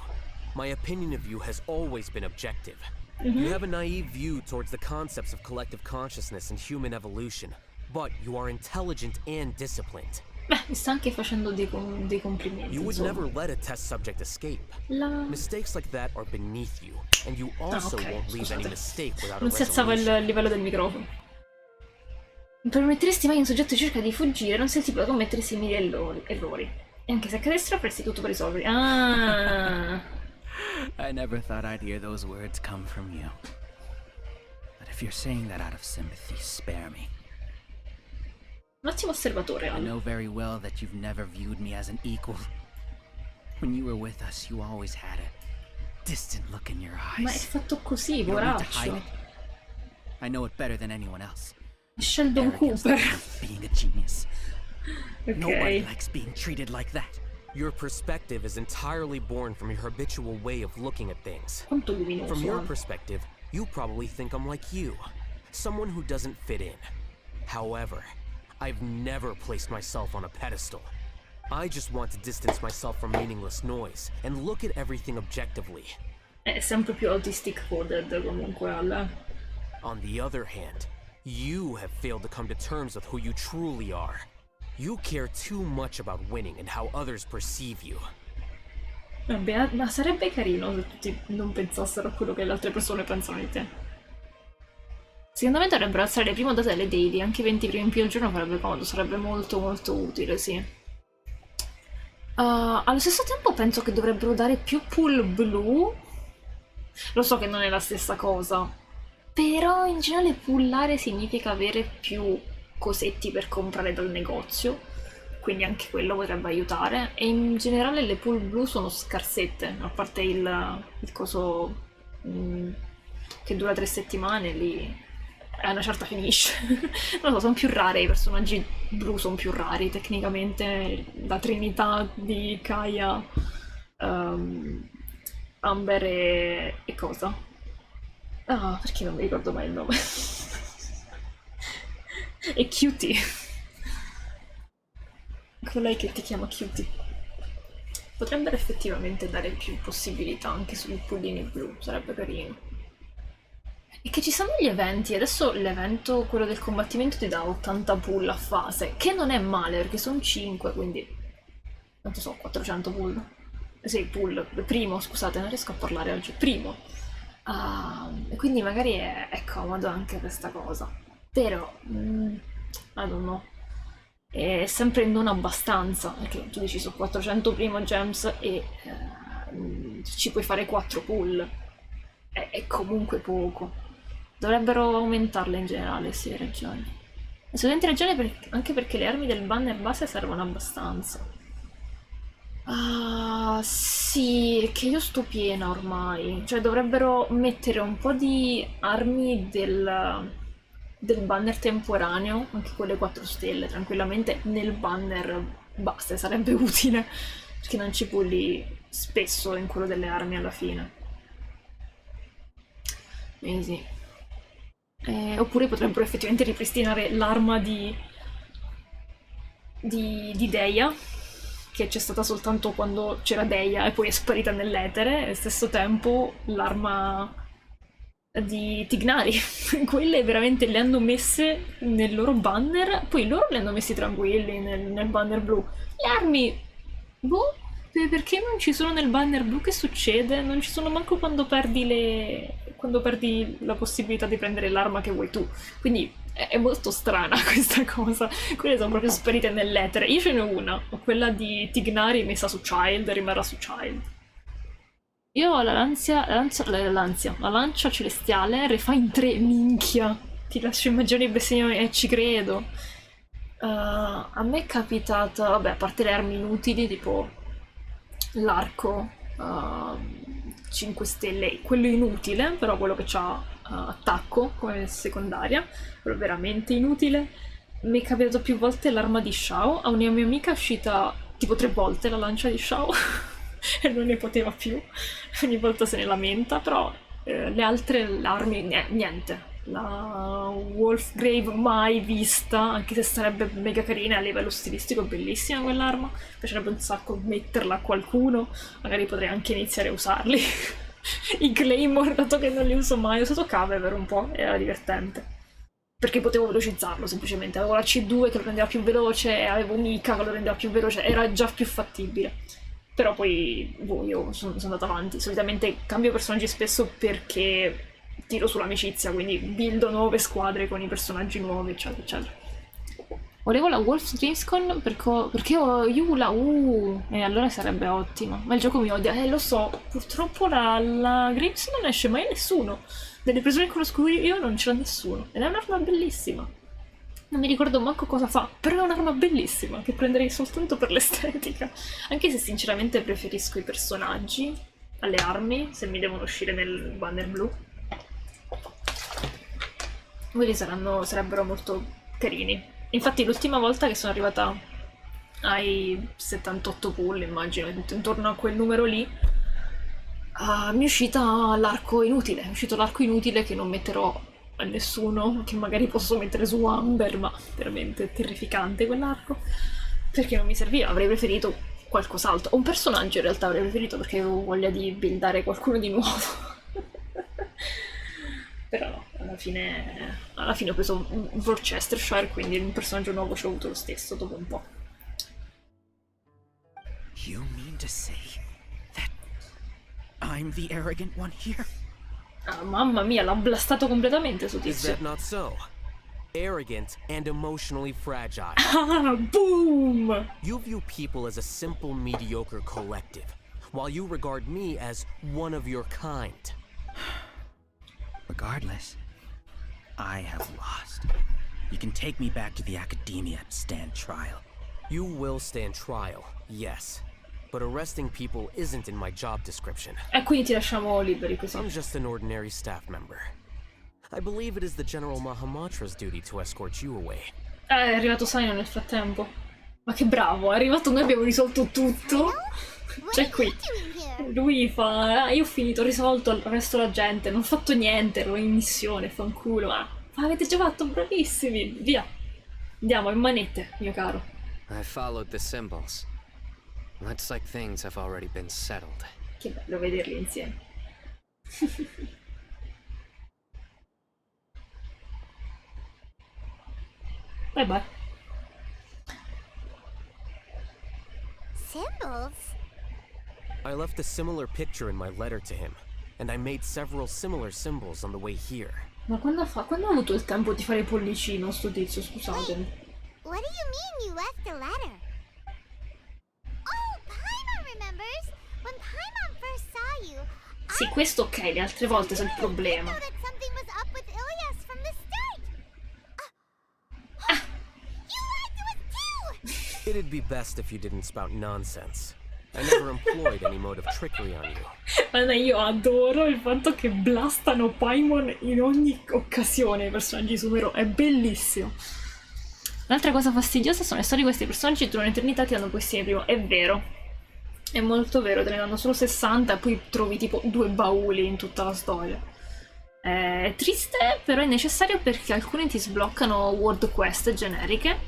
My opinion of you has always been objective. You have a naive view towards the concepts of collective consciousness and human evolution, but you are intelligent and disciplined. Beh, mi sta anche facendo dei complimenti. You would insomma. never let a test subject escape. Mistakes like that are beneath you, and you also won't leave any mistake without a Non si alzava il livello del microfono. Non permetteresti mai a un soggetto che cerca di fuggire, non sei il tipo da commettere simili errori. E anche se accadessero avresti tutto per risolverli. Ah! I never thought I'd hear those words come from you. But if you're saying that out of sympathy, spare me. Un ottimo osservatore, I know very well that you've never viewed me as an equal. When you were with us, you always had a distant look in your eyes. Ma è fatto così, You don't need to hide poraccio. it. I know it better than anyone else. Sheldon Cooper. Being a genius. Ok. Nobody likes being treated like that. Your perspective is entirely born from your habitual way of looking at things. Quanto luminoso. From your perspective, you probably think I'm like you, someone who doesn't fit in. However, I've never placed myself on a pedestal. I just want to distance myself from meaningless noise and look at everything objectively. È sempre più autistic coded comunque Al. On the other hand, you have failed to come to terms with who you truly are. You care too much about winning and how others perceive you. Vabbè, ma sarebbe carino se tutti non pensassero a quello che le altre persone pensano di te. Secondo me dovrebbero alzare le prime date alle daily, anche 20 primi in più al giorno farebbe comodo, sarebbe molto molto utile, sì. Allo stesso tempo penso che dovrebbero dare più pool blu. Lo so che non è la stessa cosa, però in generale pullare significa avere più cosetti per comprare dal negozio, quindi anche quello potrebbe aiutare. E in generale le pool blu sono scarsette, a parte il coso che dura 3 settimane, lì a una certa finisce. Non lo so, sono più rare, i personaggi blu sono più rari tecnicamente. La trinità di Kaia, Amber e cosa? Ah, perché non mi ricordo mai il nome? E Cutie. Colei che ti chiama Cutie. Potrebbero effettivamente dare più possibilità anche sui pullini blu, sarebbe carino. è che ci sono gli eventi. Adesso l'evento, quello del combattimento, ti dà 80 pull a fase, che non è male perché sono 5, quindi quanto so, 400 pull. Sì, pull, primo, scusate, non riesco a parlare oggi, primo. Quindi magari è comodo anche questa cosa. Però, I don't know. È sempre non abbastanza, perché tu dici su 400 Primogems e ci puoi fare 4 pull. È comunque poco. Dovrebbero aumentarle in generale, sì, hai ragione. E studenti ragione anche perché le armi del banner base servono abbastanza. Sì, è che io sto piena ormai. Cioè dovrebbero mettere un po' di armi del banner temporaneo, anche quelle 4 stelle, tranquillamente nel banner base, sarebbe utile. Perché non ci pulli spesso in quello delle armi alla fine. Quindi sì. Oppure potrebbero effettivamente ripristinare l'arma di Deia, che c'è stata soltanto quando c'era Deia e poi è sparita nell'etere, e allo stesso tempo l'arma di Tignari. Quelle veramente le hanno messe nel loro banner, poi loro le hanno messi tranquilli nel banner blu. Le armi, boh, perché non ci sono nel banner blu? Che succede? Non ci sono manco quando perdi la possibilità di prendere l'arma che vuoi tu. Quindi è molto strana questa cosa. Quelle sono proprio sparite nell'etere. Io ce n'ho una, ho quella di Tignari messa su Child, rimarrà su Child. Io ho la lancia celestiale, Refine 3, minchia. Ti lascio immaginare i bestemmioni e ci credo. A me è capitata, vabbè, a parte le armi inutili, tipo l'arco 5 stelle, quello inutile, però quello che ha attacco come secondaria, quello veramente inutile. Mi è capitato più volte l'arma di Shao, a una mia amica è uscita tipo 3 volte la lancia di Shao e non ne poteva più, ogni volta se ne lamenta, però le altre armi niente. La Wolfgrave mai vista, anche se sarebbe mega carina a livello stilistico, bellissima quell'arma, mi piacerebbe un sacco metterla a qualcuno, magari potrei anche iniziare a usarli. I Claymore, dato che non li uso mai, ho usato Cave per un po', era divertente. Perché potevo velocizzarlo semplicemente, avevo la C2 che lo rendeva più veloce, avevo Mika che lo rendeva più veloce, era già più fattibile. Però poi, io sono andata avanti, solitamente cambio personaggi spesso perché tiro sull'amicizia, quindi buildo nuove squadre con i personaggi nuovi, eccetera, eccetera. Volevo la Wolf's Dreamscon perché ho Yula, e allora sarebbe ottima. Ma il gioco mi odia, lo so, purtroppo la Grips non esce mai nessuno. Delle persone che conosco io non c'era nessuno. Ed è un'arma bellissima. Non mi ricordo manco cosa fa, però è un'arma bellissima, che prenderei soltanto per l'estetica. Anche se sinceramente preferisco i personaggi alle armi, se mi devono uscire nel banner blu. Quelli sarebbero molto carini. Infatti l'ultima volta che sono arrivata ai 78 pull, immagino, intorno a quel numero lì, mi è uscita l'arco inutile. È uscito l'arco inutile che non metterò a nessuno, che magari posso mettere su Amber, ma veramente terrificante quell'arco. Perché non mi serviva, avrei preferito qualcos'altro. Un personaggio in realtà avrei preferito perché avevo voglia di buildare qualcuno di nuovo. Però no, alla fine ho preso un Worcestershire, quindi un personaggio nuovo ce l'ho avuto lo stesso dopo un po'. You mean to say that I'm the arrogant one here? Mamma mia, l'ha blastato completamente su Is tizio. that not so? Arrogant and emotionally fragile. Boom! You view people as a simple, mediocre collective, while you regard me as one of your kind. Regardless, I have lost. You can take me back to the academia and stand trial. You will stand trial, yes. But arresting people isn't in my job description. E quindi ti lasciamo liberi così. I'm just an ordinary staff member. I believe it is the General Mahamatra's duty to escort you away. È arrivato Saino nel frattempo. Ma che bravo, è arrivato, noi abbiamo risolto tutto. C'è qui. Lui fa, io ho finito, ho risolto, il resto la gente, non ho fatto niente, ero in missione, fanculo. Ma avete già fatto, bravissimi, via. Andiamo, in manette, mio caro. I followed the symbols. Looks like things have already been settled. Che bello vederli insieme. Bye bye. Symbols? I left a similar picture in my letter to him, and I made several similar symbols on the way here. Ma quando ha avuto il tempo di fare il pollicino sto tizio, scusatemi? What do you mean you left a letter? Oh, Paimon remembers! When Paimon first saw you, Sì, questo ok, le altre volte c'è il problema. I know that something was up with Ilias from the start. You lied to us too! It'd be best if you didn't spout nonsense. I never employed any mode of trickery on you. Guarda, io adoro il fatto che blastano Paimon in ogni occasione i personaggi Sumero, è bellissimo. L'altra cosa fastidiosa sono le storie di questi personaggi che durano un'eternità ti danno questi primo. È vero, è molto vero, te ne danno solo 60 e poi trovi tipo 2 bauli in tutta la storia. È triste, però è necessario perché alcuni ti sbloccano world quest generiche,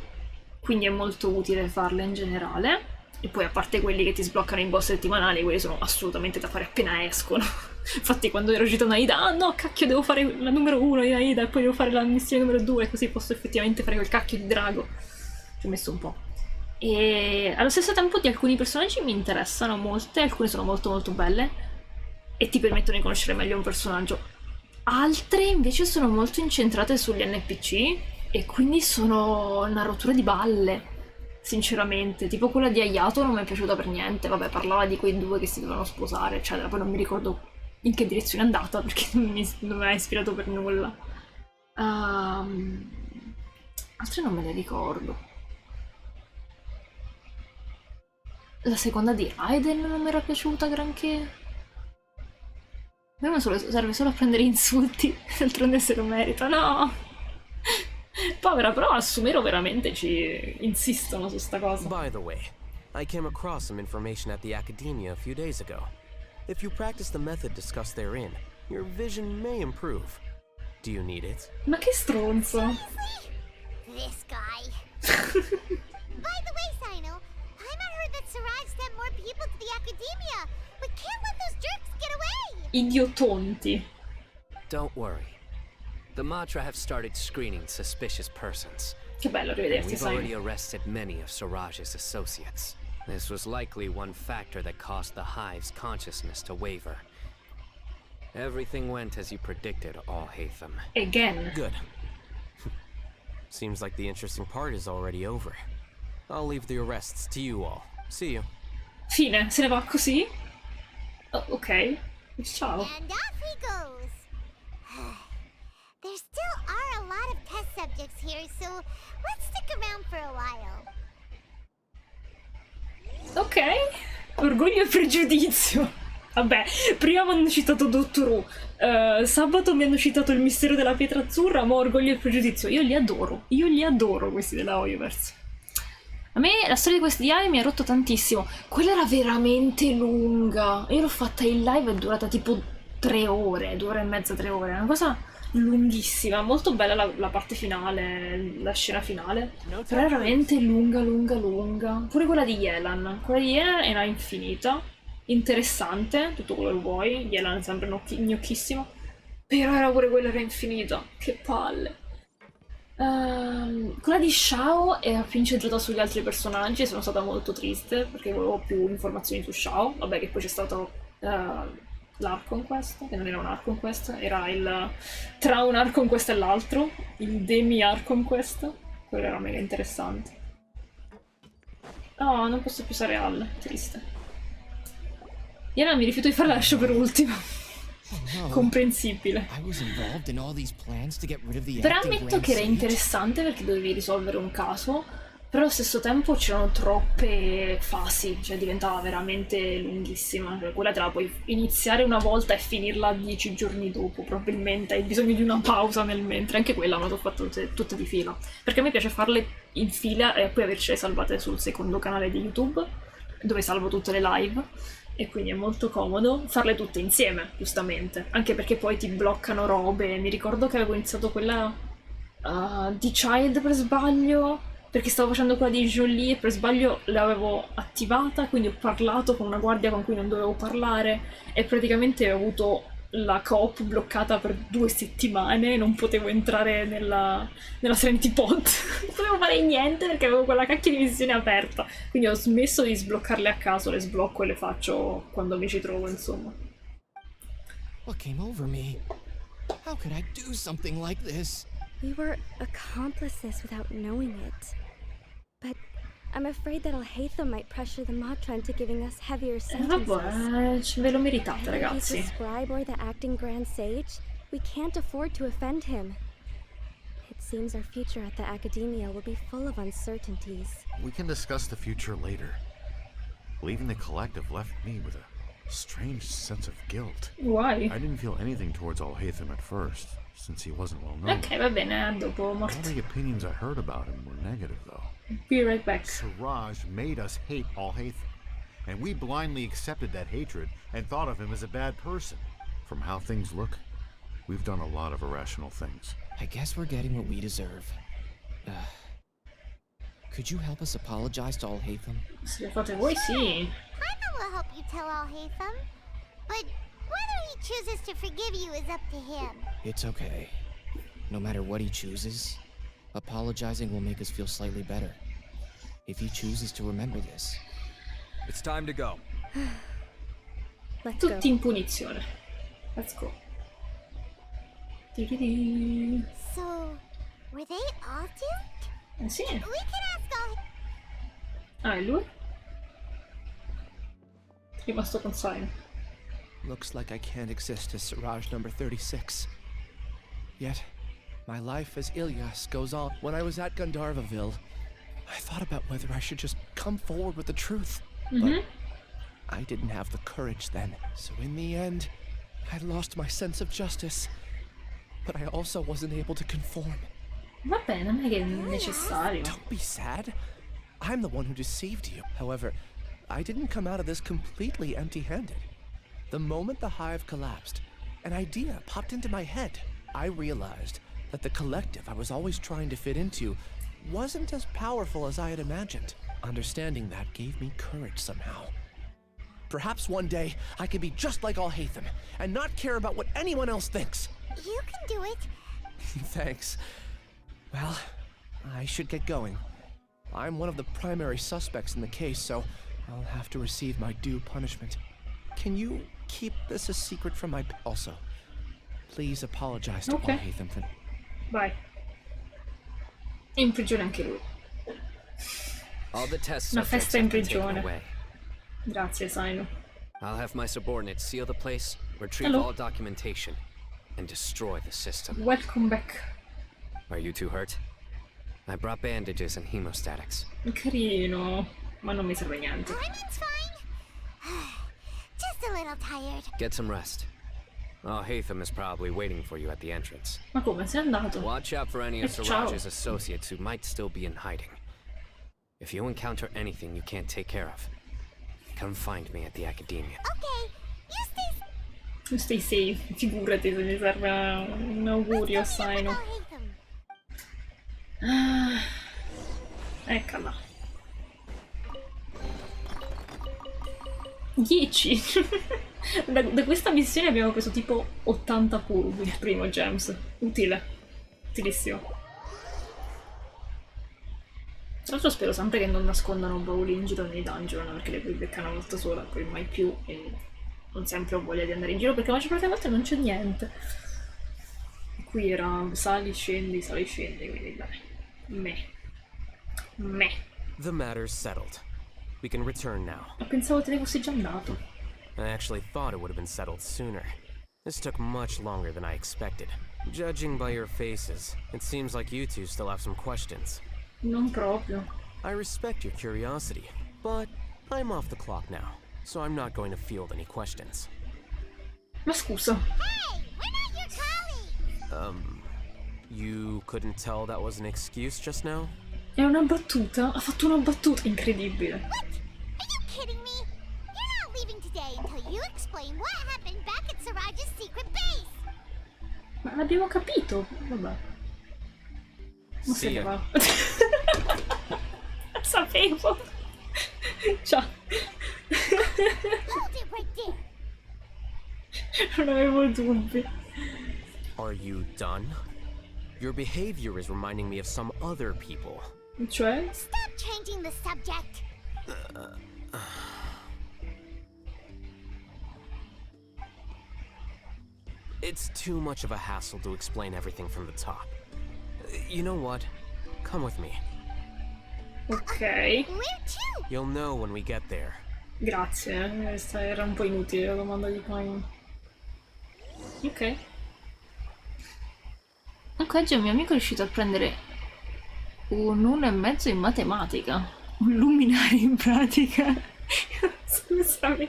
quindi è molto utile farle in generale. E poi a parte quelli che ti sbloccano i boss settimanali, quelli sono assolutamente da fare appena escono. Infatti quando ero uscita Naida, ah no, cacchio, devo fare la numero 1 di Naida e poi devo fare la missione numero 2, così posso effettivamente fare quel cacchio di drago. Ci ho messo un po'. E allo stesso tempo di alcuni personaggi mi interessano molte, alcune sono molto molto belle e ti permettono di conoscere meglio un personaggio. Altre invece sono molto incentrate sugli NPC e quindi sono una rottura di balle. Sinceramente, tipo quella di Ayato non mi è piaciuta per niente, vabbè, parlava di quei 2 che si dovevano sposare, eccetera, poi non mi ricordo in che direzione è andata perché non mi ha ispirato per nulla. Altre non me le ricordo. La seconda di Raiden non mi era piaciuta granché. A me serve solo a prendere insulti, d'altronde se lo merita, no! Povera, però a Sumero veramente ci insistono su sta cosa. By the way, I came across some information at the academia a few days ago. If you practice the method discussed therein, your vision may improve. Do you need it? Ma che stronzo! This guy. By the way, Sino, Paimon heard that Siraj sent more people to the academia. We can't let those jerks get away! Idiotonti. Don't worry. The Matra have started screening suspicious persons. Che bello rivederti, We've sai. already arrested many of Siraj's associates. This was likely one factor that caused the Hive's consciousness to waver. Everything went as you predicted, Alhaitham. Again. Good. Seems like the interesting part is already over. I'll leave the arrests to you all. See you. Fine, se ne va così? Oh, ok. Ciao. And off he goes. There still are a lot of test subjects here, so let's stick around for a while. Ok. Orgoglio e pregiudizio. Vabbè, prima mi hanno citato Doctor Who, sabato mi hanno citato il mistero della pietra azzurra, ma Orgoglio e pregiudizio. Io li adoro questi della Hoyoverse. A me la storia di questi diari mi ha rotto tantissimo. Quella era veramente lunga. Io l'ho fatta in live, è durata tipo 3 ore, 2 ore e mezza, 3 ore. È una cosa lunghissima, molto bella la parte finale, la scena finale, però è veramente lunga. Pure quella di Yelan era infinita, interessante, tutto quello che vuoi, Yelan è sempre gnocchissimo, però era pure quella che era infinita, che palle. Quella di Shao era più incentrata sugli altri personaggi e sono stata molto triste perché volevo più informazioni su Shao, vabbè che poi c'è stato l'Ark Conquest, che non era un Ark Conquest, era il tra un Ark Conquest e l'altro, il Demi Ark Conquest, quello era mega interessante. No, non posso più usare Al, triste. Io mi rifiuto di fare la lascio per ultimo. Comprensibile. Però ammetto che era interessante perché dovevi risolvere un caso, però allo stesso tempo c'erano troppe fasi, cioè diventava veramente lunghissima. Cioè, quella te la puoi iniziare una volta e finirla 10 giorni dopo, probabilmente hai bisogno di una pausa nel mentre. Anche quella me l'ho fatta tutte di fila, perché a me piace farle in fila e poi avercele salvate sul secondo canale di YouTube, dove salvo tutte le live, e quindi è molto comodo farle tutte insieme, giustamente, anche perché poi ti bloccano robe. Mi ricordo che avevo iniziato quella di Child per sbaglio, perché stavo facendo quella di Jolie e per sbaglio l'avevo attivata, quindi ho parlato con una guardia con cui non dovevo parlare e praticamente ho avuto la coop bloccata per 2 settimane, non potevo entrare nella Serenity Pod, non potevo fare niente perché avevo quella cacchia di missione aperta, quindi ho smesso di sbloccarle a caso, le sblocco e le faccio quando mi ci trovo, insomma. What came over me? How could I do something like this? We were accomplices without knowing it. But I'm afraid that Alhaitham might pressure the Matra into giving us heavier sentences. Vabbè, ve lo meritate, ragazzi. He's the scribe or the acting Grand Sage. We can't afford to offend him. It seems our future at the Academia will be full of uncertainties. We can discuss the future later. Leaving the collective left me with a strange sense of guilt. Why? I didn't feel anything towards Alhaitham at first, since he wasn't well known. Ok, va bene, dopo morto. All the opinions I heard about him were negative, though. Be right back. Siraj made us hate Alhaitham, and we blindly accepted that hatred and thought of him as a bad person. From how things look, we've done a lot of irrational things. I guess we're getting what we deserve. Could you help us apologize to Alhaitham? Se le fate voi, sì. I will help you tell Alhaitham, but whether he chooses to forgive you is up to him. It's okay. No matter what he chooses, apologizing will make us feel slightly better. If he chooses to remember this. It's time to go. Let's Tutti in punizione. Let's go. So, were they all doomed? Sì. We can ask Alhaitham. Ah, è lui? Rimasto con Simon. Looks like I can't exist as Siraj number 36. Yet, my life as Ilyas goes on. When I was at Gandharvaville, I thought about whether I should just come forward with the truth. But I didn't have the courage then. So in the end, I lost my sense of justice. But I also wasn't able to conform. Va bene, non è che è necessario. Don't be sad. I'm the one who deceived you. However, I didn't come out of this completely empty-handed. The moment the hive collapsed, an idea popped into my head. I realized that the collective I was always trying to fit into wasn't as powerful as I had imagined. Understanding that gave me courage somehow. Perhaps one day I could be just like Alhaitham and not care about what anyone else thinks. You can do it. Thanks. Well, I should get going. I'm one of the primary suspects in the case, so I'll have to receive my due punishment. Can you keep this a secret from my... Also, please apologize to Alhaitham for... Vai. In prigione anche lui. All the test Una subjects festa in have been taken prigione. away. Grazie, Saino. I'll have my subordinates seal the place, retrieve Hello. all documentation, and destroy the system. Welcome back. Are you too hurt? I brought bandages and hemostatics. Carino, ma non mi serve niente. Timing's fine. Just a little tired. Get some rest. Alhaitham is probably waiting for you at the entrance. Ma come, sei andato? Watch out for any of Ciao. Siraj's associates who might still be in hiding. If you encounter anything you can't take care of, come find me at the Academia. Okay, Tu stai safe, figurati se mi serve un augurio, Saino. Ah, eccola. 10. da questa missione abbiamo preso tipo 80 Primogems. Utile. Utilissimo. Tra l'altro spero sempre che non nascondano bauli in giro nei dungeon, perché le puoi beccare una volta sola, poi mai più, e non sempre ho voglia di andare in giro, perché la maggior parte delle volte non c'è niente. E qui era sali, scendi, quindi dai. Me. The matter's settled. We can return now. Ma pensavo te ne fossi già andato. I actually thought it would have been settled sooner. This took much longer than I expected. Judging by your faces, it seems like you two still have some questions. Non proprio. I respect your curiosity, but I'm off the clock now, so I'm not going to field any questions. Ma scusa. Hey, we're not your colleagues. You couldn't tell that was an excuse just now? È una battuta? Ha fatto una battuta incredibile. What? Are you kidding me? You're not leaving today until you explain what happened back at Siraj's secret base. Ma l'abbiamo capito. Vabbè. Non se ne va. Sapevo. Ciao. Hold it right there. Non avevo dubbi. Are you done? Your behavior is reminding me of some other people. Cioè? Stop changing the subject. It's too much of a hassle to explain everything from the top. You know what? Come with me. Ok. Where to? You'll know when we get there. Grazie, questa era un po' inutile la domanda di Paimon. Ok. Ok, oggi un mio amico è riuscito a prendere un 1,5 in matematica. Un luminare in pratica. Scusami.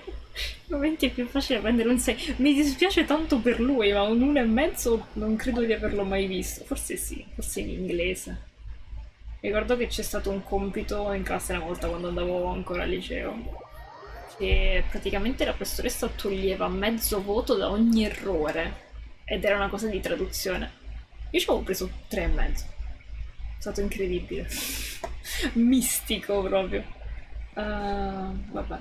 In momenti è più facile prendere un 6. Mi dispiace tanto per lui, ma un 1,5 non credo di averlo mai visto. Forse sì, forse in inglese. Ricordo che c'è stato un compito in classe una volta quando andavo ancora al liceo, che praticamente la professoressa toglieva mezzo voto da ogni errore, ed era una cosa di traduzione. Io ci avevo preso 3,5. È stato incredibile. Mistico proprio. Vabbè.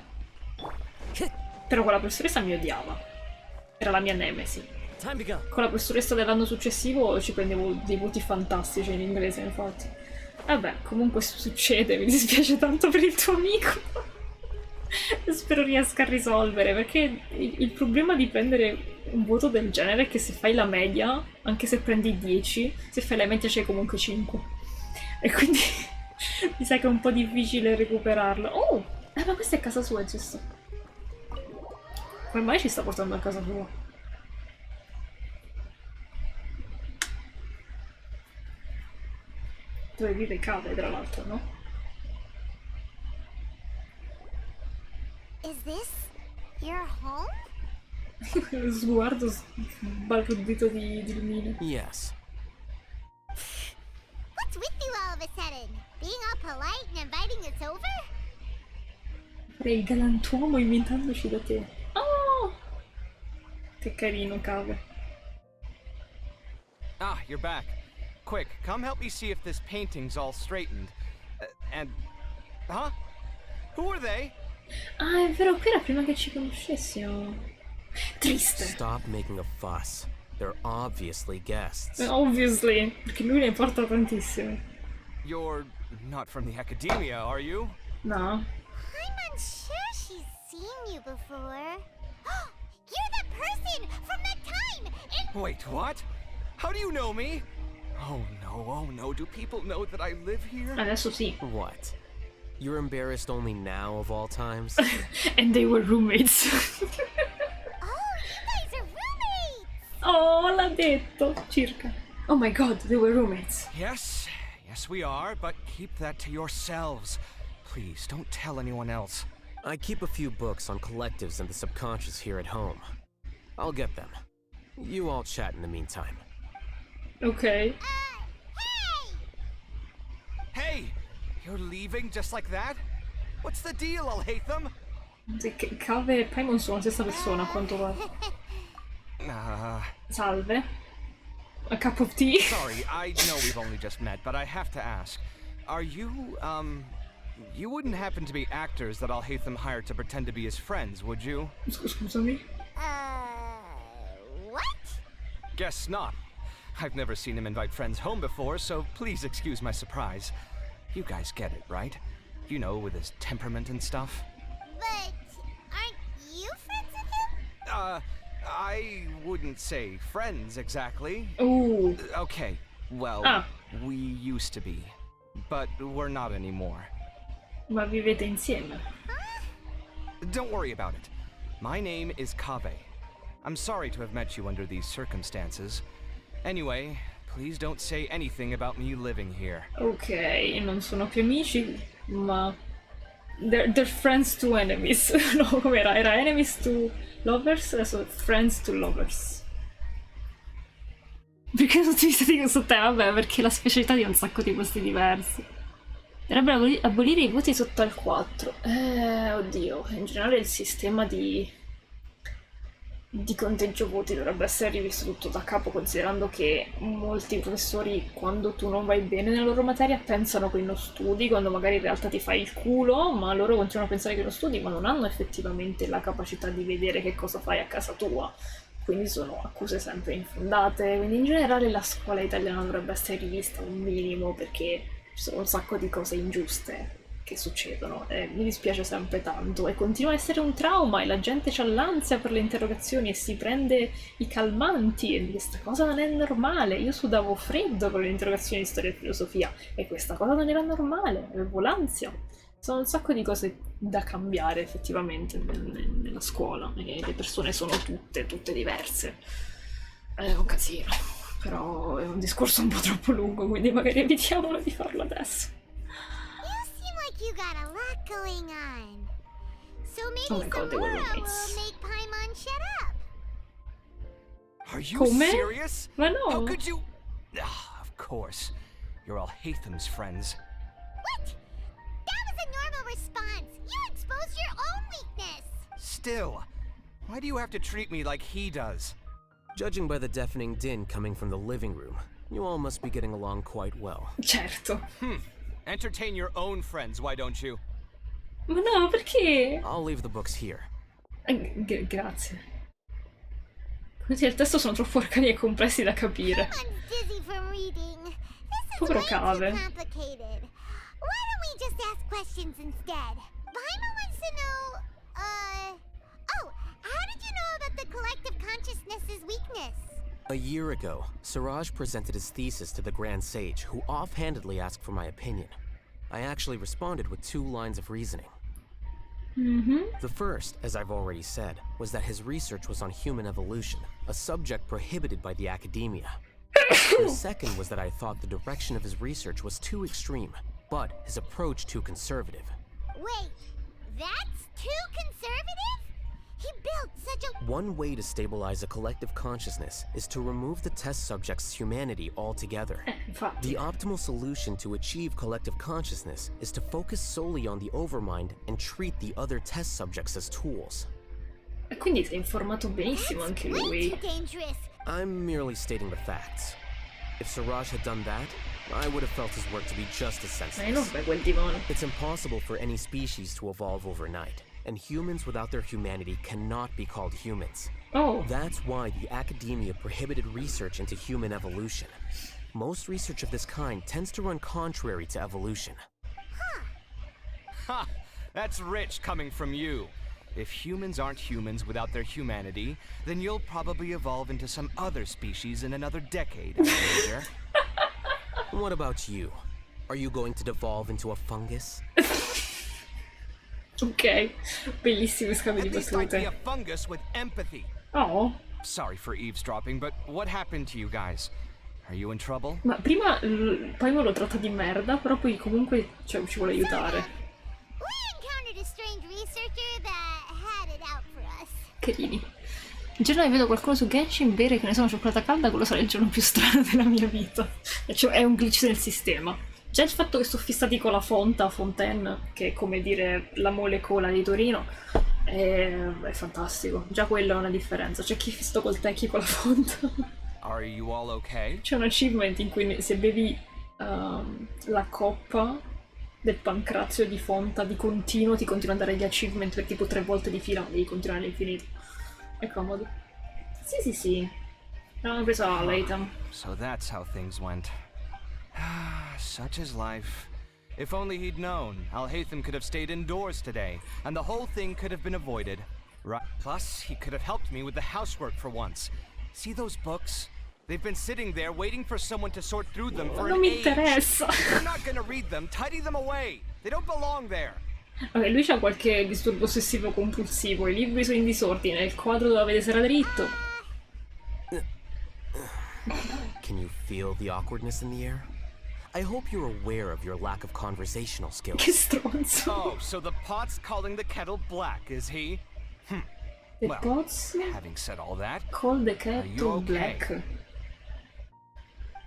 Però quella professoressa mi odiava. Era la mia nemesi. Con la professoressa dell'anno successivo ci prendevo dei voti fantastici in inglese, infatti. Vabbè, comunque succede, mi dispiace tanto per il tuo amico. Spero riesca a risolvere, perché il problema di prendere un voto del genere è che se fai la media, anche se prendi 10, se fai la media c'hai comunque 5. E quindi mi sa che è un po' difficile recuperarlo. Oh! Ma questa è casa sua, giusto? Come mai ci sta portando a casa sua? Dove vive Cave, tra l'altro, no? Is this your home? Lo sguardo sbalordito di Lumina. Yes. What's with you all of a sudden? Being all polite and inviting us over? Farei il galantuomo invitandoci da te. Oh! Che carino, Cave. Ah, you're back. Quick, come help me see if this painting's all straightened. Huh? Who are they? Ah, è vero, qui era prima che ci conoscessimo. Triste. Stop making a fuss. They're obviously guests. Obviously, perché lui ne porta tantissimi. You're not from the academia, are you? No. I'm unsure she's seen you before. You're the person from that time in— Wait, what? How do you know me? Oh no, do people know that I live here? Adesso sì. What? You're embarrassed only now of all times? And they were roommates. Oh, l'ha detto, circa. Oh my god, they were roommates. Yes we are, but keep that to yourselves. Please, don't tell anyone else. I keep a few books on collectives and the subconscious here at home. I'll get them. You all chat in the meantime. Ok. Hey! You're leaving just like that? What's the deal, Alhaitham? Cave e Paimon sono la stessa persona, a quanto pare. Salve. A cup of tea? Sorry, I know we've only just met, but I have to ask. Are you, you wouldn't happen to be actors that Alhaitham hired to pretend to be his friends, would you? Scusami? What? Guess not. I've never seen him invite friends home before, so please excuse my surprise. You guys get it, right? You know, with his temperament and stuff. But aren't you friends with him? I wouldn't say friends exactly. Ooh. Okay, well, we used to be, but we're not anymore. Ma vivete insieme? Don't worry about it. My name is Kave. I'm sorry to have met you under these circumstances. Anyway, please don't say anything about me living here. Ok, non sono più amici, ma they're friends to enemies. No, com'era? Era enemies to lovers, adesso friends to lovers. Perché non ti dico su te? Vabbè, perché la specialità di un sacco di posti diversi. Dovrebbero abolire i voti sotto al 4. Oddio, in generale il sistema di conteggio voti dovrebbe essere rivisto tutto da capo, considerando che molti professori, quando tu non vai bene nella loro materia, pensano che non studi, quando magari in realtà ti fai il culo, ma loro continuano a pensare che non studi, ma non hanno effettivamente la capacità di vedere che cosa fai a casa tua. quindi sono accuse sempre infondate, quindi in generale la scuola italiana dovrebbe essere rivista un minimo, perché ci sono un sacco di cose ingiuste che succedono e mi dispiace sempre tanto e continua a essere un trauma e la gente c'ha l'ansia per le interrogazioni e si prende i calmanti e questa cosa non è normale. Io sudavo freddo con le interrogazioni di storia e filosofia e questa cosa non era normale, avevo l'ansia. Sono un sacco di cose da cambiare effettivamente nella scuola e le persone sono tutte diverse. È un casino, però è un discorso un po' troppo lungo, quindi magari evitiamolo di farlo adesso. You got a lot going on. So maybe Oh my God, they were Samora roommates. will make Paimon shut up. Are you Come? serious? Ma no. How could you? Ah, of course. You're Alhaitham's friends. What? That was a normal response. You exposed your own weakness. Still, why do you have to treat me like he does? Judging by the deafening din coming from the living room, you all must be getting along quite well. Certo. Entertain your own friends, why don't you? Ma no, perché? I'll leave the books here. Grazie. Così il testo sono troppo arcani e complessi da capire. Dizzy from reading. This is Povero way Cave. too complicated. Why don't we just ask questions instead? Paimon wants to know, oh, how did you know about the collective consciousness's weakness? A year ago, Siraj presented his thesis to the Grand Sage, who offhandedly asked for my opinion. I actually responded with 2 lines of reasoning. The first, as I've already said, was that his research was on human evolution, a subject prohibited by the academia. The second was that I thought the direction of his research was too extreme, but his approach too conservative. Wait, that's too conservative? He built such a... One way to stabilize a collective consciousness is to remove the test subject's humanity altogether. The optimal solution to achieve collective consciousness is to focus solely on the overmind and treat the other test subjects as tools. E quindi si è informato benissimo anche lui. I'm merely stating the facts. If Siraj had done that, I would have felt his work to be just as senseless. It's impossible for any species to evolve overnight, and humans without their humanity cannot be called humans. That's why the academia prohibited research into human evolution. Most research of this kind tends to run contrary to evolution. Ha! That's rich coming from you. If humans aren't humans without their humanity, then you'll probably evolve into some other species in another decade, Major. What about you? Are you going to devolve into a fungus? Ok, bellissimo scambio di At least I'd be battute. a fungus with empathy. Oh, Sorry for eavesdropping, but what happened to you guys? Are you in trouble? ma prima Paimon lo tratta di merda, però poi comunque ci vuole aiutare. We encountered a strange researcher that had it out for us. Carini. In generale vedo qualcuno su Genshin bere che ne so una cioccolata calda, quello sarà il giorno più strano della mia vita. Cioè, è un glitch nel sistema. Già il fatto che sono fissati con la Fontaine, che è come dire la molecola di Torino, è fantastico. Già quello è una differenza. C'è chi è fissato col Techie con la Fontaine. Are you all okay? C'è un achievement in cui se bevi la coppa del pancrazio di Fonta di continuo, ti continua a dare gli achievement per tipo 3 volte di fila, devi continuare all'infinito. È comodo. Sì. L'hanno preso a Alhaitham. So that's how things went. Such is life. If only he'd known, Alhaitham could have stayed indoors today, and the whole thing could have been avoided. Right. Plus, he could have helped me with the housework for once. See those books? They've been sitting there waiting for someone to sort through them for Non an mi age. interessa. If you're not gonna read them, tidy them away. They don't belong there. Ok, lui c'ha qualche disturbo ossessivo compulsivo, i libri sono in disordine, il quadro doveva essere dritto. Can you feel the awkwardness in the air? I hope you're aware of your lack of conversational skills. Che stronzo. Oh, so the pot's calling the kettle black, is he? The Well, pots having said all that, call the are you kettle okay? black.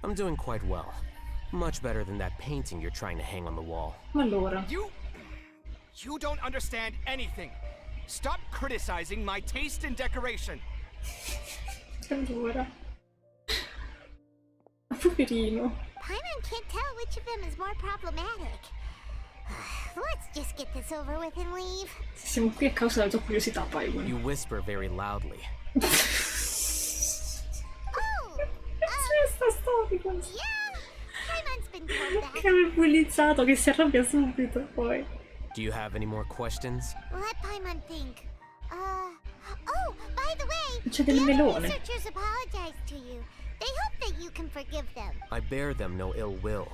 I'm doing quite well. Much better than that painting you're trying to hang on the wall. Ma allora. You don't understand anything. Stop criticizing my taste in decoration. Allora. Poverino. Paimon can't tell which of them is more problematic. Let's just get this over with and leave. Siamo qui a causa della tua curiosità, Paimon. You whisper very loudly. Che avevo bullizzato, che si arrabbia subito poi. Do you have any more questions? Let Paimon think. Oh, by the way, C'è the del other melone. researchers apologize to you. They hope that you can forgive them. I bear them no ill will.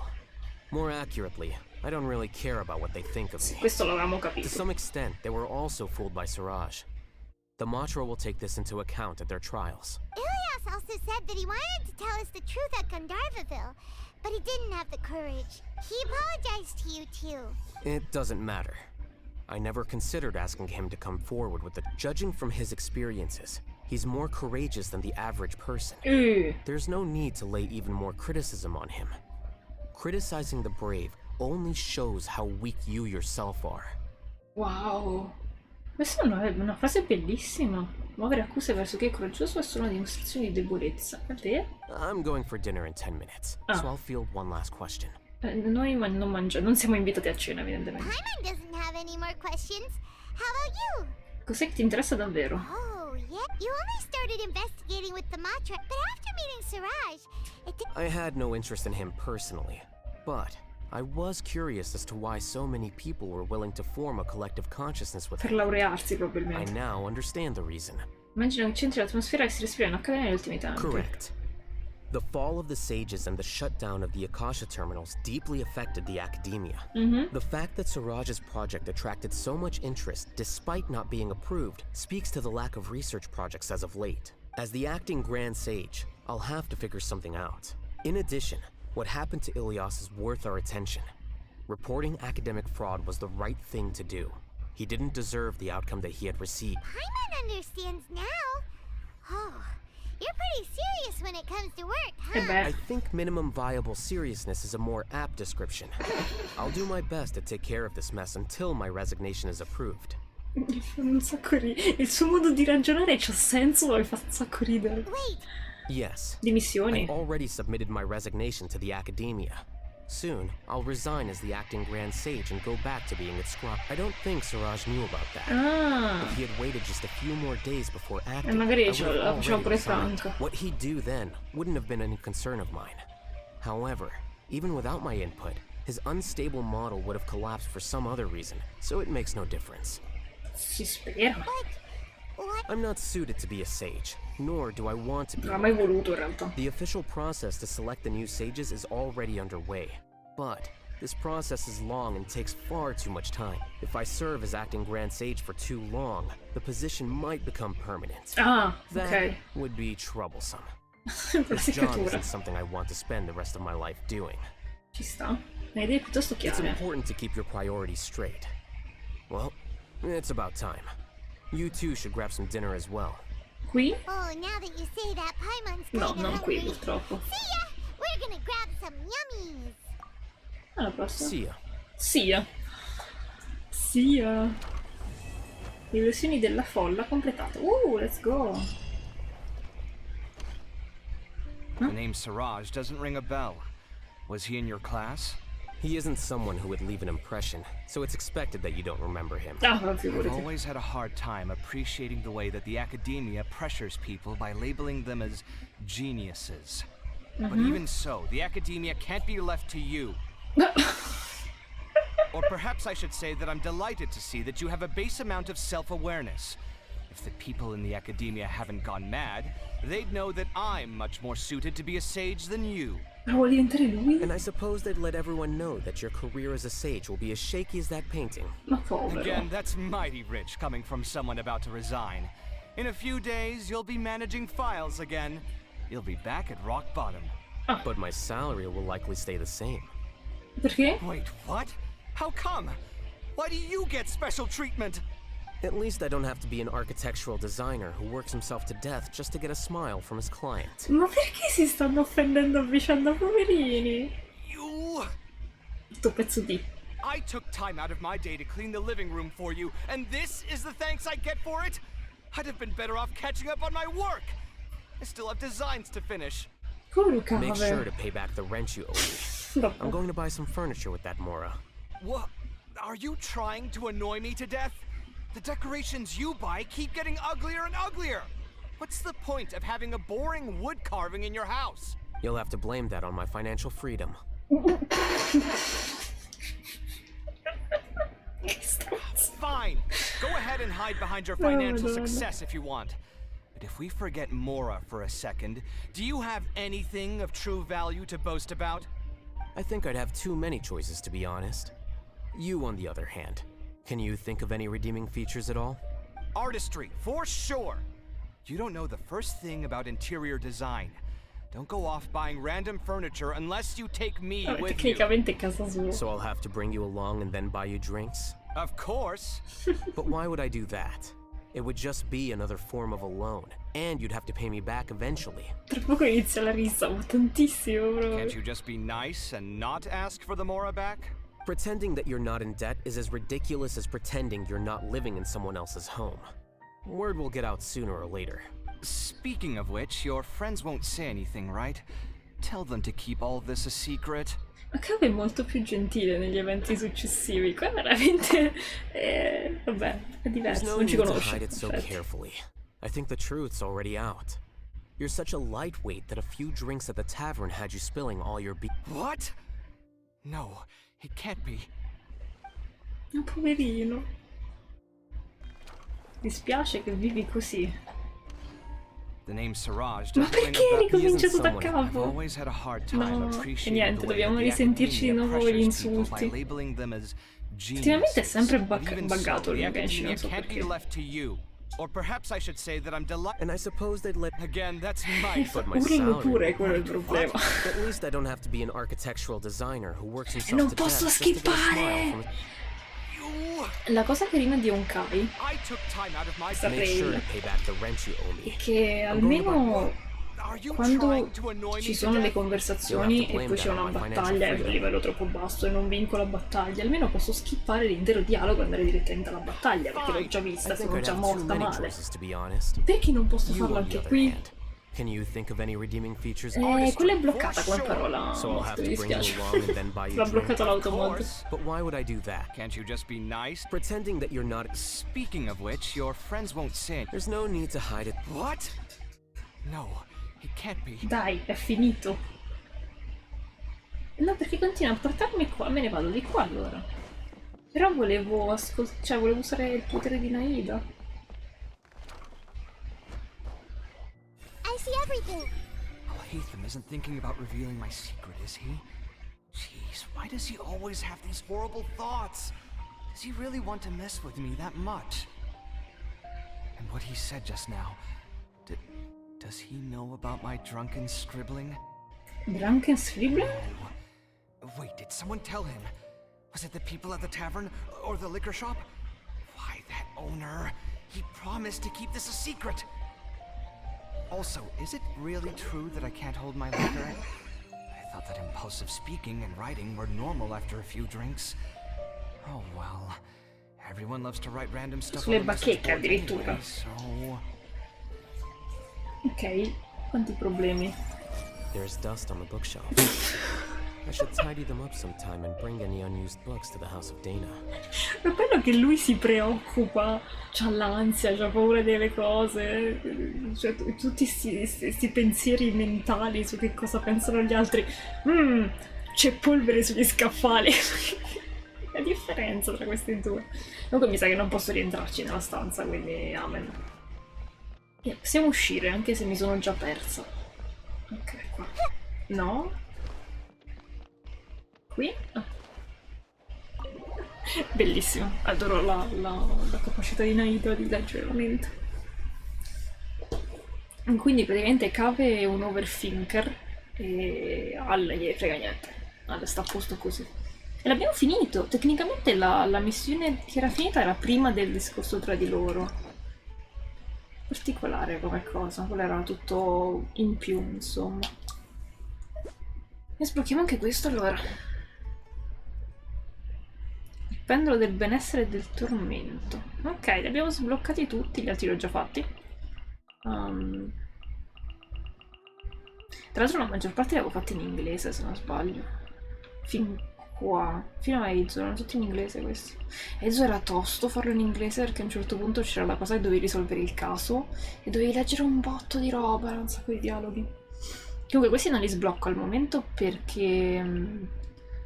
More accurately, I don't really care about what they think of me. Questo l'avevamo To capito. some extent, they were also fooled by Siraj. The Matra will take this into account at their trials. Ilias also said that he wanted to tell us the truth at Gandharvaville, but he didn't have the courage. He apologized to you too. It doesn't matter. I never considered asking him to come forward with it. Judging from his experiences, he's more courageous than the average person. There's no need to lay even more criticism on him. Criticizing the brave only shows how weak you yourself are. Wow. Questa è una frase bellissima. Muovere accuse verso chi è coraggioso è solo una dimostrazione di debolezza. È vero? I'm going for dinner in 10 minutes, so I'll field one last question. Noi non siamo invitati a cena, evidentemente. Paimon doesn't have any more questions. How about you? Cos'è che ti interessa davvero? Oh, yeah. You only started investigating with the Matra, but after meeting Siraj, it did. I had no interest in him personally, but I was curious as to why so many people were willing to form a collective consciousness with Per him. laurearsi, I probabilmente. now understand the reason. Immagino che c'entri l'atmosfera che si respira in Accademia negli ultimi tempi. Correct. The fall of the sages and the shutdown of the Akasha terminals deeply affected the academia. The fact that Siraj's project attracted so much interest despite not being approved speaks to the lack of research projects as of late. As the acting Grand Sage, I'll have to figure something out. In addition, what happened to Ilias is worth our attention. Reporting academic fraud was the right thing to do. He didn't deserve the outcome that he had received. Paimon understands now. Oh, you're pretty serious when it comes to work, huh? I think minimum viable seriousness is a more apt description. I'll do my best to take care of this mess until my resignation is approved. Mi fa un sacco ridere. Il suo modo di ragionare c'ha senso, ma mi fa un sacco ridere. Yes. Dimissioni. I've already submitted my resignation to the academia. Soon, I'll resign as the acting Grand Sage and go back to being its scribe. I don't think Siraj knew about that. If he had waited just a few more days before acting, magari I ce would la have facciamo already pure resigned. Franca. What he'd do then wouldn't have been any concern of mine. However, even without my input, his unstable model would have collapsed for some other reason, so it makes no difference. Si spera. I'm not suited to be a sage, nor do I want to be. Non l'ha mai voluto in realtà. The official process to select the new sages is already underway, but this process is long and takes far too much time. If I serve as acting Grand Sage for too long, the position might become permanent. Ah, that ok. would be troublesome. La This job seccatura. isn't something I want to spend the rest of my life doing. Ci sta. Hai idee piuttosto It's chiare. important to keep your priorities straight. Well, it's about time. You two should grab some dinner as well. Qui? Oh, now that you say that, Paimon's No, kinda non qui hungry. purtroppo. See ya! We're gonna grab some yummies. Alla prossima. Sia. Sia. Sia. Illusioni della folla completate. Let's go. The name Siraj doesn't ring a bell. Was he in your class? He isn't someone who would leave an impression, so it's expected that you don't remember him. I've always had a hard time appreciating the way that the academia pressures people by labeling them as geniuses. But even so, the academia can't be left to you. Or perhaps I should say that I'm delighted to see that you have a base amount of self-awareness. If the people in the academia haven't gone mad, they'd know that I'm much more suited to be a sage than you. Vuole diventare lui? And I suppose they'd let everyone know that your career as a sage will be as shaky as that painting. Ma povero. Again, that's mighty rich coming from someone about to resign. In a few days, you'll be managing files again. You'll be back at rock bottom. But my salary will likely stay the same. Perché? Wait, what? How come? Why do you get special treatment? At least I don't have to be an architectural designer who works himself to death just to get a smile from his client. Ma perché si stanno offendendo a vicenda, poverini? You... Sto pezzo di... I took time out of my day to clean the living room for you, and this is the thanks I get for it? I'd have been better off catching up on my work. I still have designs to finish. Make sure to pay back the rent you owe me. I'm going to buy some furniture with that, Mora. What? Are you trying to annoy me to death? The decorations you buy keep getting uglier and uglier. What's the point of having a boring wood carving in your house? You'll have to blame that on my financial freedom. Fine. Go ahead and hide behind your financial success if you want. But if we forget Mora for a second, do you have anything of true value to boast about? I think I'd have too many choices, to be honest. You, on the other hand, can you think of any redeeming features at all? Artistry, for sure. You don't know the first thing about interior design. Don't go off buying random furniture unless you take me with you. Tecnicamente casa sua. So I'll have to bring you along and then buy you drinks? Of course. But why would I do that? It would just be another form of a loan, and you'd have to pay me back eventually. Tra poco inizia la rissa, ma tantissimo proprio. Can't you just be nice and not ask for the Mora back? Pretending that you're not in debt is as ridiculous as pretending you're not living in someone else's home. Word will get out sooner or later. Speaking of which, your friends won't say anything, right? Tell them to keep all this a secret. Ma Cave è molto più gentile negli eventi successivi. Qua veramente vabbè, è diverso, There's no non ci need to conosce. hide it so infatti. carefully. I think the truth's already out. You're such a lightweight that a few drinks at the tavern had you spilling all your What? No, it can't be. Un poverino. Mi dispiace che vivi così. The name Siraj Ma doesn't ring perché a bell. ricominciato da I've capo? always had a hard time No, e appreciating niente, the way dobbiamo that the risentirci di academia nuovo gli pressures people insulti. by labeling them as Ultimamente è sempre Even buggato so, il the mio Genshin, academia non so can't be perché. left to you. Or perhaps I should say that I'm delighted. And I suppose they'd let... Again, that's my But my Urlo pure, salary... quello è il problema. At least I don't have to be an architectural designer who works E himself non to posso death just to get a smile skippare! from... La cosa carina di Honkai I took time out of my Make sure Rail to pay back the rent you owe me. è che almeno quando ci sono le conversazioni e poi c'è una battaglia a livello troppo basso e non vinco la battaglia, almeno posso skippare l'intero dialogo e andare direttamente alla battaglia perché l'ho già vista, sono già morta male. Perché non posso farlo anche qui? Can you think of any redeeming features? Quella è bloccata come parola, So I'll have mi to bring you dispiace. along and then buy you L'ha bloccato drinks. l'automod. But why would I do that? Can't you just be nice? Pretending that you're not... Speaking of which, your friends won't say. There's no need to hide it. What? No, it can't be. Dai, è finito. No, perché continua a portarmi qua, me ne vado di qua allora. Però volevo cioè volevo usare il potere di Naida. I see everything. Alhaitham isn't thinking about revealing my secret, is he? Jeez, why does he always have these horrible thoughts? Does he really want to mess with me that much? And what he said just now, does he know about my drunken scribbling? Drunken scribbling? Wait, did someone tell him? Was it the people at the tavern or the liquor shop? Why, that owner, he promised to keep this a secret. Also, is it really true that I can't hold my liquor? I thought that impulsive speaking and writing were normal after a few drinks. Oh well. Everyone loves to write random stuff Sulle on the message bacheche board addirittura. anyway, so... Ok, quanti problemi. There's dust on the bookshelf. I should tidy them up sometime and bring any unused books to the House of Dana. È bello che lui si preoccupa, c'ha l'ansia, c'ha paura delle cose, cioè tutti sti pensieri mentali su che cosa pensano gli altri. C'è polvere sugli scaffali. La differenza tra questi due. Comunque mi sa che non posso rientrarci nella stanza, quindi amen. Possiamo uscire, anche se mi sono già persa. Ok, qua. No? Qui? Ah. Bellissimo, adoro la capacità di Naida di leggere la mente. Quindi praticamente Cave è un overthinker e Al gli frega niente. Al sta a posto così. E l'abbiamo finito. Tecnicamente la missione che era finita era prima del discorso tra di loro. Particolare come cosa, quello era tutto in più, insomma. E sblocchiamo anche questo allora. Il pendolo del benessere e del tormento. Ok, li abbiamo sbloccati tutti, gli altri li ho già fatti. Tra l'altro la maggior parte li avevo fatti in inglese, se non sbaglio. Fin qua. Fino a Eizo, erano tutti in inglese questi. Eizo era tosto farlo in inglese perché a un certo punto c'era la cosa che dovevi risolvere il caso e dovevi leggere un botto di roba, un sacco di dialoghi. Comunque questi non li sblocco al momento perché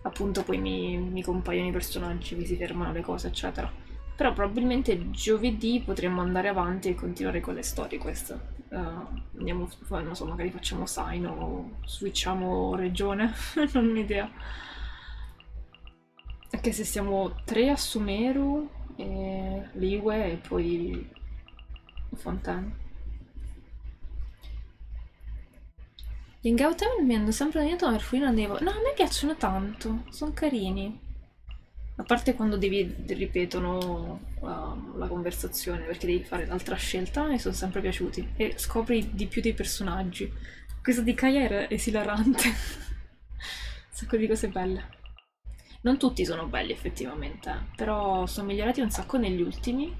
appunto poi mi compaiono i personaggi, mi si fermano le cose, eccetera. Però probabilmente giovedì potremmo andare avanti e continuare con le storie queste. Andiamo, non so, magari facciamo sign o switchiamo regione, non ho idea. Anche se siamo 3 a Sumeru, e Liyue e poi Fontaine. Gli Alhaitham mi hanno sempre detto una perfino nevo. No, a me piacciono tanto, sono carini. A parte quando ripetono la conversazione perché devi fare l'altra scelta, mi sono sempre piaciuti. E scopri di più dei personaggi. Questo di Kaya era esilarante. Un sacco di cose belle. Non tutti sono belli effettivamente, però sono migliorati un sacco negli ultimi.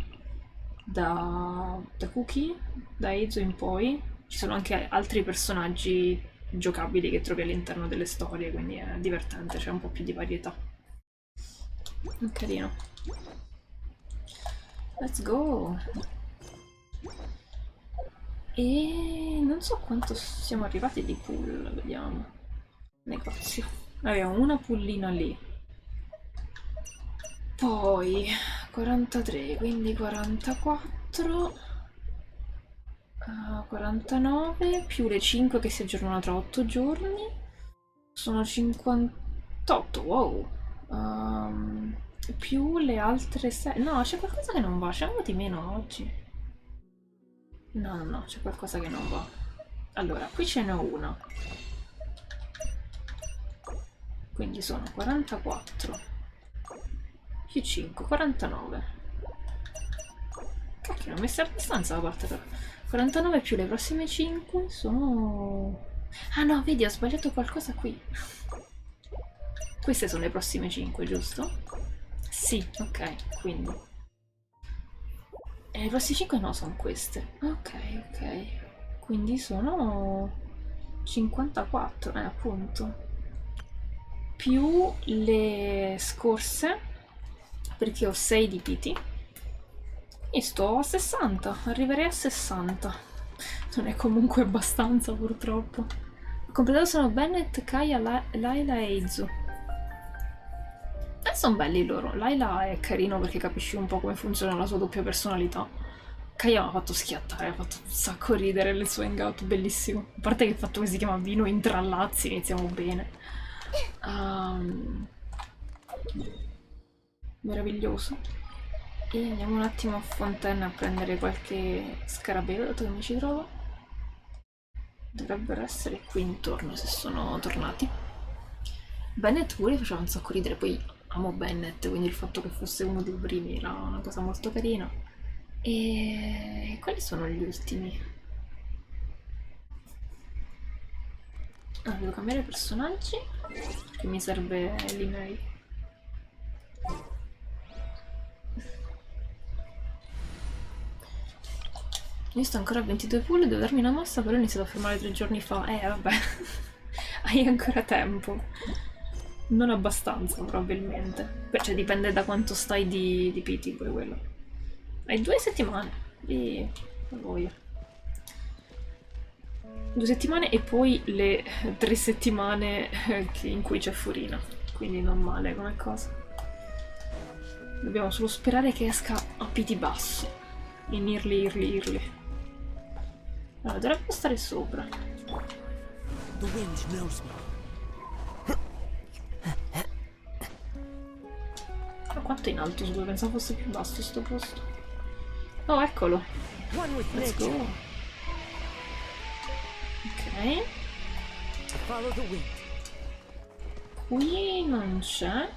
Da Cookie, da Eizo in poi. Ci sono anche altri personaggi giocabili che trovi all'interno delle storie, quindi è divertente, c'è un po' più di varietà. Carino. Let's go! E non so quanto siamo arrivati di pull, vediamo. Negozio. Abbiamo una pullina lì. Poi 43, quindi 44. 49 più le 5 che si aggiornano tra 8 giorni sono 58, wow. Più le altre 6. No, c'è qualcosa che non va, c'è di meno oggi. No, c'è qualcosa che non va. Allora, qui ce n'è una, quindi sono 44 più 5, 49. Cacchio, l'ho messa abbastanza la parte però. 49 più le prossime 5 sono... Ah no, vedi, ho sbagliato qualcosa qui. Queste sono le prossime 5, giusto? Sì, ok, quindi. E le prossime 5 no, sono queste. Ok. Quindi sono 54, appunto. Più le scorse, perché ho 6 di PT. E sto a 60, arriverei a 60. Non è comunque abbastanza, purtroppo. Ho completato sono Bennett, Kaya, Layla e Eizu. Sono belli loro. Layla è carino perché capisci un po' come funziona la sua doppia personalità. Kaya mi ha fatto schiattare, ha fatto un sacco ridere il suo hangout, bellissimo. A parte che il fatto che si chiama Vino Intrallazzi, iniziamo bene. Meraviglioso. E andiamo un attimo a Fontaine a prendere qualche scarabeo, dato che mi ci trovo. Dovrebbero essere qui intorno se sono tornati. Bennett pure faceva un sacco ridere, poi amo Bennett, quindi il fatto che fosse uno dei primi era una cosa molto carina. E quali sono gli ultimi? Devo cambiare personaggi perché mi serve l'email. Io sto ancora a 22 pull, devo darmi una mossa, però ho iniziato a fermare 3 giorni fa. Vabbè, hai ancora tempo. Non abbastanza, probabilmente. Beh, cioè dipende da quanto stai di PT, pure quello. Hai 2 settimane. E... voglio. 2 settimane e poi le 3 settimane in cui c'è Furina. Quindi non male come cosa. Dobbiamo solo sperare che esca a PT basso. In Early. Allora, dovrebbe stare sopra. The wind knows me. Ma quanto è in alto su dove pensavo fosse più basso sto posto? Oh, eccolo. Let's go. Ok. Follow the wind. Qui non c'è.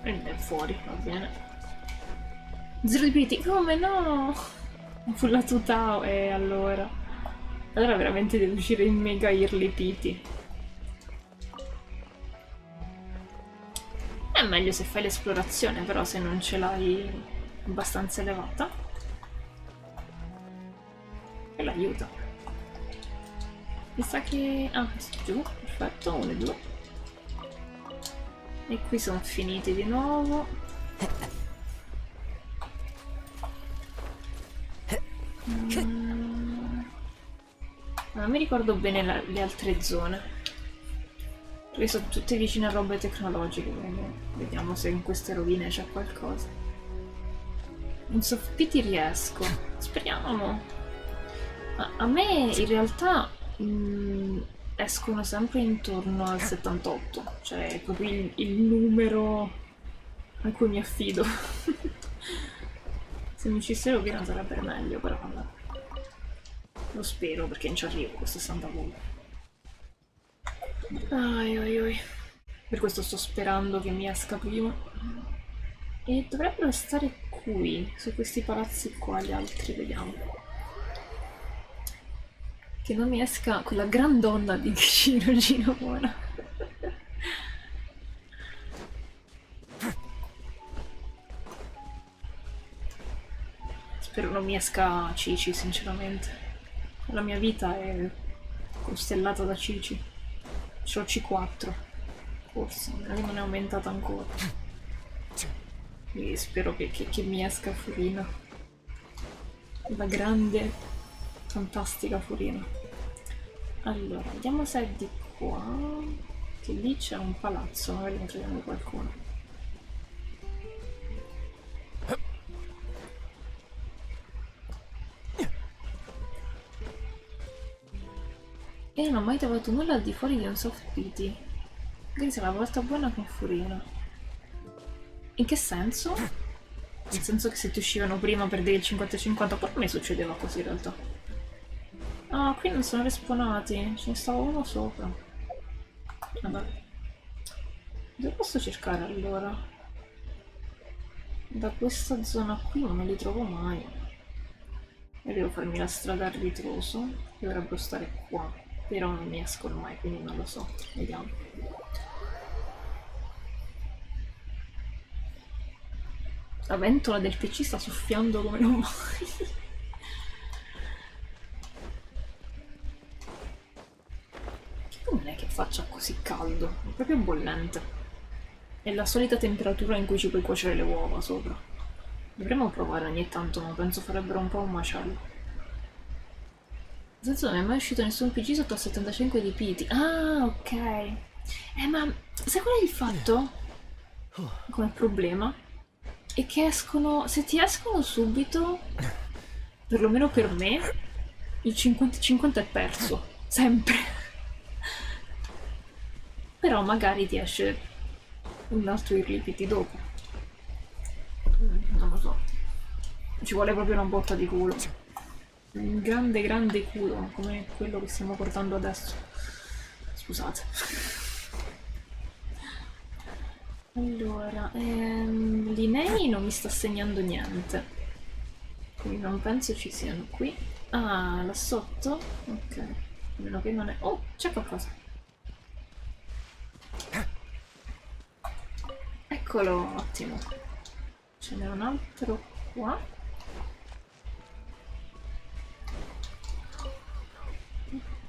E è fuori, va bene. 0 di PT. Come no? Ho pullato Tao e allora veramente devo uscire in mega early PT. È meglio se fai l'esplorazione, però se non ce l'hai abbastanza elevata. E l'aiuta. Mi sa che... ah, giù, perfetto, 1 e 2. E qui sono finiti di nuovo. A me mi ricordo bene le altre zone. Perché sono tutte vicine a robe tecnologiche, quindi vediamo se in queste rovine c'è qualcosa. In soft pity riesco. Speriamo. A me in realtà escono sempre intorno al 78. Cioè è proprio il numero a cui mi affido. Se mi uscisse rovina sarebbe meglio, però vabbè. Lo spero perché non ci arrivo con 60 volo. Per questo sto sperando che mi esca prima. E dovrebbero stare qui, su questi palazzi qua, gli altri, vediamo. Che non mi esca quella gran donna di Gino buona. Spero non mi esca Cici, sinceramente. La mia vita è costellata da Cici. C'ho C4, forse, magari non è aumentata ancora. E spero che mi esca Furina. La grande, fantastica Furina. Allora, vediamo se è di qua. Che lì c'è un palazzo, magari ne troviamo qualcuno. E non ho mai trovato nulla al di fuori di un soft pity. Magari sarà la volta buona con Furina. In che senso? Nel senso che se ti uscivano prima perdevi il 50-50, poi a me succedeva così in realtà. Ah, qui non sono respawnati, ce ne stava uno sopra. Vabbè. Dove posso cercare allora? Da questa zona qui non li trovo mai. E devo farmi la strada al ritroso, che dovrebbero stare qua. Però non mi escono mai, quindi non lo so. Vediamo. La ventola del PC sta soffiando come non mai. Non è che faccia così caldo, è proprio bollente. È la solita temperatura in cui ci puoi cuocere le uova sopra. Dovremmo provare ogni tanto, ma penso farebbero un po' un macello. Nel senso non è mai uscito nessun PC sotto a 75 di piti. Ah, ok. Ma sai qual è il fatto? Come problema? È che escono... Se ti escono subito, perlomeno per me, il 50-50 è perso. Sempre. Però magari ti esce un altro early pity dopo. Non lo so. Ci vuole proprio una botta di culo. Un grande culo, come quello che stiamo portando adesso. Scusate. Allora, Linei non mi sta segnando niente. Quindi non penso ci siano qui. Ah, là sotto? Ok. A meno che non è... Oh, c'è qualcosa. Eccolo, ottimo. Ce n'è un altro qua.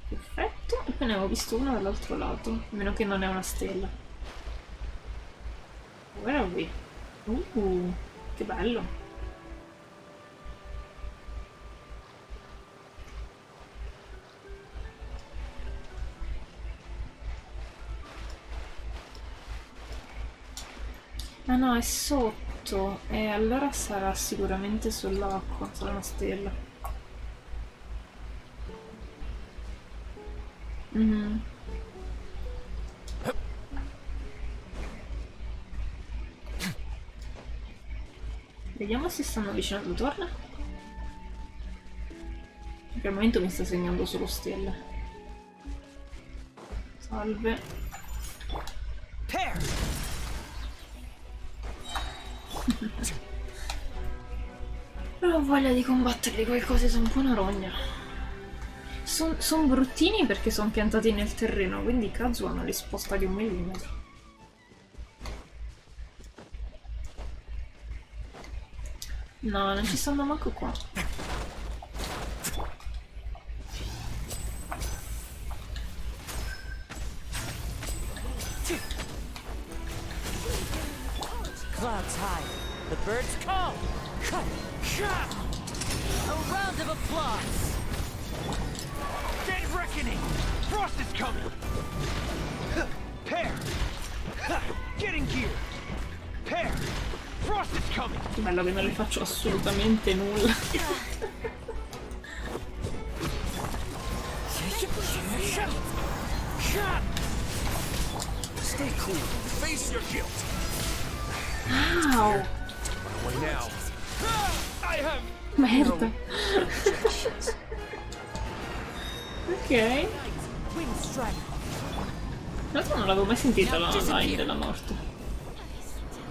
Perfetto, e poi ne avevo visto uno dall'altro lato, a meno che non è una stella. Where are we? Che bello! Ah no, è sotto, e allora sarà sicuramente sull'acqua, sarà una stella. Vediamo se stanno vicino alla torre. Per il momento mi sta segnando solo stelle. Salve. Non ho voglia di combatterli, quelle cose sono un po' una rogna. Sono bruttini perché sono piantati nel terreno, quindi Kazuha non li sposta di 1 millimetro. No, non ci stanno manco qua. Clouds high, the birds call. A round of applause. Dead reckoning! Frost is coming! Pair! Get in gear! Pair! Frost is coming! Bello che non le faccio assolutamente nulla. Stay cool. Face your guilt. Wow! Away now. I have Merda. Ok. In realtà non l'avevo mai sentita la line della morte.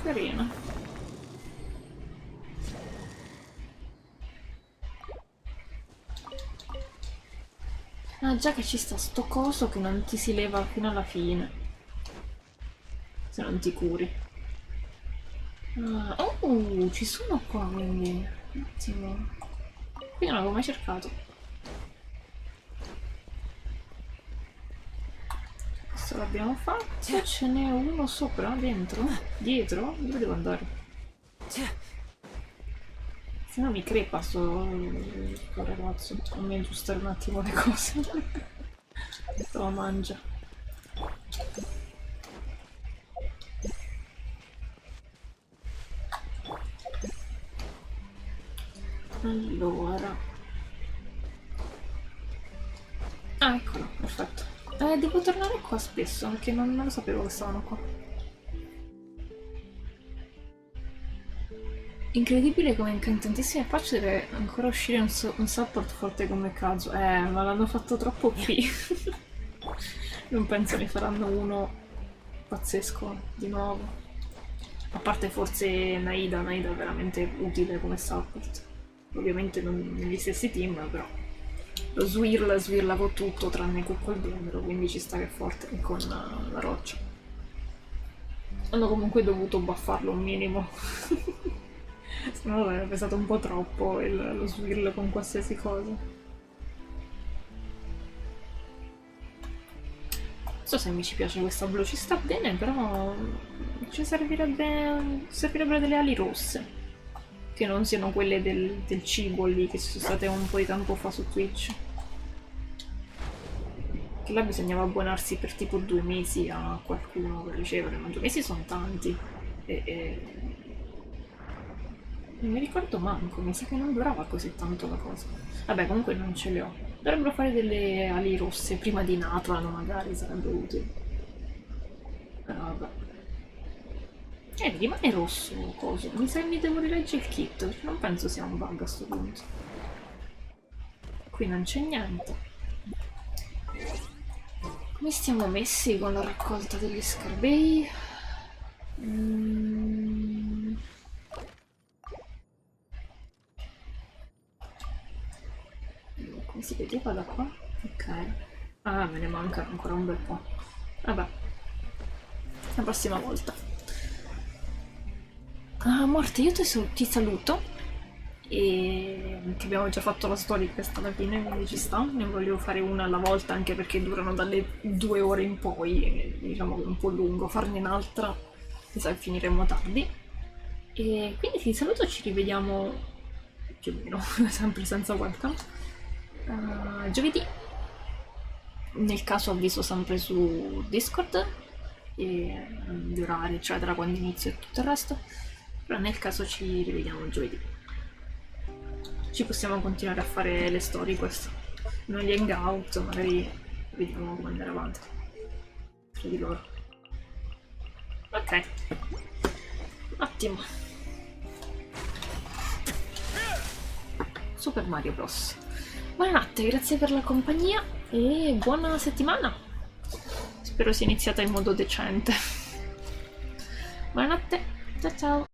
Carina. Ah, già che ci sta sto coso che non ti si leva fino alla fine. Se non ti curi. Oh, ci sono qua, quindi. Un attimo. Qui non l'avevo mai cercato. Questo l'abbiamo fatto. Ce n'è uno sopra, dentro? Dietro? Dove devo andare? Se no mi crepa sto ragazzo. Fammi aggiustare un attimo le cose. Se lo mangia. Allora. Ah, eccolo, perfetto. Devo tornare qua spesso, perché non lo sapevo che stavano qua. Incredibile come in tantissime facce deve ancora uscire un support forte come Kazu. Ma l'hanno fatto troppo qui. Non penso ne faranno uno pazzesco di nuovo. A parte forse Naida è veramente utile come support. Ovviamente non negli stessi team, però. Lo swirla con tutto tranne che col genero, quindi ci sta che è forte con la roccia. Hanno comunque dovuto buffarlo un minimo. Se no è pesato un po' troppo lo swirl con qualsiasi cosa. Non so se mi ci piace questa blu, ci sta bene, però ci servirebbero delle ali rosse. Che non siano quelle del cibo lì che sono state un po' di tempo fa su Twitch. Che là bisognava abbonarsi per tipo 2 mesi a qualcuno per ricevere, ma 2 mesi sono tanti. Non mi ricordo manco, mi sa che non durava così tanto la cosa. Vabbè, comunque non ce le ho. Dovrebbero fare delle ali rosse prima di Nathan, magari sarebbe utile. Vabbè. Rimane rosso coso. Mi sa che mi devo rileggere il kit, perché non penso sia un bug a sto punto. Qui non c'è niente. Come stiamo messi con la raccolta degli scarabei? Come si vedeva da qua? Ok. Ah, me ne mancano ancora un bel po'. Vabbè. La prossima volta. Ah, Morte, io ti saluto. E che abbiamo già fatto la storyquest alla fine, quindi ci sta. Ne volevo fare una alla volta, anche perché durano dalle 2 ore in poi. E diciamo che è un po' lungo. Farne un'altra, mi sa che finiremo tardi. E quindi ti saluto, ci rivediamo più o meno, sempre senza webcam. Giovedì. Nel caso avviso sempre su Discord. E gli orari, eccetera, quando inizio e tutto il resto. Però nel caso ci rivediamo giovedì. Ci possiamo continuare a fare le storie queste. Non gli hangout, magari vediamo come andare avanti tra di loro. Ok. Ottimo. Super Mario Bros. Buonanotte, grazie per la compagnia e buona settimana. Spero sia iniziata in modo decente. Buonanotte, ciao ciao.